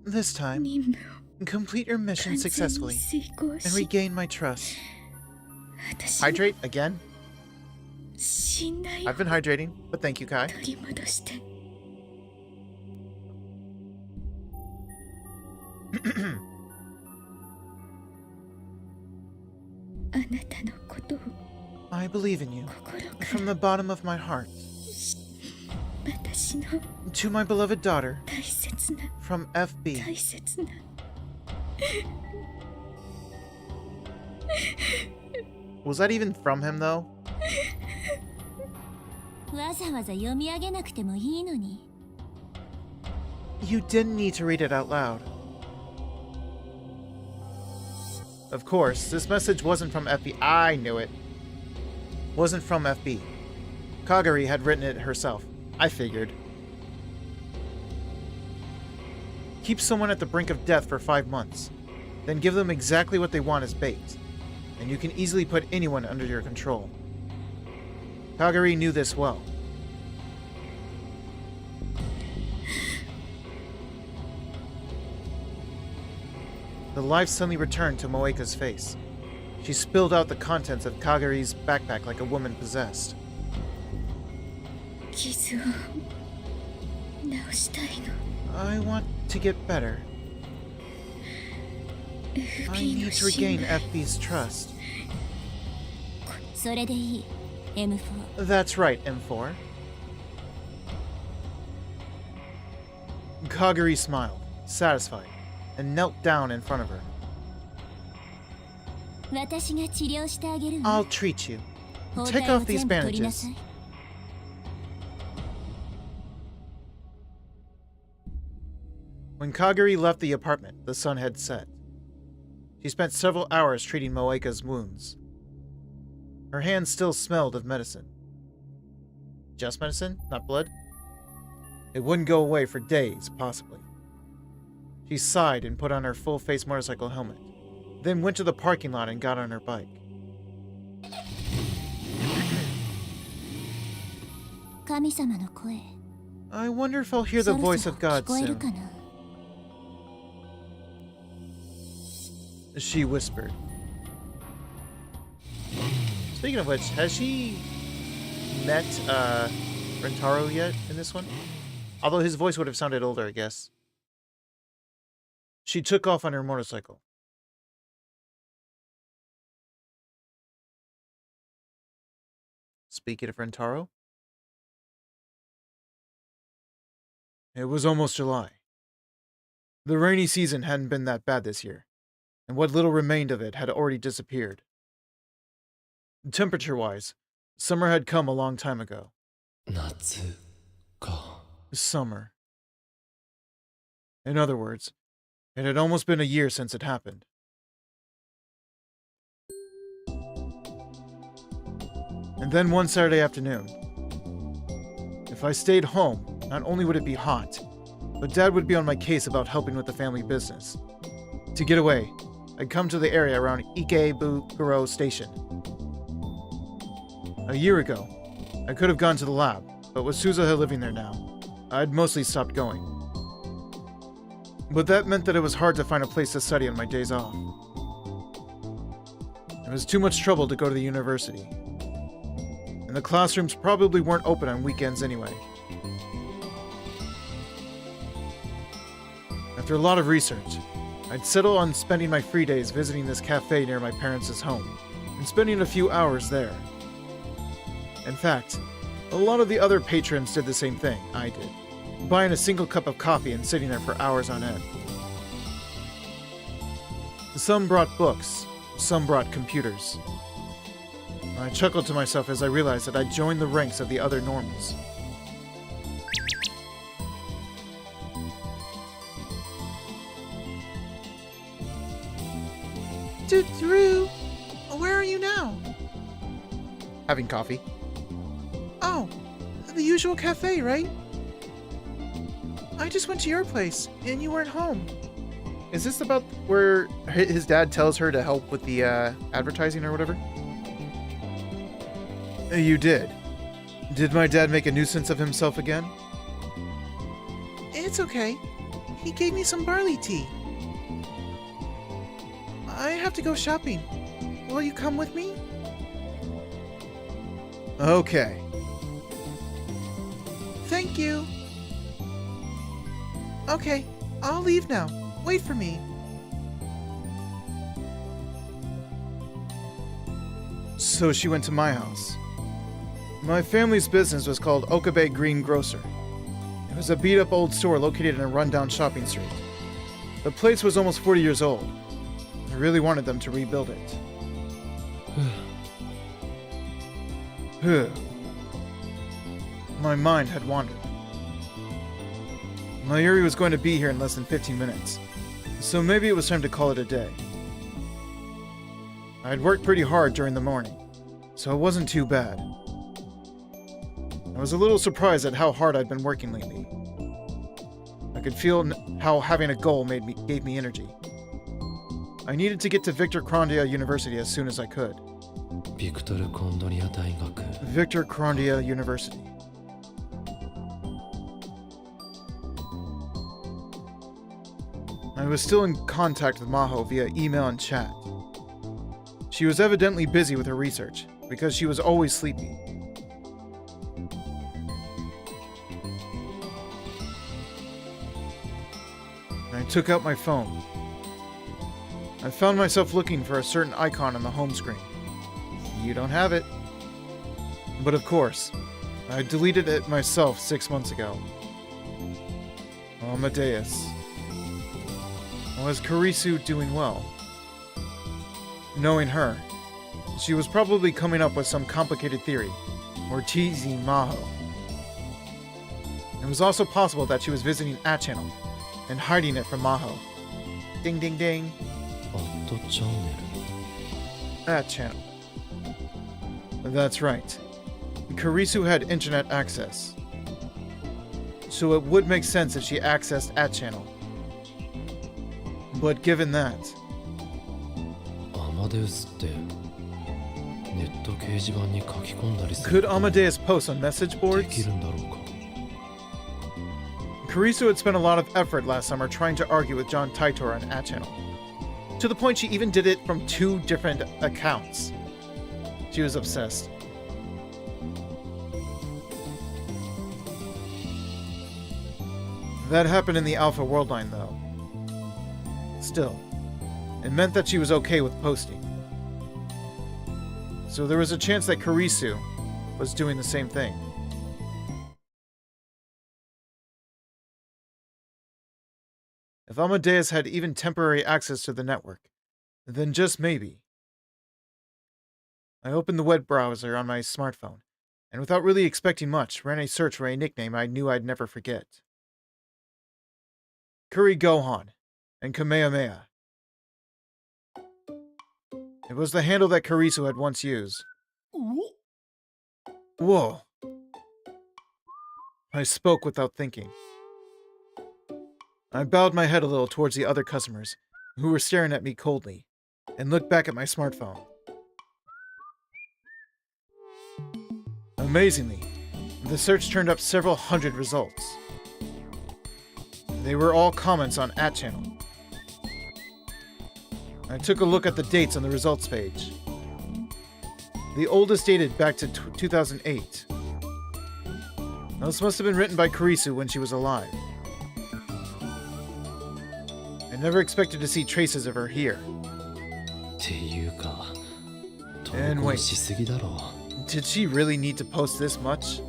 This time, 任務を complete your mission 完全 successfully に遂行 and し regain my trust. 私の Hydrate again? 信頼 I've を been hydrating, but thank you, Kai. 取り戻してあなたのことを I believe in you 心か from the bottom of my heart. ら私の To my beloved daughter 大切な from FB. 大切な Was that even from him, though? わざわざ読み上げなくてもいいのに You didn't need to read it out loud. Of course, this message wasn't from FB. I knew it. Wasn't from FB. Kagari had written it herself. I figured. Keep someone at the brink of death for 5 months. Then give them exactly what they want as bait. And you can easily put anyone under your control. Kagari knew this well. The life suddenly returned to Moeka's face. She spilled out the contents of Kagari's backpack like a woman possessed. 傷を治したいの I want to get better. I FB need の to 信 regain 頼 FB's trust. それでいい M4 That's right, M4. Kagari smiled, satisfied, and knelt down in front of her. 私が治療してあげる I'll わ treat you. 包 Take 帯を off these 全部取りな bandages. さい When Kagari left the apartment, the sun had set. She spent several hours treating Moeka's wounds. Her hands still smelled of medicine. Just medicine, not blood? It wouldn't go away for days, possibly. She sighed and put on her full-face motorcycle helmet, then went to the parking lot and got on her bike. 神様の声 I wonder if I'll hear そ the ろ voice そ of ろ聞 God こえる soon, かな she whispered. Speaking of which, has she met Rentaro yet in this one? Although his voice would have sounded older, I guess. She took off on her motorcycle. Speaking of Rentaro, it was almost July. The rainy season hadn't been that bad this year, and what little remained of it had already disappeared. Temperature-wise, summer had come a long time ago. 夏か。 Summer. In other words, it had almost been a year since it happened. And then one Saturday afternoon. If I stayed home, not only would it be hot, but Dad would be on my case about helping with the family business. To get away, I'd come to the area around Ikebukuro Station. A year ago, I could have gone to the lab, but with Suzuha living there now, I'd mostly stopped going. But that meant that it was hard to find a place to study on my days off. It was too much trouble to go to the university. And the classrooms probably weren't open on weekends anyway. After a lot of research, I'd settle on spending my free days visiting this cafe near my parents' home, and spending a few hours there. In fact, a lot of the other patrons did the same thing I did, buying a single cup of coffee and sitting there for hours on end. Some brought books, some brought computers. I chuckled to myself as I realized that I'd joined the ranks of the other normies. Dude, Drew, where are you now? Having coffee. Oh, the usual cafe, right? I just went to your place, and you weren't home. Is this about where his dad tells her to help with the advertising or whatever? You did. Did my dad make a nuisance of himself again? It's okay. He gave me some barley tea. I have to go shopping. Will you come with me? Okay. Thank you. Okay, I'll leave now. Wait for me. So she went to my house. My family's business was called Okabe Green Grocer. It was a beat-up old store located in a rundown shopping street. The place was almost 40 years old. I really wanted them to rebuild it. My mind had wandered. Mayuri was going to be here in less than 15 minutes, so maybe it was time to call it a day. I had worked pretty hard during the morning, so it wasn't too bad. I was a little surprised at how hard I'd been working lately. I could feel how having a goal gave me energy. I needed to get to Victor Crondia University as soon as I could. Victor Crondia 大学 Victor Crondia University. I was still in contact with Maho via email and chat. She was evidently busy with her research, because she was always sleepy. I took out my phone. I found myself looking for a certain icon on the home screen. You don't have it. But of course, I deleted it myself 6 months ago. Amadeus. Was Kurisu doing well? Knowing her, she was probably coming up with some complicated theory, or teasing Maho. It was also possible that she was visiting A-Channel and hiding it from Maho. Ding ding ding. アットチャンネ A-Channel. That's right. Kurisu had internet access. So it would make sense if she accessed A-Channel. But given that, ルアマデウスってネット掲示板に書き込んだりす could る Amadeus post on message で boards? きるんだろうか Kurisu had spent a lot of effort last summer trying to argue with John Taitor on A-Channel. To the point she even did it from 2 different accounts. She was obsessed. That happened in the Alpha Worldline though. Still, it meant that she was okay with posting. So there was a chance that Kurisu was doing the same thing. If Amadeus had even temporary access to the network, then just maybe. I opened the web browser on my smartphone, and without really expecting much, ran a search for a nickname I knew I'd never forget. Kuri Gohan and Kamehameha. It was the handle that Kurisu had once used. Whoa. I spoke without thinking. I bowed my head a little towards the other customers, who were staring at me coldly, and looked back at my smartphone. Amazingly, the search turned up several hundred results. They were all comments on @channel. I took a look at the dates on the results page. The oldest dated back to 2008. This must have been written by Kurisu when she was alive. I never expected to see traces of her here. っていうか、投 And 稿 wait. しすぎだろ。 Did she really need to post this much?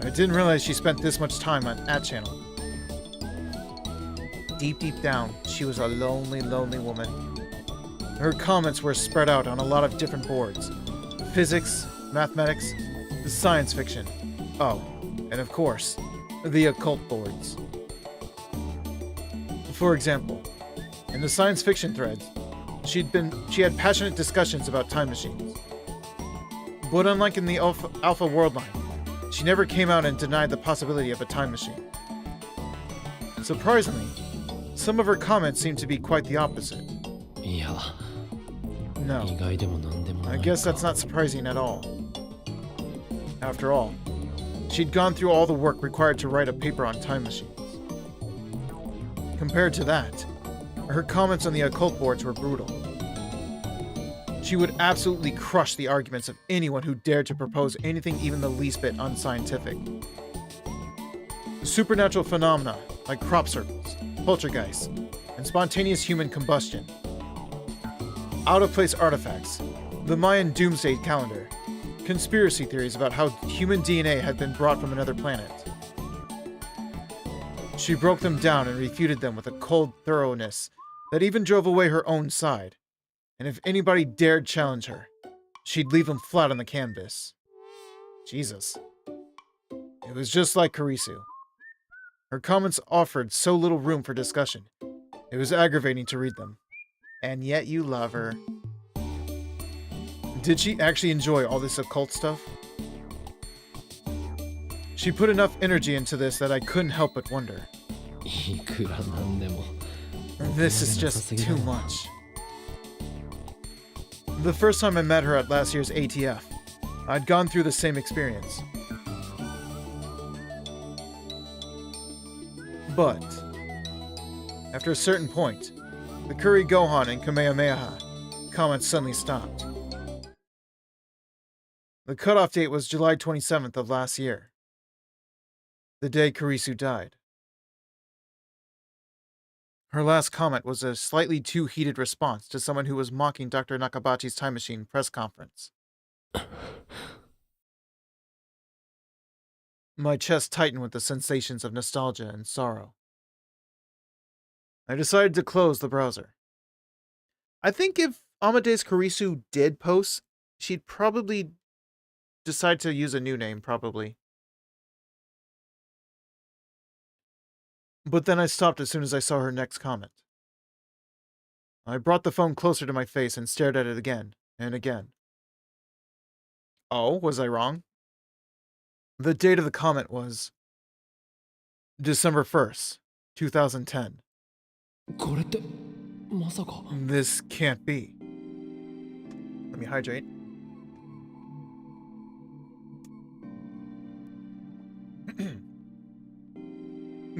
I didn't realize she spent this much time on @channel. Deep down, she was a lonely, lonely woman. Her comments were spread out on a lot of different boards. Physics, mathematics, science fiction. Oh, and of course, the occult boards. For example, in the science fiction threads, she had passionate discussions about time machines. But unlike in the Alpha worldline, she never came out and denied the possibility of a time machine. Surprisingly, some of her comments seemed to be quite the opposite. いや、 No, 意外でもなんでもな I い guess か。 that's not surprising at all. After all, she'd gone through all the work required to write a paper on time machines. Compared to that, her comments on the occult boards were brutal. She would absolutely crush the arguments of anyone who dared to propose anything even the least bit unscientific. Supernatural phenomena like crop circles, poltergeists, and spontaneous human combustion. Out-of-place artifacts, the Mayan doomsday calendar, conspiracy theories about how human DNA had been brought from another planet. She broke them down and refuted them with a cold thoroughness that even drove away her own side. And if anybody dared challenge her, she'd leave them flat on the canvas. Jesus. It was just like Kurisu. Her comments offered so little room for discussion. It was aggravating to read them. And yet you love her. Did she actually enjoy all this occult stuff? She put enough energy into this that I couldn't help but wonder. いくらなんでも。 This is just too much. The first time I met her at last year's ATF, I'd gone through the same experience. But, after a certain point, the Kuri Gohan and Kamehameha comments suddenly stopped. The cutoff date was July 27th of last year, the day Kurisu died. Her last comment was a slightly too heated response to someone who was mocking Dr. Nakabachi's time machine press conference. My chest tightened with the sensations of nostalgia and sorrow. I decided to close the browser. I think if Amadeus Kurisu did post, she'd probably decide to use a new name, probably. But then I stopped as soon as I saw her next comment. I brought the phone closer to my face and stared at it again and again. Oh, was I wrong? The date of the comment was December 1st, 2010. これってまさか。 This can't be. Let me hydrate.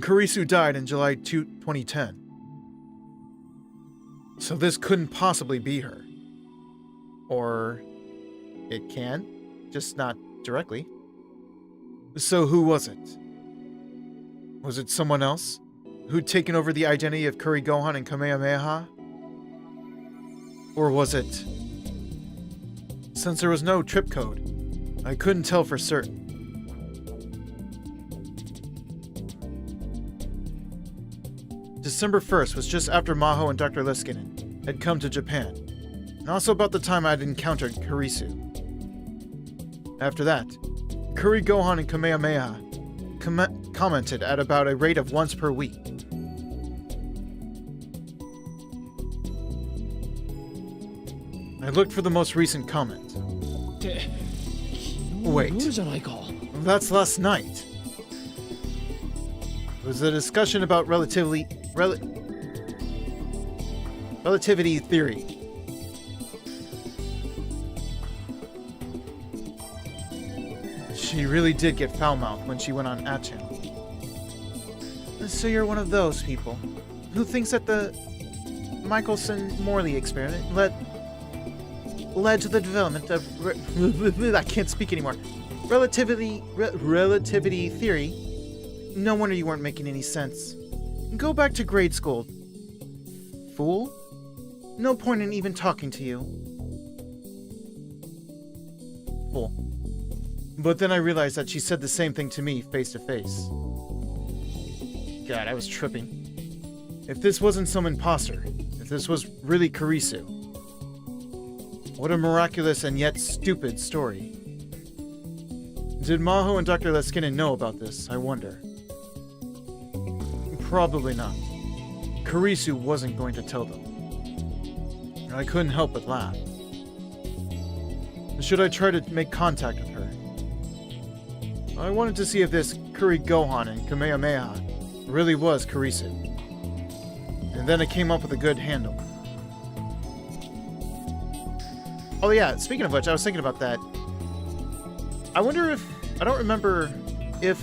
Kurisu died in July 2010. So this couldn't possibly be her. Or it can, just not directly. So who was it? Was it someone else? Who'd taken over the identity of Kuri Gohan and Kamehameha? Or was it... Since there was no trip code, I couldn't tell for certain. December 1st was just after Maho and Dr. Liskinen had come to Japan, and also about the time I'd encountered Kurisu. After that, Kuri Gohan and Kamehameha commented at about a rate of once per week. I looked for the most recent comment. って昨日の Wait. 夜じゃないか。 That's last night. It was a discussion about relativity theory. She really did get foul-mouthed when she went on Achan. So you're one of those people who thinks that the Michelson-Morley experiment led to the development of I can't speak anymore. Relativity theory. No wonder you weren't making any sense. Go back to grade school. Fool? No point in even talking to you. Fool. But then I realized that she said the same thing to me face to face. God, I was tripping. If this wasn't some imposter, if this was really Kurisu, what a miraculous and yet stupid story. Did Maho and Dr. Leskinen know about this, I wonder? Probably not. Kurisu wasn't going to tell them. I couldn't help but laugh. Should I try to make contact with her? I wanted to see if this Kuri Gohan and Kamehameha really was Kurisu. And then I came up with a good handle. Oh yeah, speaking of which, I was thinking about that. I wonder if... I don't remember if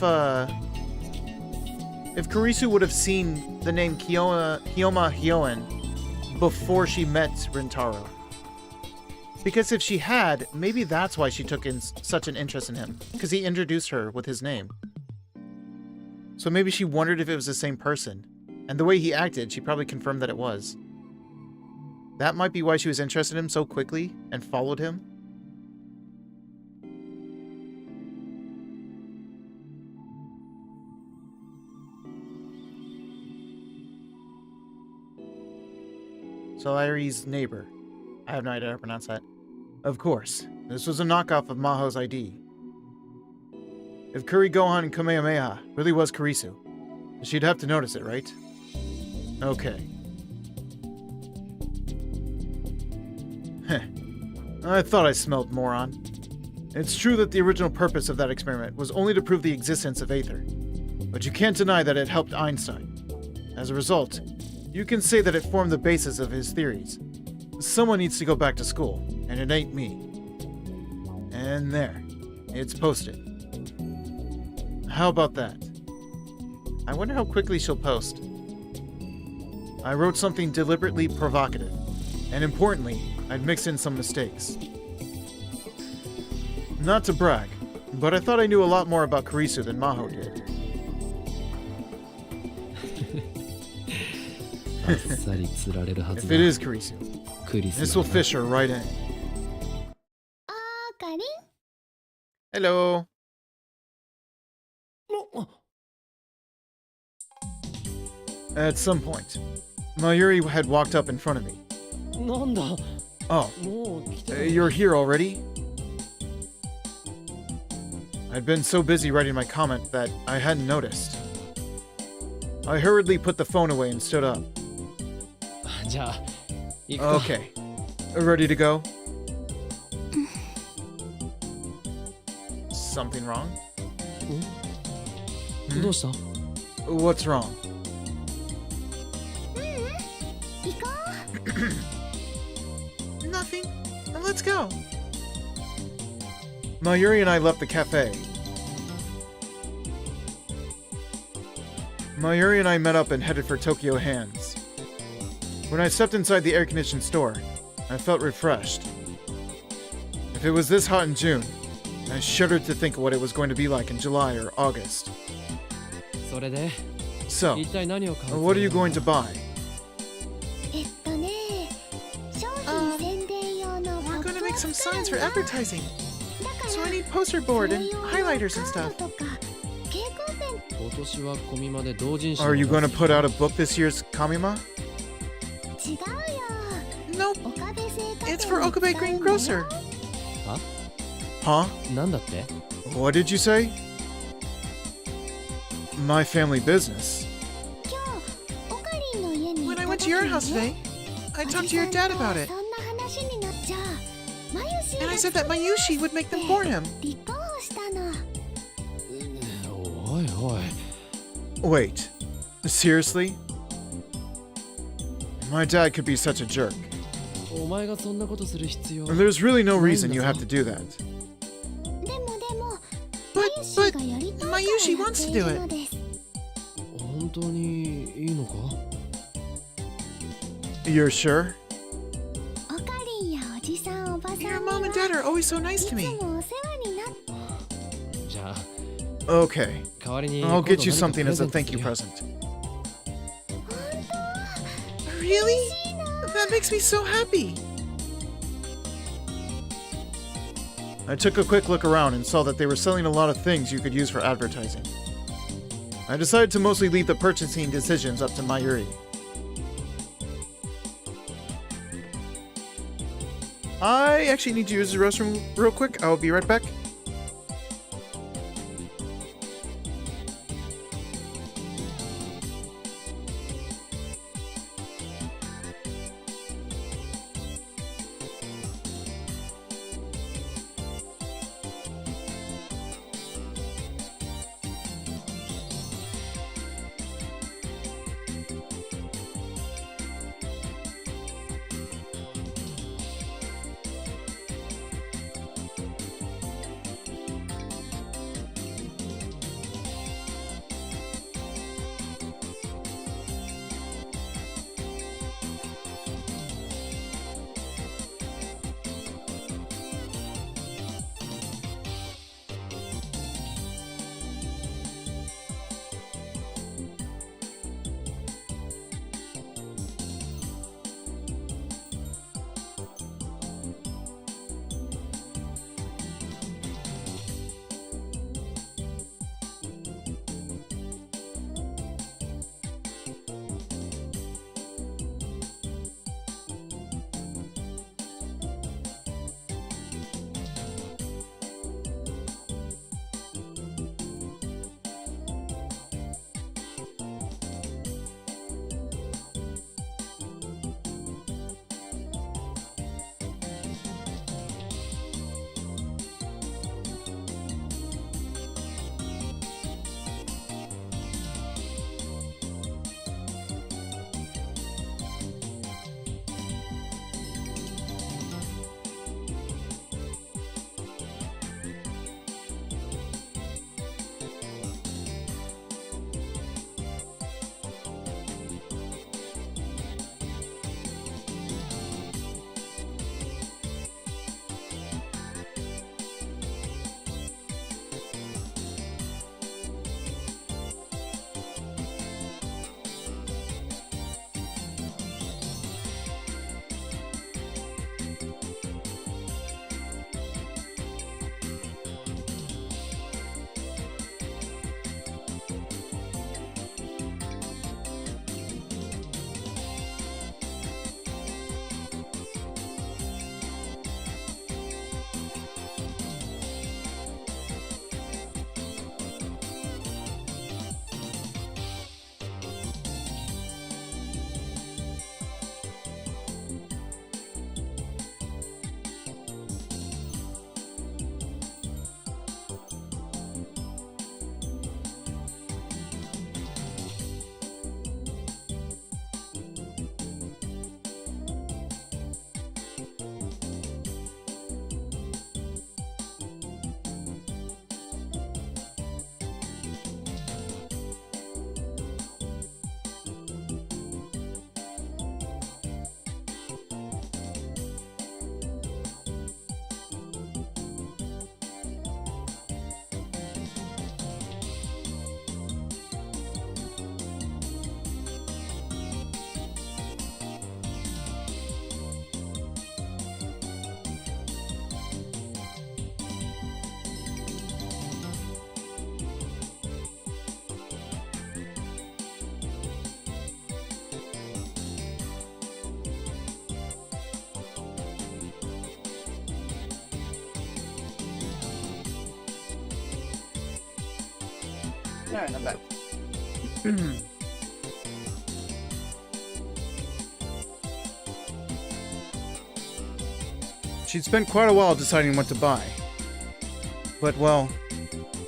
Kurisu would have seen the name Hyoma Hyoen before she met Rintaro. Because if she had, maybe that's why she took in such an interest in him. Because he introduced her with his name. So maybe she wondered if it was the same person. And the way he acted, she probably confirmed that it was. That might be why she was interested in him so quickly and followed him. Solari's neighbor. I have no idea how to pronounce that. Of course, this was a knockoff of Maho's ID. If Kuri Gohan and Kamehameha really was Kurisu, she'd have to notice it, right? Okay. Heh. I thought I smelled moron. It's true that the original purpose of that experiment was only to prove the existence of Aether, but you can't deny that it helped Einstein. As a result, you can say that it formed the basis of his theories. Someone needs to go back to school, and it ain't me. And there, it's posted. How about that? I wonder how quickly she'll post. I wrote something deliberately provocative, and importantly, I'd mixed in some mistakes. Not to brag, but I thought I knew a lot more about Kurisu than Maho did. あっさり釣られるはず If だ it is Kurisu, クリス this will マス fish her right in. あーかりん Hello. At some point, Mayuri had walked up in front of me. なんだ Oh, もう来てた you're here already? I'd been so busy writing my comment that I hadn't noticed. I hurriedly put the phone away and stood up. じゃあ行くか Okay. Ready to go? Something wrong? どうした What's wrong? 行こ Nothing. Let's go. Mayuri and I left the cafe. Mayuri and I met up and headed for Tokyo Hands. When I stepped inside the air-conditioned store, I felt refreshed. If it was this hot in June, I shuddered to think of what it was going to be like in July or August. それで So, 一体何を買う what are you going to buy? う商品宣伝用の We're gonna make some signs for だ advertising. から So I need poster board and それ用の highlighters and カー stuff. ドとか蛍光ペン今年は込みまで同人誌 Are you を going 出 to す put out a book this year's Kamima? 違うよ Nope. 岡部製菓 It's 店 for に Okabe 使う Green のよ Grocer. Huh? なんだって What did you say? My family business. 今日オカリンの家に行っ When た I 時 went to your に house ね today, I お talked じ to your さん dad と about it. そんな話になっちゃあマユシー And I said that Mayushi would make them for him. 立候補したの。おいおい Wait, seriously? My dad could be such a jerk. お前がそんなことする必要 There's really no reason you have to do that. でも、 But がやりたいから Mayushi や wants っ to てい do る it. のです。本当にいいのか You're sure? おかりんやおじさんおばさんに Your は mom and dad are always so nice い to つ me. もお世話になってじゃあ Okay, 代わりに I'll get you 今度 something 何 as か a プレゼント thank you するよ present. Really? That makes me so happy. I took a quick look around and saw that they were selling a lot of things you could use for advertising. I decided to mostly leave the purchasing decisions up to Mayuri. I actually need to use the restroom real quick. I'll be right back. Alright, I'm back. She'd spent quite a while deciding what to buy. But, well,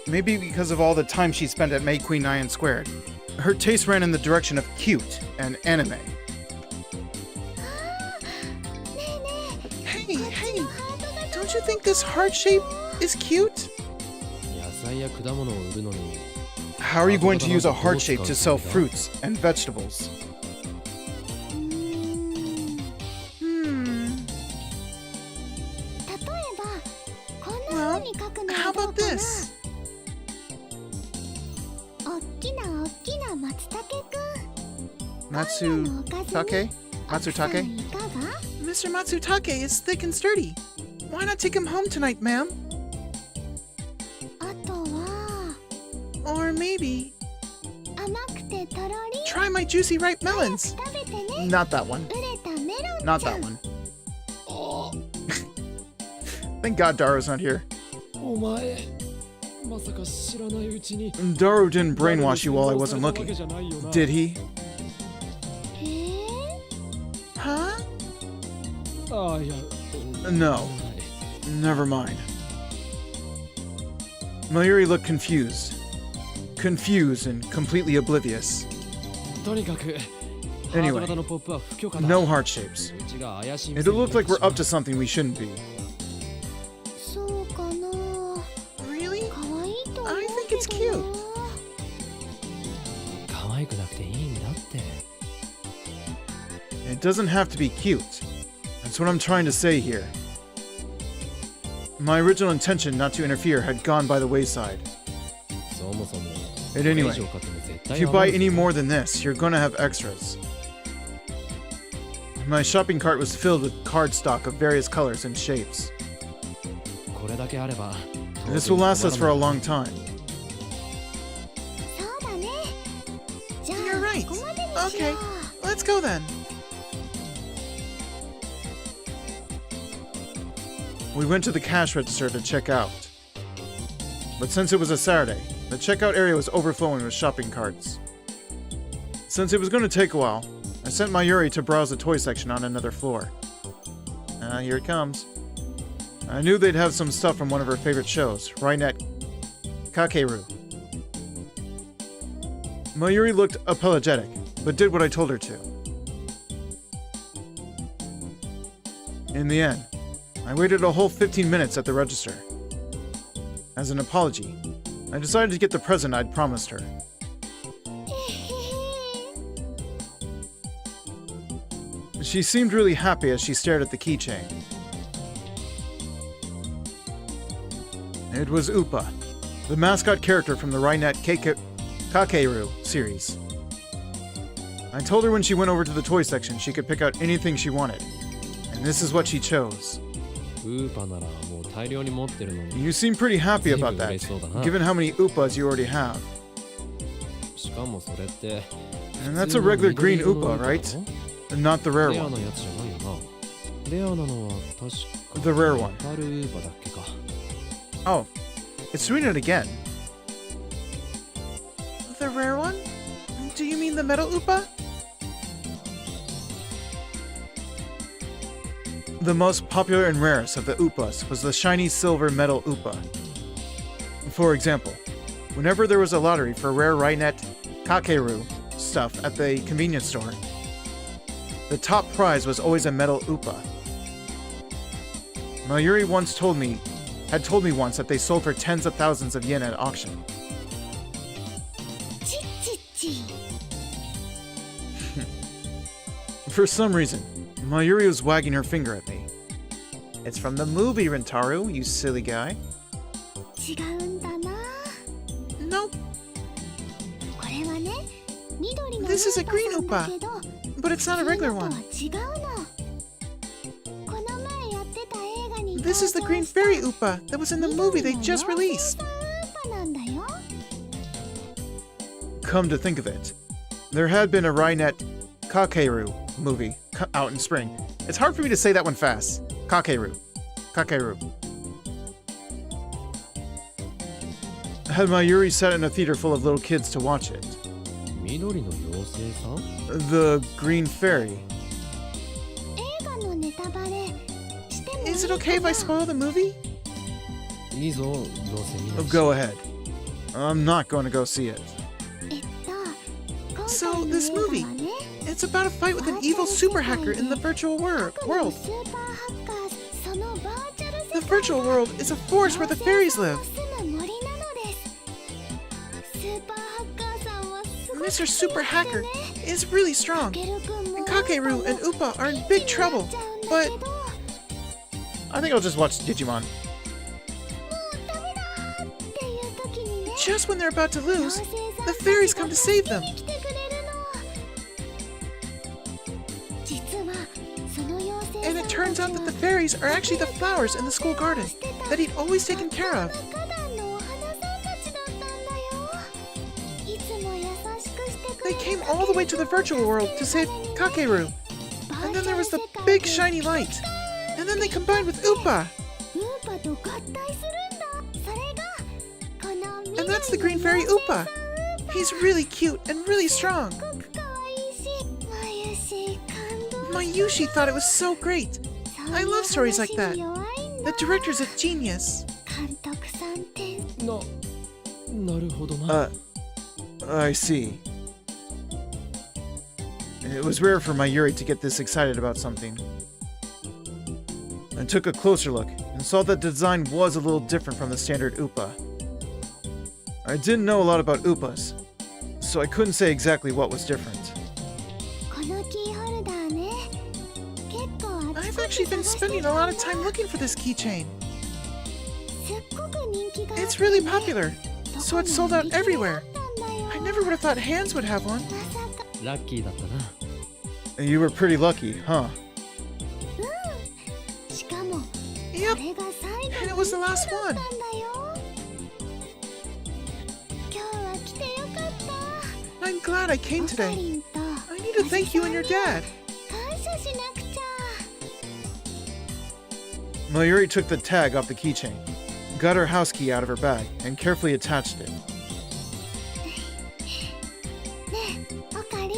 maybe because of all the time she spent at May Queen Nyan Squared, her taste ran in the direction of cute and anime. Hey, don't you think this heart shape is cute? 野菜や果物を売るのに How are you going to use a heart shape to sell fruits and vegetables? Well, how about this? おっきな松茸くん。 Matsutake? Matsutake? いかが？ Mr. Matsutake is thick and sturdy. Why not take him home tonight, ma'am? あとは Or maybe 甘くてとろり。 try my juicy ripe melons. 食べてね。 Not that one. 熟れたメロンちゃん。 Not that one. Thank God Daro's not here. お前まさか知らないうちに Daro didn't brainwash you while I wasn't looking. Did he? Huh? ああいや No. Never mind. Mayuri looked confused. Confused and completely oblivious. とにかく Anyway, ハート型のポップは不許可だ No heart shapes. うちが怪しい It looked like we're up to something we shouldn't be. そうかな。 Really? 可愛いと思う I think it's けど cute. な。可愛くなくていいんだって It doesn't have to be cute. That's what I'm trying to say here. My original intention not to interfere had gone by the wayside. そもそも And anyway, これ以上買っても絶対 If you 合わ buy んぞ any more than this, you're gonna have extras. My shopping cart was filled with cardstock of various colors and shapes. これだけあれば This will last us for a long time. そうだね。じゃ You're あ right. ここまでにしよ Okay, う。 let's go then. We went to the cash register to check out. But since it was a Saturday, the checkout area was overflowing with shopping carts. Since it was going to take a while, I sent Mayuri to browse the toy section on another floor. Here it comes. I knew they'd have some stuff from one of her favorite shows, Rainet Kakeru. Mayuri looked apologetic, but did what I told her to. In the end, I waited a whole 15 minutes at the register. As an apology, I decided to get the present I'd promised her. She seemed really happy as she stared at the keychain. It was Upa, the mascot character from the Rainet Kakeru series. I told her when she went over to the toy section she could pick out anything she wanted, and this is what she chose. ウーパならもう大量に持ってるのに You seem pretty happy about that, given how many Upas you already have. しかもそれって And that's a regular green Upa, right? And not the rare レア one. なやつじゃないよなレアなのは確か The rare one. メタルウーパだっけか Oh, it's doing it again. The rare one? Do you mean the metal Upa? The most popular and rarest of the Upas was the shiny silver metal Upa. For example, whenever there was a lottery for rare Rainet Kakeru stuff at the convenience store, the top prize was always a metal Upa. Mayuri had told me once that they sold for tens of thousands of yen at auction. チッチッチ。 For some reason, Mayuri was wagging her finger at me. It's from the movie, Rentaru, you silly guy. 違うんだな。 Nope, これはね、緑の This is a ウーパ green さんだけど、 but it's not a regular 普通のとは one. 違うの。この前やってた映画に This is the green fairy Upa that was in the movie they just released. ウーパなんだよ。 Come to think of it, there had been a Rainet Kakeru movie out in spring. It's hard for me to say that one fast. Kakeru. Kakeru. Had Mayuri sat in a theater full of little kids to watch it. 緑の妖精さん The Green Fairy. 映画のネタバレしてもいい Is it it okay if I spoil the movie? いいぞ、どうせ見ない Oh, し go ahead. I'm not going to go see it. 今 So, 回の this 映画は movie. ね It's about a fight with an evil super hacker in the virtual world. 過去のスーパーハッカーそのバーチャル世 The 界 virtual world is a forest where the fairies live. 住む森なのですスーパーハッカーさんはすごく Mr. Super Hacker ね is really strong. ケル君も And Kakeru and Upa are in big trouble. But I think I'll just watch Digimon. ダメだっていう時にね just when they're about to 妖 lose, 精さん the fairies come to save them. 来てくれるの実はその妖精さん And it turns out that the fairies are actually the flowers in the school garden that he'd always taken care of. 花壇のお花さんたちだったんだよいつも優しくしてくれ They る came all the way to the virtual world to save Kakeru. And then there was the big shiny light. And then they combined with Upa. ウーパと合体するんだそれがこの緑の And that's the green fairy Upa. He's really cute and really strong. すごく可愛いしまゆし感動 My Yushi thought it was so great. I love stories like that. The director's a genius. 監督さんってなるほどな I see. It was rare for Mayuri to get this excited about something. I took a closer look and saw that the design was a little different from the standard Upa. I didn't know a lot about Upas, so I couldn't say exactly what was different. このキーホルダーね結構あち I've こち actually been 探して spending た a ん lot だ of time looking for this keychain. すっごく人気があってね It's really popular, どこ so も it's sold out 売り切れだ everywhere. ったんだよ I never would have thought Hands would have one. まさかラッキーだったな You were pretty lucky, huh? しかもこ Yep, れが最後 and it の was the 一個 last だ one. ったんだよ今日は来てよかった I'm glad I came オカ today. リンと I need to thank you and your dad. 感謝しなくちゃ Mayuri took the tag off the keychain, got her house key out of her bag, and carefully attached it. ねえオカリン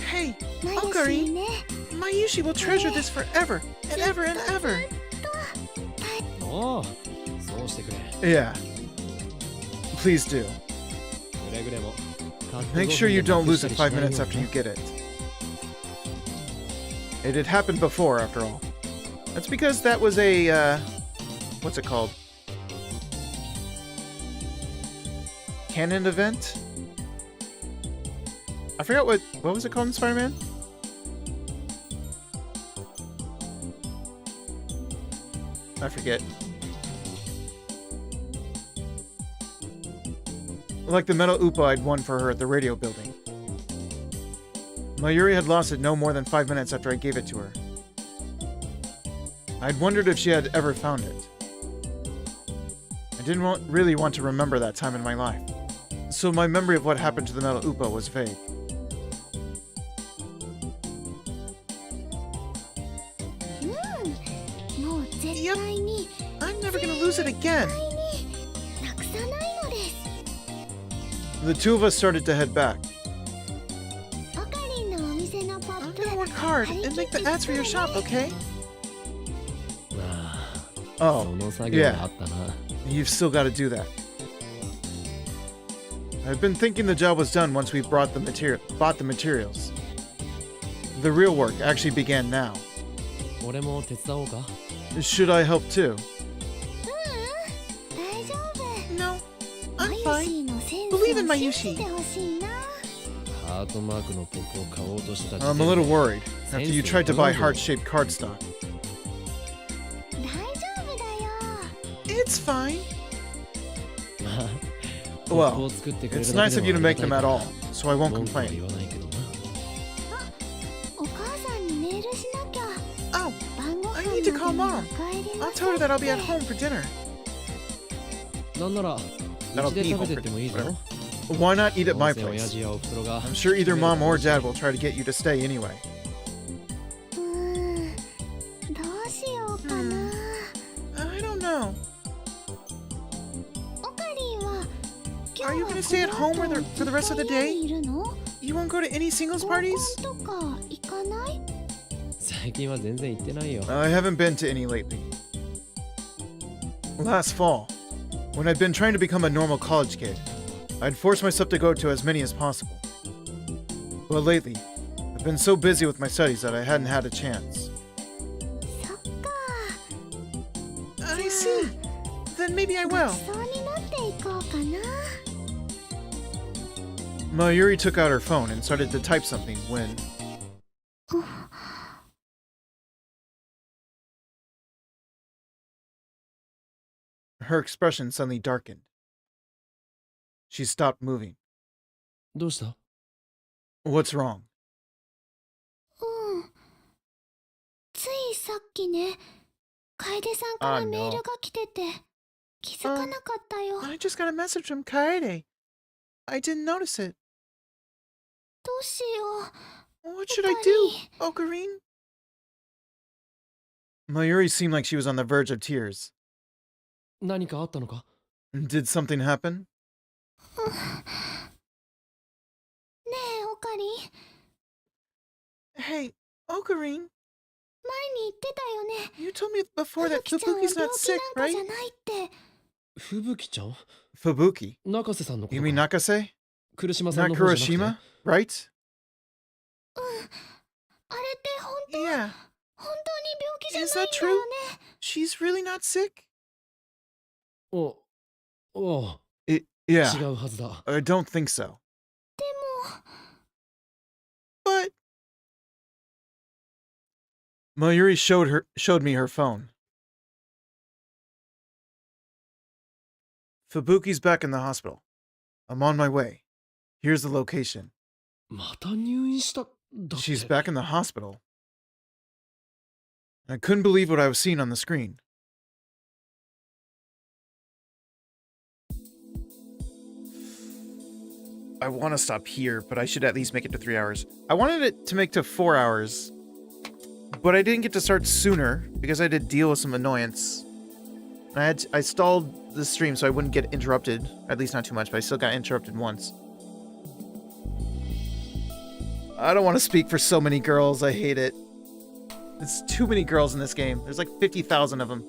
Hey, まゆし Okari, ね Mayushi will treasure this forever and ever and ever. おおそうしてくれ Yeah. Please do. くれぐれも Make sure you don't lose it 5 minutes after you get it. It had happened before, after all. That's because that was a, what's it called? Canon event? I forgot what was it called in Spider-Man? I forget. Like the metal Upa I'd won for her at the radio building. Mayuri had lost it no more than 5 minutes after I gave it to her. I'd wondered if she had ever found it. I didn't really want to remember that time in my life, so my memory of what happened to the metal Upa was vague. もう絶対に I'm never gonna lose it again. なくさないのです The two of us started to head back. オカリンのお店のポッ I'm プ gonna work hard and make the ads for your shop, okay? ああ Oh, その作業があったな you've still got to do that. I've been thinking the job was done once we bought the materials. The real work actually began now. 俺も手伝おうか Should I help too? 大丈夫 No, マ I'm ユ fine. シーのセンス Believe in を my 信 Yushi. じてほしいなハートマークのポップを買おうとしてた I'm a little worried after you tried to buy heart-shaped cardstock. 大丈夫だよ It's fine. まあ Well, ポップを作ってくれる It's だ nice け of で you to もあ make り them がた at い all, から so I won't 文句は complain. 言わないけどなお母さんにメールしなきゃ Oh, 晩ご飯 I ま need で to に call お Mom. 帰りな I'll さ tell her い that I'll be っ at て home for dinner. なんならう That'll ちで be 食 home べて for ってもいいぞ dinner. Why not eat at ど my うせ親 place? 父やおふくろが I'm sure either mom or dad will try to get you to stay anyway. うーんどうしようかな I don't know. オカリンは今 Are 日 you は gonna stay at こ home の for 後 the rest of the ずっと家 day? にいるの You won't go to any singles 合コン parties? とか行かない最最近は全然行ってないよ。 I haven't been to any lately. Last fall, when I'd been trying to become a normal college kid, I'd forced myself to go to as many as possible. But lately, I've been so busy with my studies that I hadn't had a chance. そっか。 I see. Then maybe I will. そうになっていこうかな。 Mayuri took out her phone and started to type something when... Her expression suddenly darkened. She stopped moving. どうした？ What's wrong? うん。ついさっきね、楓さんからメールが来てて、気づかなかったよ。 I just got a message from Kaede. I didn't notice it. どうしよう。 What should I do, Ocarine? Mayuri seemed like she was on the verge of tears. 何かあったのか？ Did something happen? ねえ、オカリン。 Hey, Ocarine, 前に言ってたよね。 you told me before ふぶ that きちゃんは Fubuki's 病 not 気 sick, なんか right? じゃないって。ふぶきちゃん？ Fubuki. 中瀬さんのこと You か？ mean Nakase? 来島さん Not の方じゃな Kurashima? くて？ Right? あれって本当、 Yeah. 本当に病気じゃ Is ない that んだよ true? ね。 She's really not sick? おう、 Yeah. 違うはずだ。 I don't think so. でも、 But Mayuri showed me her phone. Fubuki's back in the hospital. I'm on my way. Here's the location. また入院しただって。 She's back in the hospital. I couldn't believe what I was seeing on the screen. I want to stop here, but I should at least make it to 3 hours. I wanted it to make to 4 hours, but I didn't get to start sooner because I had to deal with some annoyance. I stalled the stream so I wouldn't get interrupted, at least not too much, but I still got interrupted once. I don't want to speak for so many girls, I hate it. It's too many girls in this game. There's like 50,000 of them.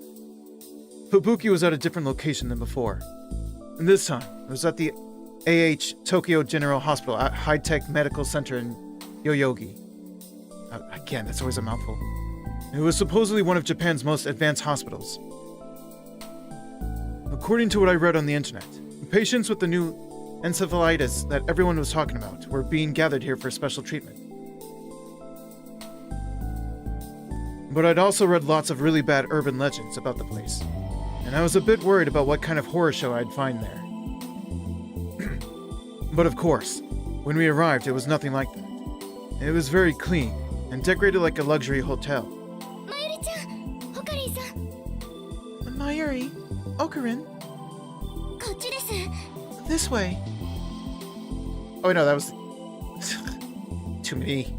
Fubuki was at a different location than before. And this time, it was at the AH Tokyo General Hospital at High-Tech Medical Center in Yoyogi. Again, that's always a mouthful. It was supposedly one of Japan's most advanced hospitals. According to what I read on the internet, patients with the new encephalitis that everyone was talking about were being gathered here for special treatment. But I'd also read lots of really bad urban legends about the place, and I was a bit worried about what kind of horror show I'd find there. But of course, when we arrived, it was nothing like that. It was very clean and decorated like a luxury hotel. まゆりちゃん、オカリンさん、 Mayuri, Ocarine, こっちです。 this way. Oh no, that was too many.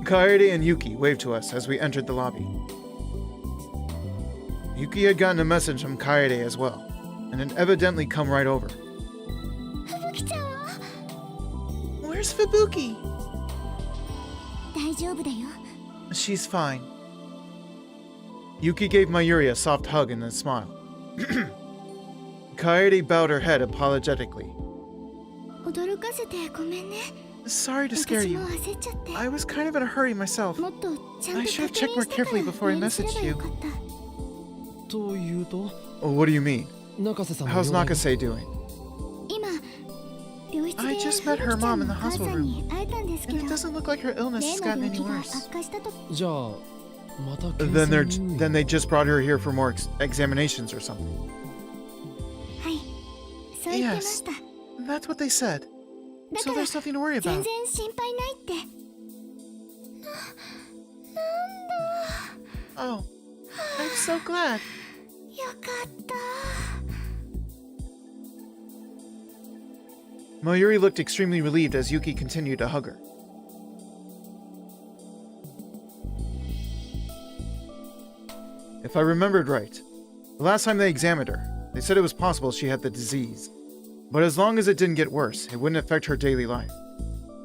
Kaede and Yuki waved to us as we entered the lobby. Yuki had gotten a message from Kaede as well, and had evidently come right over. ふぶきちゃんは Where's Fubuki? 大丈夫だよ。 She's fine. Yuki gave Mayuri a soft hug and a smile. Kaede bowed her head apologetically. 驚かせてごめんね。 Sorry to scare 私 you. も焦っちゃって。 I was kind of in a hurry myself. もっとちゃんと I 確 should have 認 checked more してから carefully before I メールすれば messaged よ you. かった。というと、 Oh, what do you mean? 中瀬さんの How's 病院 Nakase doing? 今、病室で I ふぶ just き met ちゃ her ん mom の in the お母さ hospital ん room, に会えたんですけ and ど、 it doesn't look like her illness 例 has の gotten 病 any 気が worse. 悪化したと。じゃあまた Then 検査入院 they just brought her here for more examinations or something. はい、そう言ってました。 That's what they said. だ So から there's nothing to worry 全 about. 然心配ないって。Oh, I'm so glad. よかった。 Mayuri looked extremely relieved as Yuki continued to hug her. If I remembered right, the last time they examined her, they said it was possible she had the disease. But as long as it didn't get worse, it wouldn't affect her daily life.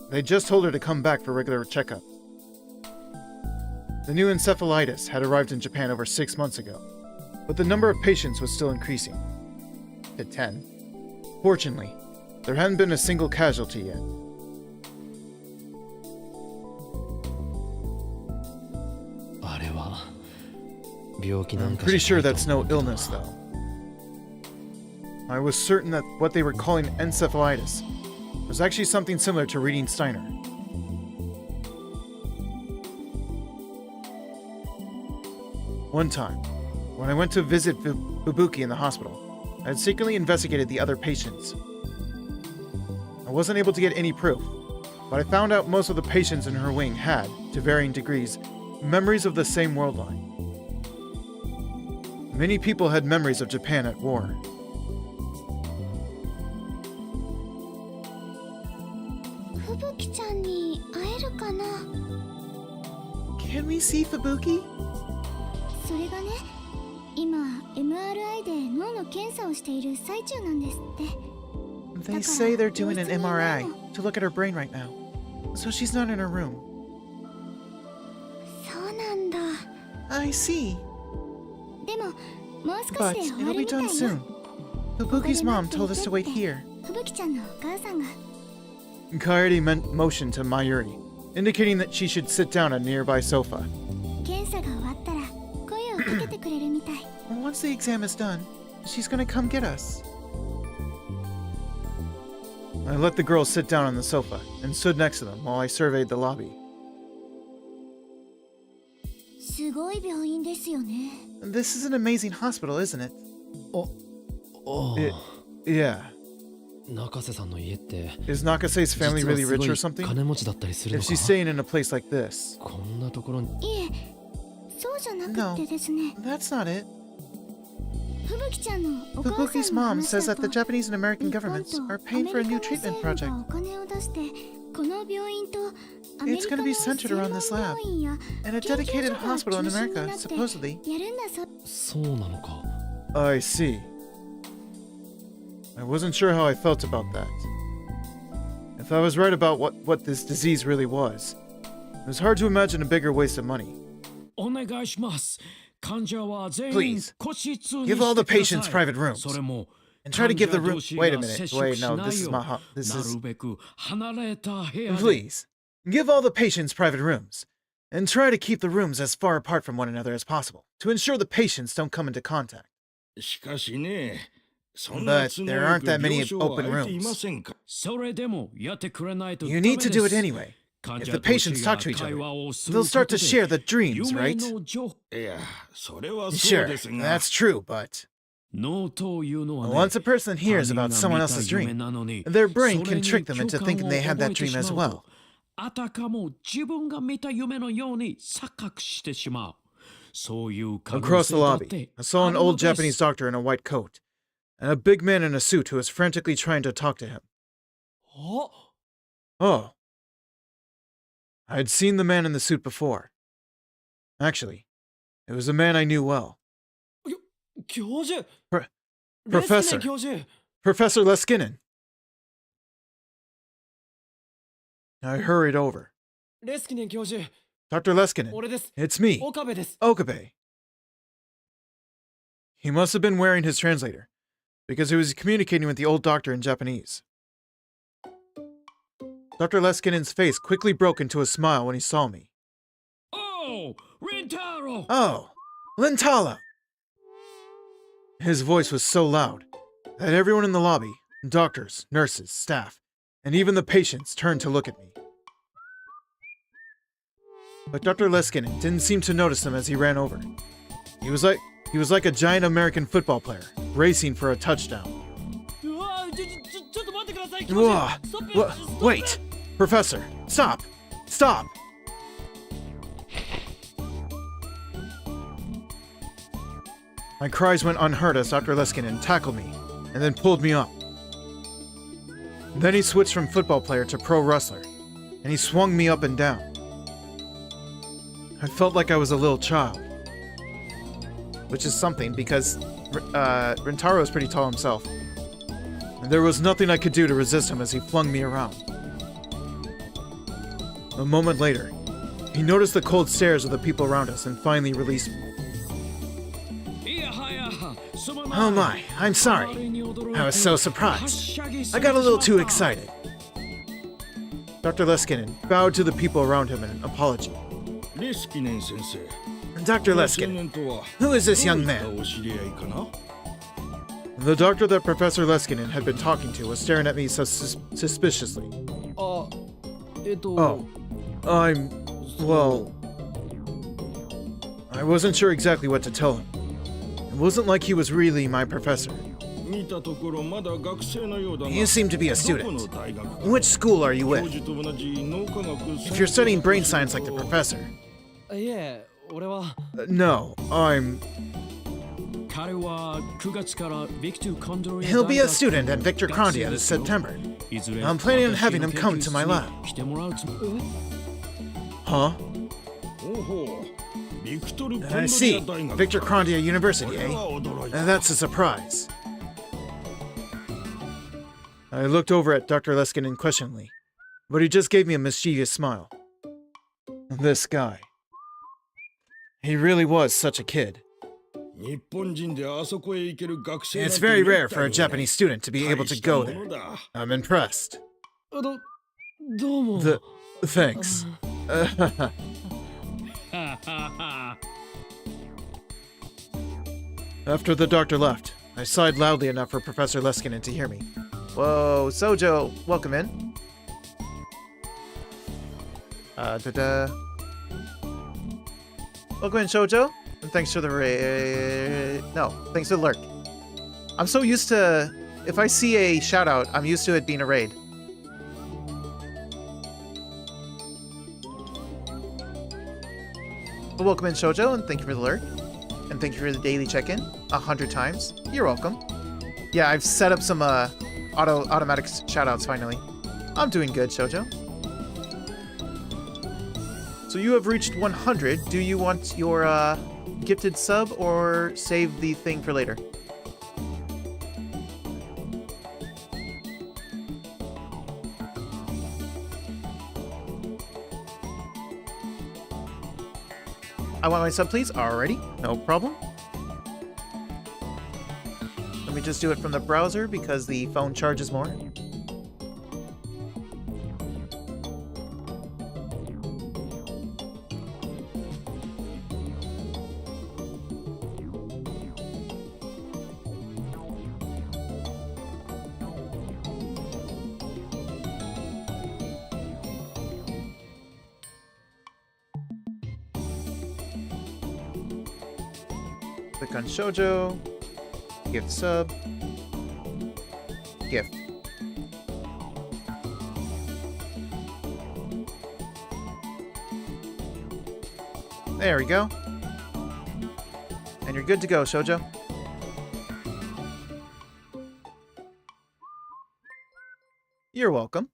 They just told her to come back for regular checkups. The new encephalitis had arrived in Japan over 6 months ago, but the number of patients was still increasing. To 10. Fortunately, there hadn't been a single casualty yet. I'm pretty sure that's no illness, though. I was certain that what they were calling encephalitis was actually something similar to reading Steiner. One time, when I went to visit Fubuki in the hospital, I had secretly investigated the other patients. I wasn't able to get any proof, but I found out most of the patients in her wing had, to varying degrees, memories of the same worldline. Many people had memories of Japan at war. Fubuki-chan ni aeru kana? Can we see Fubuki? それがね、今 MRI で脳の検査をしている最中なんですって。 They say they're doing an MRI to look at her brain right now. So she's not in her room. そうなんだ。 I see. でももう少 But しで終 it'll わる be みたい done よ。 soon. Fubuki's mom told us to wait here. ふぶきちゃんのお母さんが。 Kaede motioned to Mayuri, indicating that she should sit down on a nearby sofa. 検査が終わったら声をかけてくれるみたい。 Once the exam is done, she's gonna come get us. I let the girls sit down on the sofa and stood next to them while I surveyed the lobby. すごい病院ですよね。 This is an amazing hospital, isn't it? Yeah. 中瀬さんの家って Is Nakase's family really 実は rich す or ごい something? 金持ちだったりする If のか she's staying in a place like this. こんなところにいえ、そうじゃなくてですね。 That's not it. ふぶきちゃんのお母さ Fubuki's んの mom 話 says だ that と the Japanese and American 日本 governments と are ア paying メ for a リ new カの treatment 政府 project. がお金を出してこの病院とアメリ It's カ gonna の be 専 centered 門 around this lab 病院や And a 研究 dedicated 所が hospital in 中心に America, なって supposedly. やるんだそう。そうなのか I see. I wasn't sure how I felt about that. If I was right about what this disease really was, it was hard to imagine a bigger waste of money. お願いします。患者は全員 Please, 個室に give all the してください patients private rooms. それも And try to give the room. 患者同士 Wait a が minute. 接 Wait, 触し no, な this い is よ my. This な is. るべく離れた部屋で Please, give all the patients private rooms. And try to keep the rooms as far apart from one another as possible to ensure the patients don't come into contact. しかしね、そん But な都合 there よ aren't く that many 病床は open 空いてい rooms. ませんか。それでもやってくれないと You ダメ need で to do it す anyway. 患 If 者 the 同 patients 士 talk が to each 会 other, 話をする they'll こと start to で share the dreams, 夢 right? の情報いや、それはそう Sure, ですが。 that's true, but 脳というのはね once a person hears about someone else's dream, their brain can trick them into thinking they had that dream as well. あたかも自分が見た夢のように錯覚してしまう。そういう可能 Across 性 the だっ lobby, て I saw あ an るの old です Japanese doctor in a white coat, and a big man in a suit who was frantically trying to talk to him. あ Oh. I had seen the man in the suit before. Actually, it was a man I knew well. 教授 Professor. レスキネ教授 Professor Leskinen. I hurried over. レスキネ教授 Dr. Leskinen, 俺です it's me, 岡部です Okabe. He must have been wearing his translator, because he was communicating with the old doctor in Japanese. Dr. Leskinen's face quickly broke into a smile when he saw me. Oh, Rintaro! Oh, Lintalo! His voice was so loud that everyone in the lobby, doctors, nurses, staff, and even the patients turned to look at me. But Dr. Leskinen didn't seem to notice them as he ran over. He was like a giant American football player, racing for a touchdown. うわちょっと待ってください Whoa! Wait! Professor, stop! Stop! My cries went unheard as Dr. Leskinen tackled me and then pulled me up. Then he switched from football player to pro wrestler, and he swung me up and down. I felt like I was a little child. Which is something, because Rintaro is pretty tall himself. And there was nothing I could do to resist him as he flung me around. A moment later, He noticed the cold stares of the people around us and finally released me. Oh my, I'm sorry. I was so surprised. I got a little too excited. Dr. Leskinen bowed to the people around him in an apology. Dr. Leskinen, who is this young man? The doctor that Professor Leskinen had been talking to was staring at me suspiciously. Oh, well, I wasn't sure exactly what to tell him. It wasn't like he was really my professor. You seem to be a student. Which school are you with? If you're studying brain science like the professor. No, He'll be a student at Victor Crondia this September. I'm planning on having him come to my lab. Huh? I see. Victor Crondia University, eh? That's a surprise. I looked over at Dr. Leskinen questioningly, but he just gave me a mischievous smile. This guy. He really was such a kid. It's very rare for a Japanese student to be able to go there. I'm impressed. Thanks. After the doctor left, I sighed loudly enough for Professor Leskinen to hear me. Whoa, Sojo, welcome in. Welcome in, Shoujo. And thanks for the thanks for the lurk. I'm so used to, if I see a shout out, I'm used to it being a raid. But welcome in, Shoujo, and thank you for the lurk. And thank you for the daily check-in 100 times. You're welcome. Yeah, I've set up some automatic shoutouts finally. I'm doing good, Shoujo. So you have reached 100. Do you want your gifted sub or save the thing for later? I want my sub, please. Alrighty, no problem. Let me just do it from the browser because the phone charges more. Click on Shoujo, gift sub, gift. There we go. And you're good to go, Shoujo. You're welcome.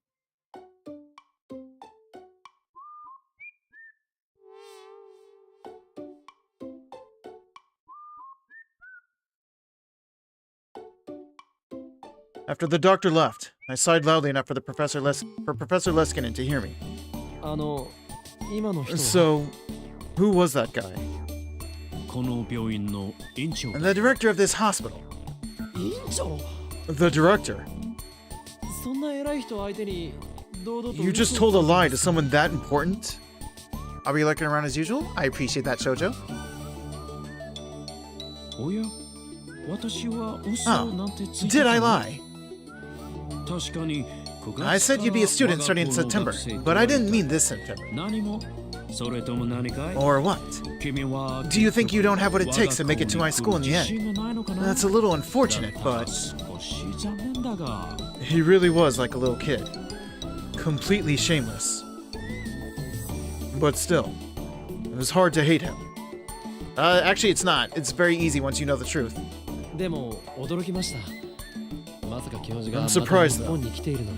After the doctor left, I sighed loudly enough for Professor Leskinen to hear me. So, who was that guy? The director of this hospital. The director? You just told a lie to someone that important? Are we looking around as usual? I appreciate that, Shoujo. Oh, did I lie? I said you'd be a student starting in September, but I didn't mean this September. Or what? Do you think you don't have what it takes to make it to my school in the end? That's a little unfortunate, but... He really was like a little kid. Completely shameless. But still, it was hard to hate him. Actually, it's not. It's very easy once you know the truth. I'm surprised, though. I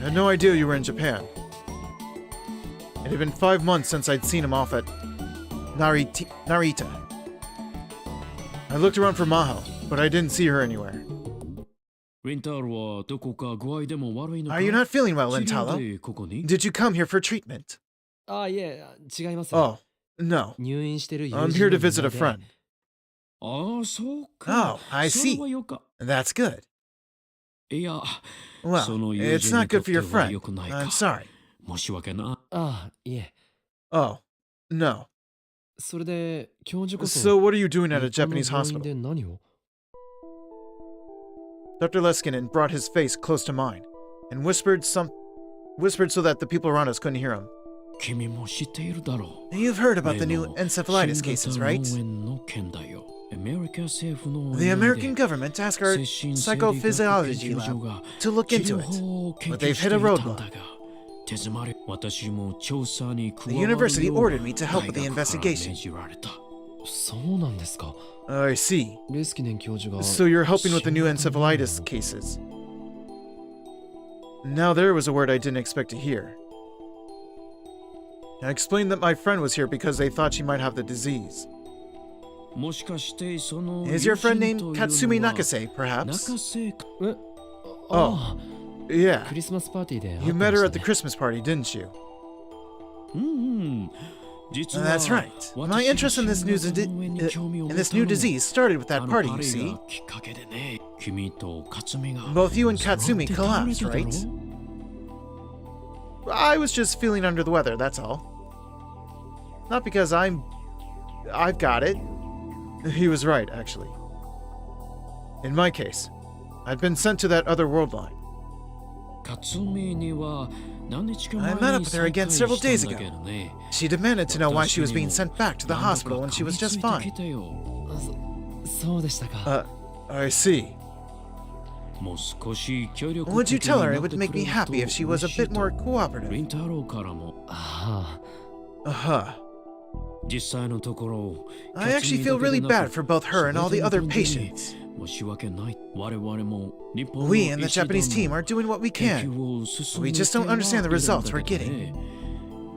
had no idea you were in Japan. It had been 5 months since I'd seen him off at Narita. I looked around for Maho, but I didn't see her anywhere. Are you not feeling well, Lintalo? Did you come here for treatment? Oh, No. 入院してる友 I'm 人 here の to visit a 庭で friend. ああ、そうか。 Oh, I それ see. はよか。 That's good. いや、 Well, その友 it's 人に not と good っ for て your は friend. 良くないか。 I'm sorry. 申し訳な。ああ、いえ。 Oh, no. それで、教授こそ So what are you doing at a 日本の Japanese 病院 hospital? で何を Dr. Leskinen brought his face close to mine and whispered so that the people around us couldn't hear him. 君も知っているだろう。 You've heard about the new 例の encephalitis cases, 新 right? 型脳炎の件だよ。アメリカ政府の The 依頼で American government asked our 精神生理学 psychophysiology 研究所 lab が to look 治 into 療 it. 法を研 But 究 they've して hit い a たん roadblock. だが、手詰まり、私も調査に加 The わるよう university ordered me to help with the 大学から investigation. 命じられた。そうなんですか。 I see. レスキネン教授が So you're helping with the new encephalitis cases. Now there was a word I didn't expect to hear. I explained that my friend was here because they thought she might have the disease. もしかしてその Is your friend 友 named 人というのは Katsumi Nakase, perhaps? 中瀬か。えああ、 Yeah. クリスマスパーティーで会って You ま met し her た at the ね Christmas party, didn't you? うんうん。実は That's right. My interest in this new disease started with that party, you see. きっかけでね、君と克美が Both you and Katsumi collapsed, right? I was just feeling under the weather, that's all. Not because I've got it. He was right, actually. In my case, I'd been sent to that other worldline. 克美には何日か前 I に met up with her again 再 several 会し days たんだけどね。 She demanded to know why she was being sent back to the なんだか hospital when she was 噛 just みついて fine. きたよ。そうでしたか。 I see. もう少し協力 Would you 的 tell に her な it って would make くれ me る happy と if she was a 嬉しい bit more と cooperative? リンタロウからもああ、 Uh-huh. 実際のところ I actually feel really bad for both her and all the other patients. 申し訳ない。我々も日本の We and the 医師団 Japanese team の are doing what we 研 can. 究を進 We め just て don't はい understand the るんだ results け we're ど getting. ね。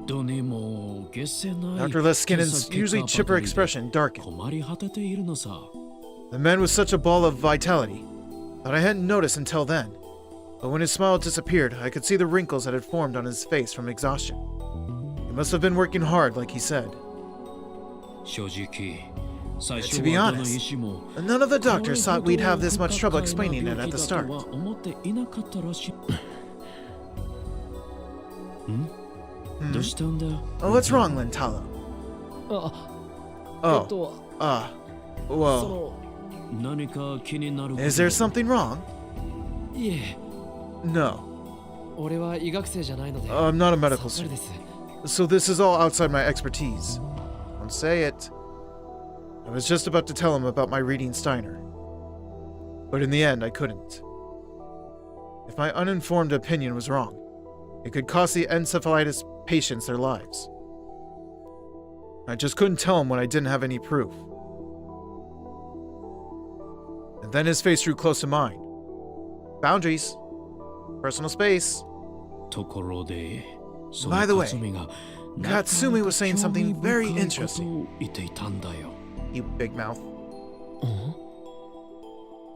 どれも解せない Dr. Leskinen's 検査 usually 結果 chipper ばかりで expression darkened. 困り果てているのさ。 The man was such a ball of vitality that I hadn't noticed until then. But when his smile disappeared, I could see the wrinkles that had formed on his face from exhaustion. He must have been working hard, like he said. 正直、最 To 初 be はどの医 honest, 師も none of the doctors thought we'd have this much trouble explaining it at the start. 思っていなかったらしい。どうしたんだ Oh, what's wrong, Lintalo? あ、Oh, well, そ何か気になること is there something wrong? の、いえ、 No, 俺は医学生じゃないので、 I'm not a medical さっぱり student. です。 So this is all outside my expertise. Don't say it. I was just about to tell him about my reading Steiner. But in the end, I couldn't. If my uninformed opinion was wrong, it could cost the encephalitis patients their lives. I just couldn't tell him when I didn't have any proof. And then his face drew close to mine. Boundaries. Personal space. ところで、そ By the の way, 克美が Katsumi was saying something very 興味深いこと interesting. を言っていたんだよ。 You big mouth.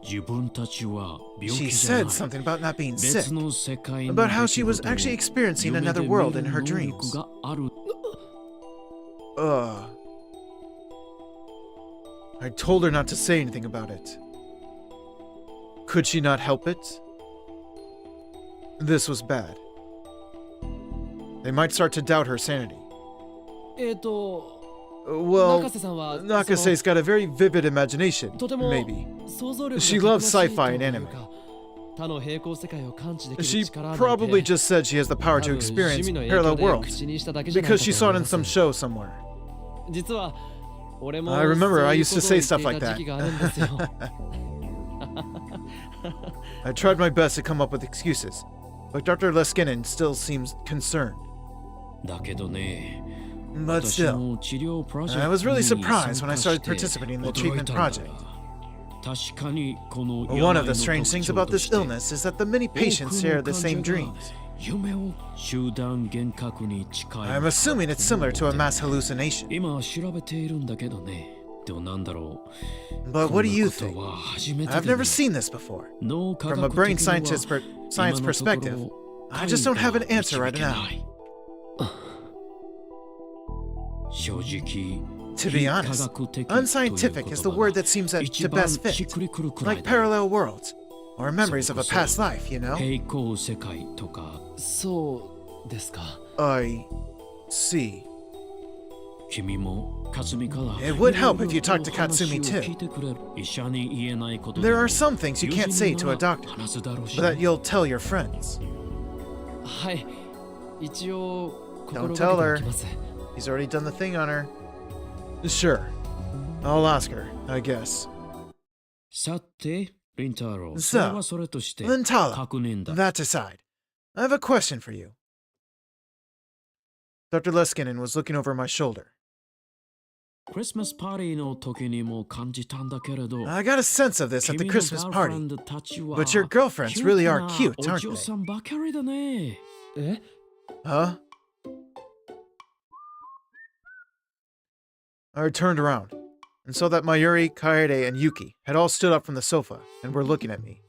自分たちは病 She 気じゃない said something about not being 別 sick. の世界の About how she was 出来 actually 事を experiencing 夢 another で world 見 in る her 能 dreams. 力がある。 I told her not to say anything about it. Could she not help it? This was bad. They might start to doubt her sanity. 中 Well, 瀬さんは、 Nakase's got a very vivid imagination, とても maybe. 想像力が She たくま loves しいと sci-fi いう and か、他の平行世界を感知でき She る力なんて probably just said she has the power 多 to 分 experience 趣味の影 parallel 響で worlds 口にしただけじゃないか because she と saw 思 it い in ます some show somewhere. 実は俺も I remember I used to say そう stuff いう like ことを言っていた時期があるんですよ I tried my best to come up with excuses, but Dr. Leskinen still seems concerned. だけどね、 But 私 still, も治療プロジェク I ト was really に surprised when I 参 started 加して participating in the 驚い treatment たんだ。 project. 確かにこの One of 病 the の strange 特 things 徴 about と this して illness is that the many 多 patients く share の the 患 same 者が dreams. 夢を集団幻覚に近い I'm assuming it's similar to a mass hallucination. 今調べているんだけどね。でもなんだろう。 But こ what ん do な you こと think? は初めて I've で never ね seen this before. 脳科 From 学 a brain 的には science 今のところ perspective, I just don't have an answer right 解か now. ない正 To be honest, unscientific is the word that seems to best fit. Like parallel worlds, or memories of a past life, you know? そうですか。 I see. 君もKatsumiから It would help if you talked to Katsumi too. 聞いてくれる。医者に言えないこと There are some things you can't say to a doctor, 話すだろうし but that you'll tell your friends. はい。一応 Don't 心 tell が her. けておきます。 He's already done the thing on her. Sure. I'll ask her, I guess. さて、リンタロウ。 So, それはそれとして Lintala, 確認だ。 that aside, I have a question for you. Dr. Leskinen was looking over my shoulder. クリスマスパーティーの時にも感じたんだけれど。 I got a sense of this at the 君の Christmas ガー party, ルフレンドたちは but your girlfriends really are キュ cute, ートな aren't お嬢 they? さんばかりだね。え Huh? I turned around and saw that Mayuri, Kaede, and Yuki had all stood up from the sofa and were looking at me.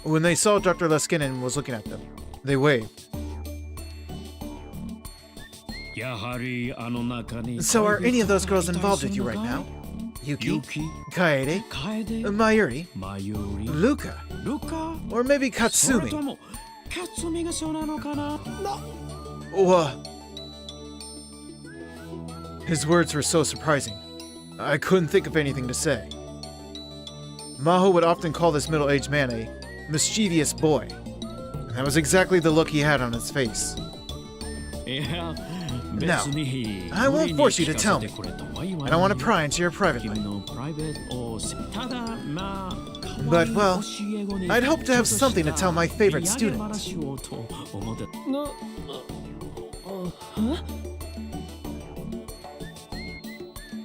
When they saw Dr. Leskinen was looking at them, they waved. やはりあの中に So are any of those girls involved with you right now? Yuki, Kaede, 楓 Mayuri, マユリ Luka, ルカ or maybe それと Katsumi? もカツミがそうなのかな His words were so surprising. I couldn't think of anything to say. Maho would often call this middle-aged man a mischievous boy. And that was exactly the look he had on his face. いや Now, 別に I won't force you to tell me. 無理に聞かせてくれとは言わ I ない don't want to pry into your private 君 life. のプライベートをただまあ But, well, I'd hope to have something to tell my favorite student.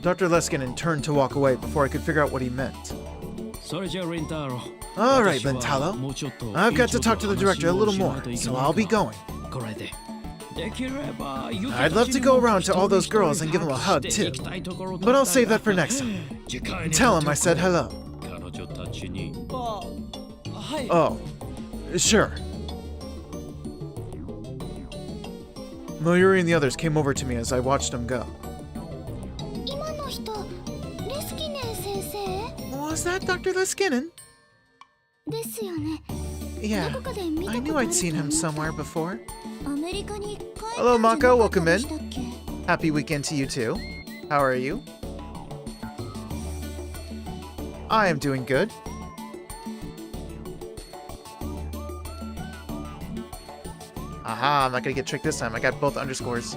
Dr. Leskinen turned to walk away before I could figure out what he meant. All right, Lintalo. I've got to talk to the director a little more, so I'll be going. I'd love to go around to all those girls and give them a hug, too. But I'll save that for next time. Tell them I said hello. Oh, sure. Mayuri and the others came over to me as I watched them go. 今の人レスキネン先生 Was that Dr. Leskinen? ですよね Yeah, どこかで見た I こと knew あ I'd る seen と him 思う somewhere before. アメリカに帰った Hello, んじゃなか Mako. った Welcome で in. したっけ Happy weekend to you too. How are you? I am doing good. Aha, I'm not gonna get tricked this time. I got both underscores.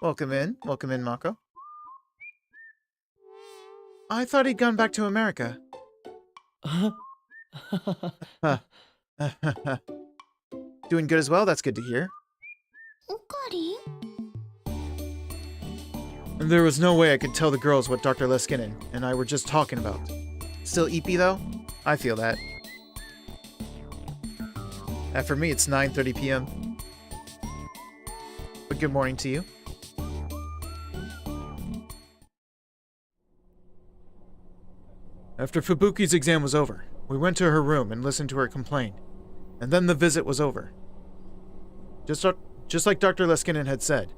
Welcome in, Mako. I thought he'd gone back to America. Doing good as well, that's good to hear. おかわり There was no way I could tell the girls what Dr. Leskinen and I were just talking about. Still eepy though? I feel that. And for me, it's 9:30 p.m. But good morning to you. After Fubuki's exam was over, we went to her room and listened to her complain. And then the visit was over. Just like Dr. Leskinen had said,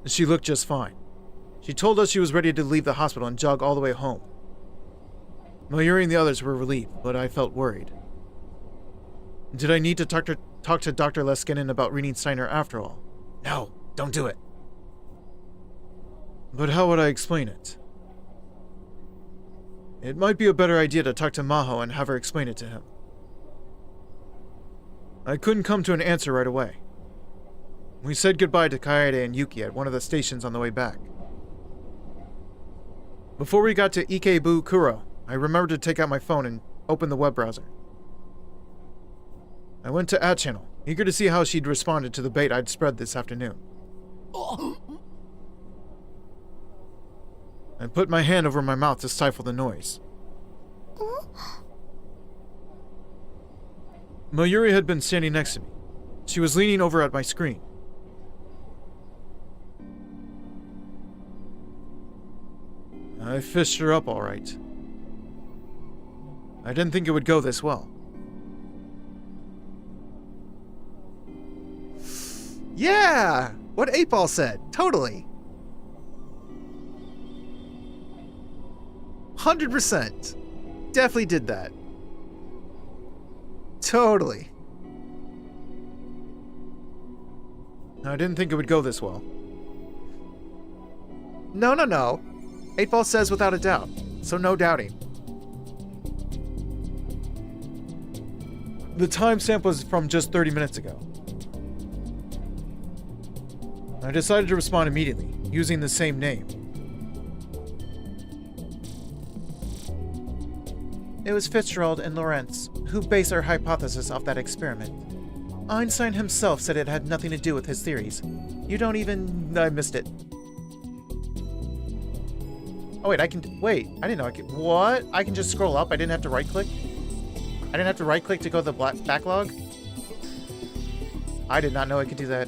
she looked just fine. She told us she was ready to leave the hospital and jog all the way home. Mayuri and the others were relieved, but I felt worried. Did I need to talk to Dr. Leskinen about reading Steiner after all? No, don't do it. But how would I explain it? It might be a better idea to talk to Maho and have her explain it to him. I couldn't come to an answer right away. We said goodbye to Kaede and Yuki at one of the stations on the way back. Before we got to Ikebu Kuro, I remembered to take out my phone and open the web browser. I went to @channel, eager to see how she'd responded to the bait I'd spread this afternoon. I put my hand over my mouth to stifle the noise. Mayuri had been standing next to me. She was leaning over at my screen. I fished her up all right. I didn't think it would go this well. Yeah! What 8-Ball said. Totally. 100%. Definitely did that. Totally. I didn't think it would go this well. No. 8-Ball says without a doubt. So no doubting. The timestamp was from just 30 minutes ago. I decided to respond immediately, using the same name. It was Fitzgerald and Lorentz who based our hypothesis off that experiment. Einstein himself said it had nothing to do with his theories. You don't even... I missed it. Oh wait, I didn't know I could... What? I can just scroll up? I didn't have to right-click? I didn't have to right-click to go to the backlog? I did not know I could do that.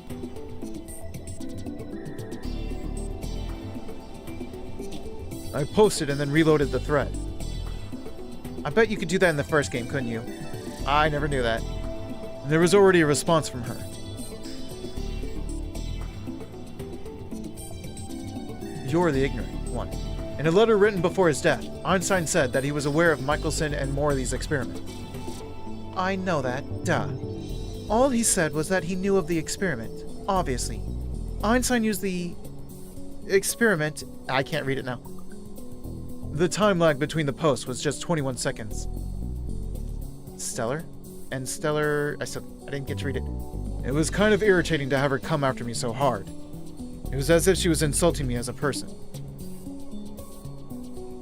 I posted and then reloaded the thread. I bet you could do that in the first game, couldn't you? I never knew that. There was already a response from her. You're the ignorant one. In a letter written before his death, Einstein said that he was aware of Michelson and Morley's experiment. I know that, duh. All he said was that he knew of the experiment, obviously. Einstein used the experiment... I can't read it now. The time lag between the posts was just 21 seconds. Stellar? And Stellar... I didn't get to read it. It was kind of irritating to have her come after me so hard. It was as if she was insulting me as a person.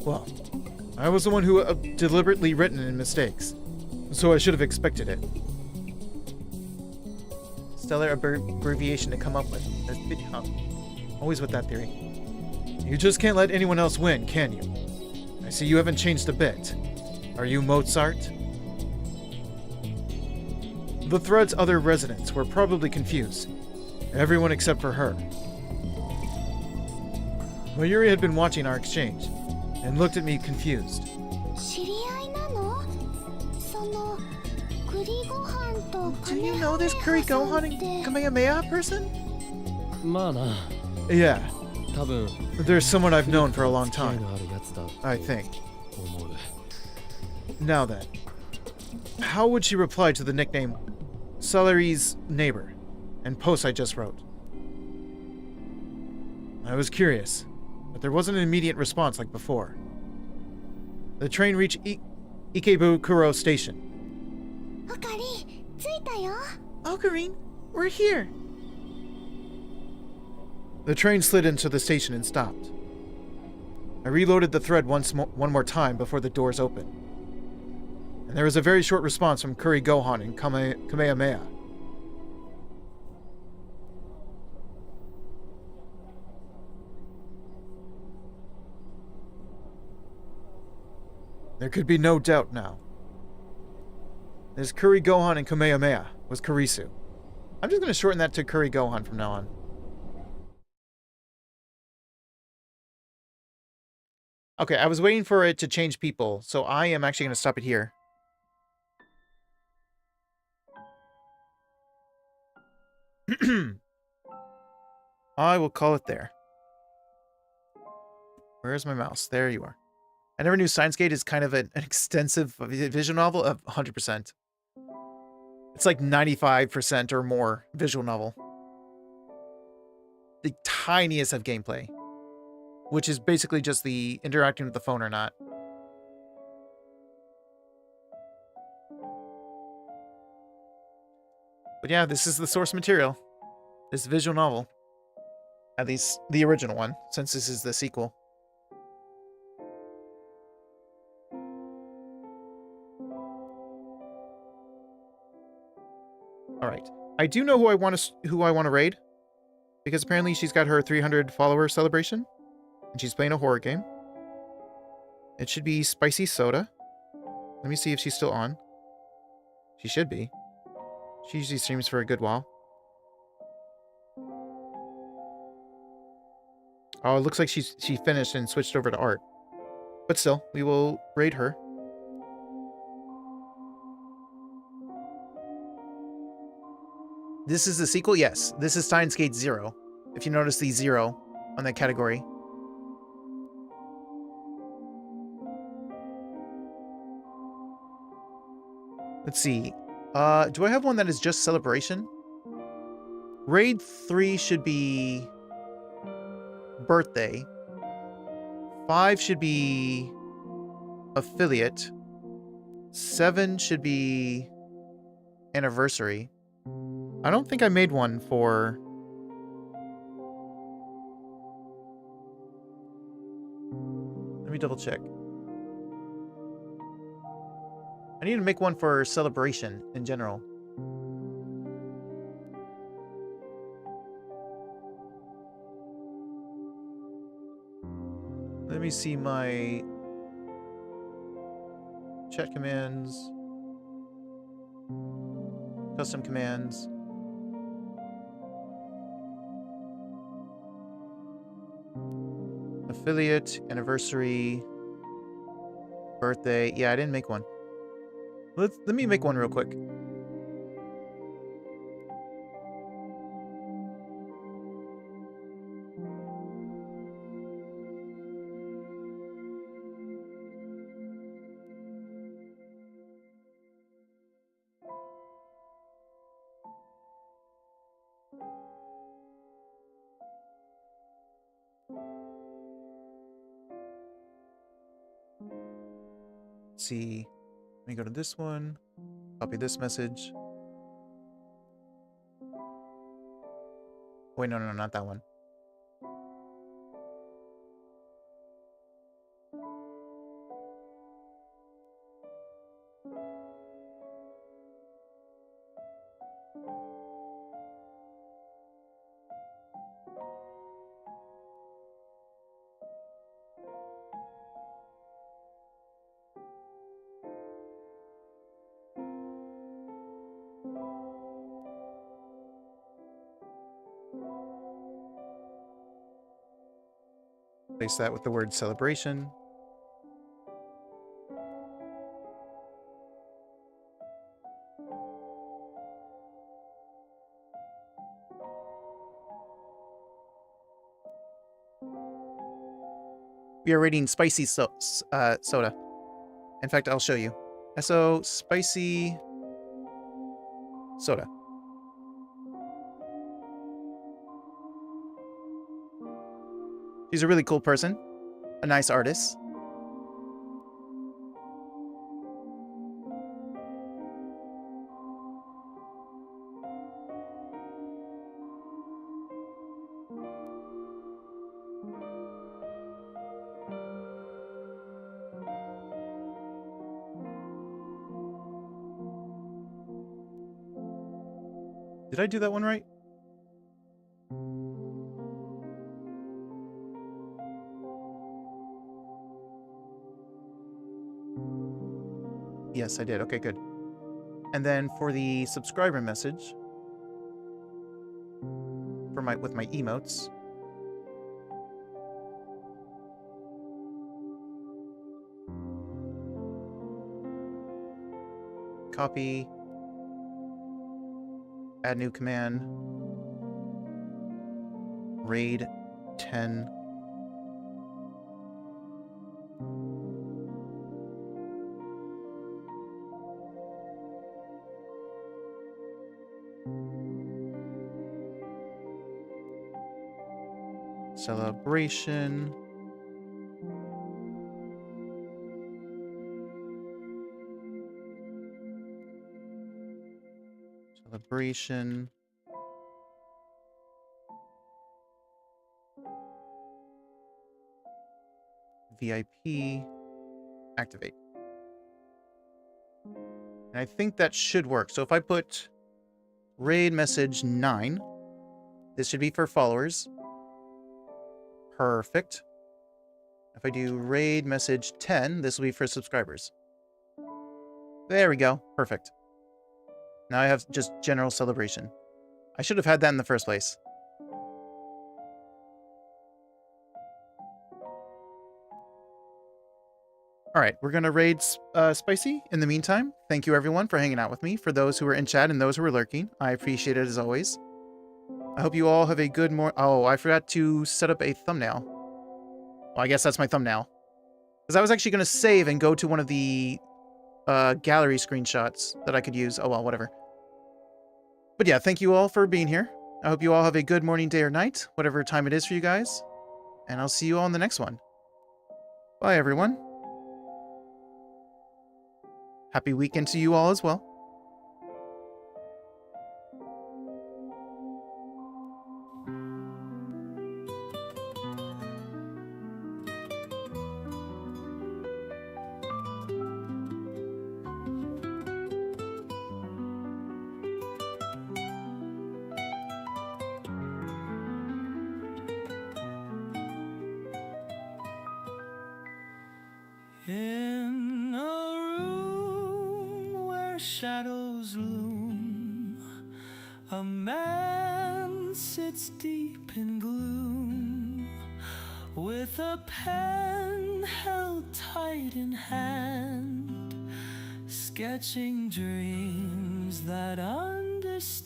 Well, I was the one who deliberately written in mistakes, so I should have expected it. Stellar abbreviation to come up with. Always with that theory. You just can't let anyone else win, can you? I see you haven't changed a bit. Are you Mozart? The thread's other residents were probably confused. Everyone except for her. Mayuri had been watching our exchange, and looked at me confused. 知り合いなの？その栗ご飯と Do you know this Curry Gohan and Kamehameha person? まあな、 Yeah, 多分 there's someone I've known for a long 機会 time, のあるやつだ I think. と思う。 Now then, how would she reply to the nickname Celery's neighbor and post I just wrote? I was curious, but there wasn't an immediate response like before. The train reached Ikebukuro Station. オカリ着いたよ。 Ocarine, we're here. The train slid into the station and stopped. I reloaded the thread one more time before the doors opened. And there was a very short response from Curry Gohan and Kamehameha. There could be no doubt now. This Curry Gohan and Kamehameha was Kurisu. I'm just going to shorten that to Curry Gohan from now on. Okay, I was waiting for it to change people, so I am actually going to stop it here. I will call it there. Where's my mouse? There you are. I never knew Steins Gate is kind of an extensive visual novel of 100%. It's like 95% or more visual novel. The tiniest of gameplay, which is basically just the interacting with the phone or not. But yeah, this is the source material. This visual novel. At least the original one, since this is the sequel. Alright. I do know who I want to raid. Because apparently she's got her 300 follower celebration. And she's playing a horror game. It should be Spicy Soda. Let me see if she's still on. She should be. She usually streams for a good while. Oh, it looks like she finished and switched over to art. But still, we will raid her. This is the sequel? Yes. This is Steins Gate 0. If you notice the 0 on that category. Let's see. Do I have one that is just Celebration? Raid 3 should be Birthday. 5 should be Affiliate. 7 should be Anniversary. I don't think I made one for... Let me double check. I need to make one for Celebration in general. Let me see my chat commands, custom commands. Affiliate, anniversary, birthday. Yeah, I didn't make one. Let me make one real quick. Let's see. Let me go to this one. Copy this message. Wait, no, not that one. Replace that with the word celebration. We are rating spicy soda. In fact, I'll show you. SO spicy soda. She's a really cool person. A nice artist. Did I do that one right? Yes, I did. Okay, good. And then for the subscriber message, for with my emotes, copy, add new command, raid 10. Celebration. Celebration. VIP. Activate. And I think that should work. So if I put raid message 9, this should be for followers. Perfect. If I do raid message 10, this will be for subscribers. There we go. Perfect. Now I have just general celebration. I should have had that in the first place. All right, we're gonna raid Spicy. In the meantime, thank you everyone for hanging out with me. For those who were in chat and those who were lurking, I appreciate it as always. I hope you all have a good Oh, I forgot to set up a thumbnail. Well, I guess that's my thumbnail. Because I was actually gonna save and go to one of the gallery screenshots that I could use. Oh well, whatever. But yeah, thank you all for being here. I hope you all have a good morning, day, or night, whatever time it is for you guys. And I'll see you all in the next one. Bye, everyone. Happy weekend to you all as well. In a room where shadows loom, a man sits deep in gloom, with a pen held tight in hand, sketching dreams that understand.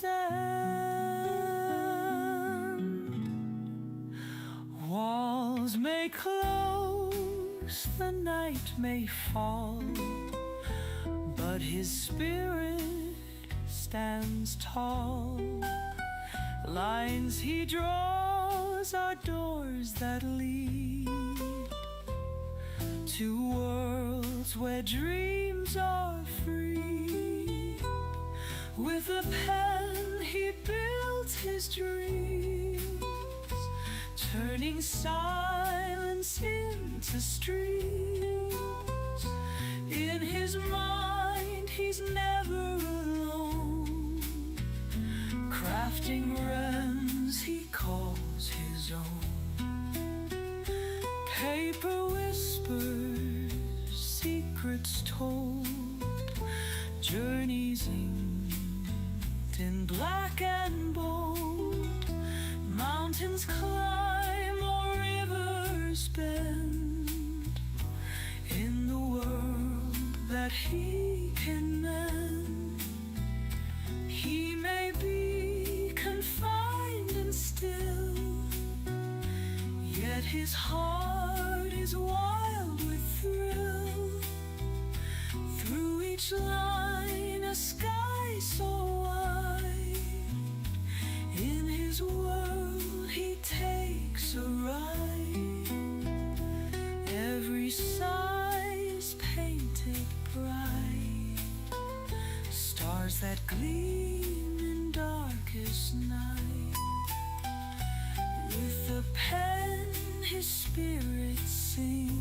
Walls may close, the night may fall, but his spirit stands tall. Lines he draws are doors that lead to worlds where dreams are free. With a pen he built his dreams, turning silence into streams. In his mind he's never alone, crafting realms he calls his own. Paper whispers, secrets told, journeys inked in black and bold. Mountains climb or rivers bend, in the world that he can mend. He may be confined and still, yet his heart is wild with thrill. Through each line a sky so wide, in his world he takes a ride. Every sigh is painted bright, stars that gleam in darkest night. With a pen his spirit sings,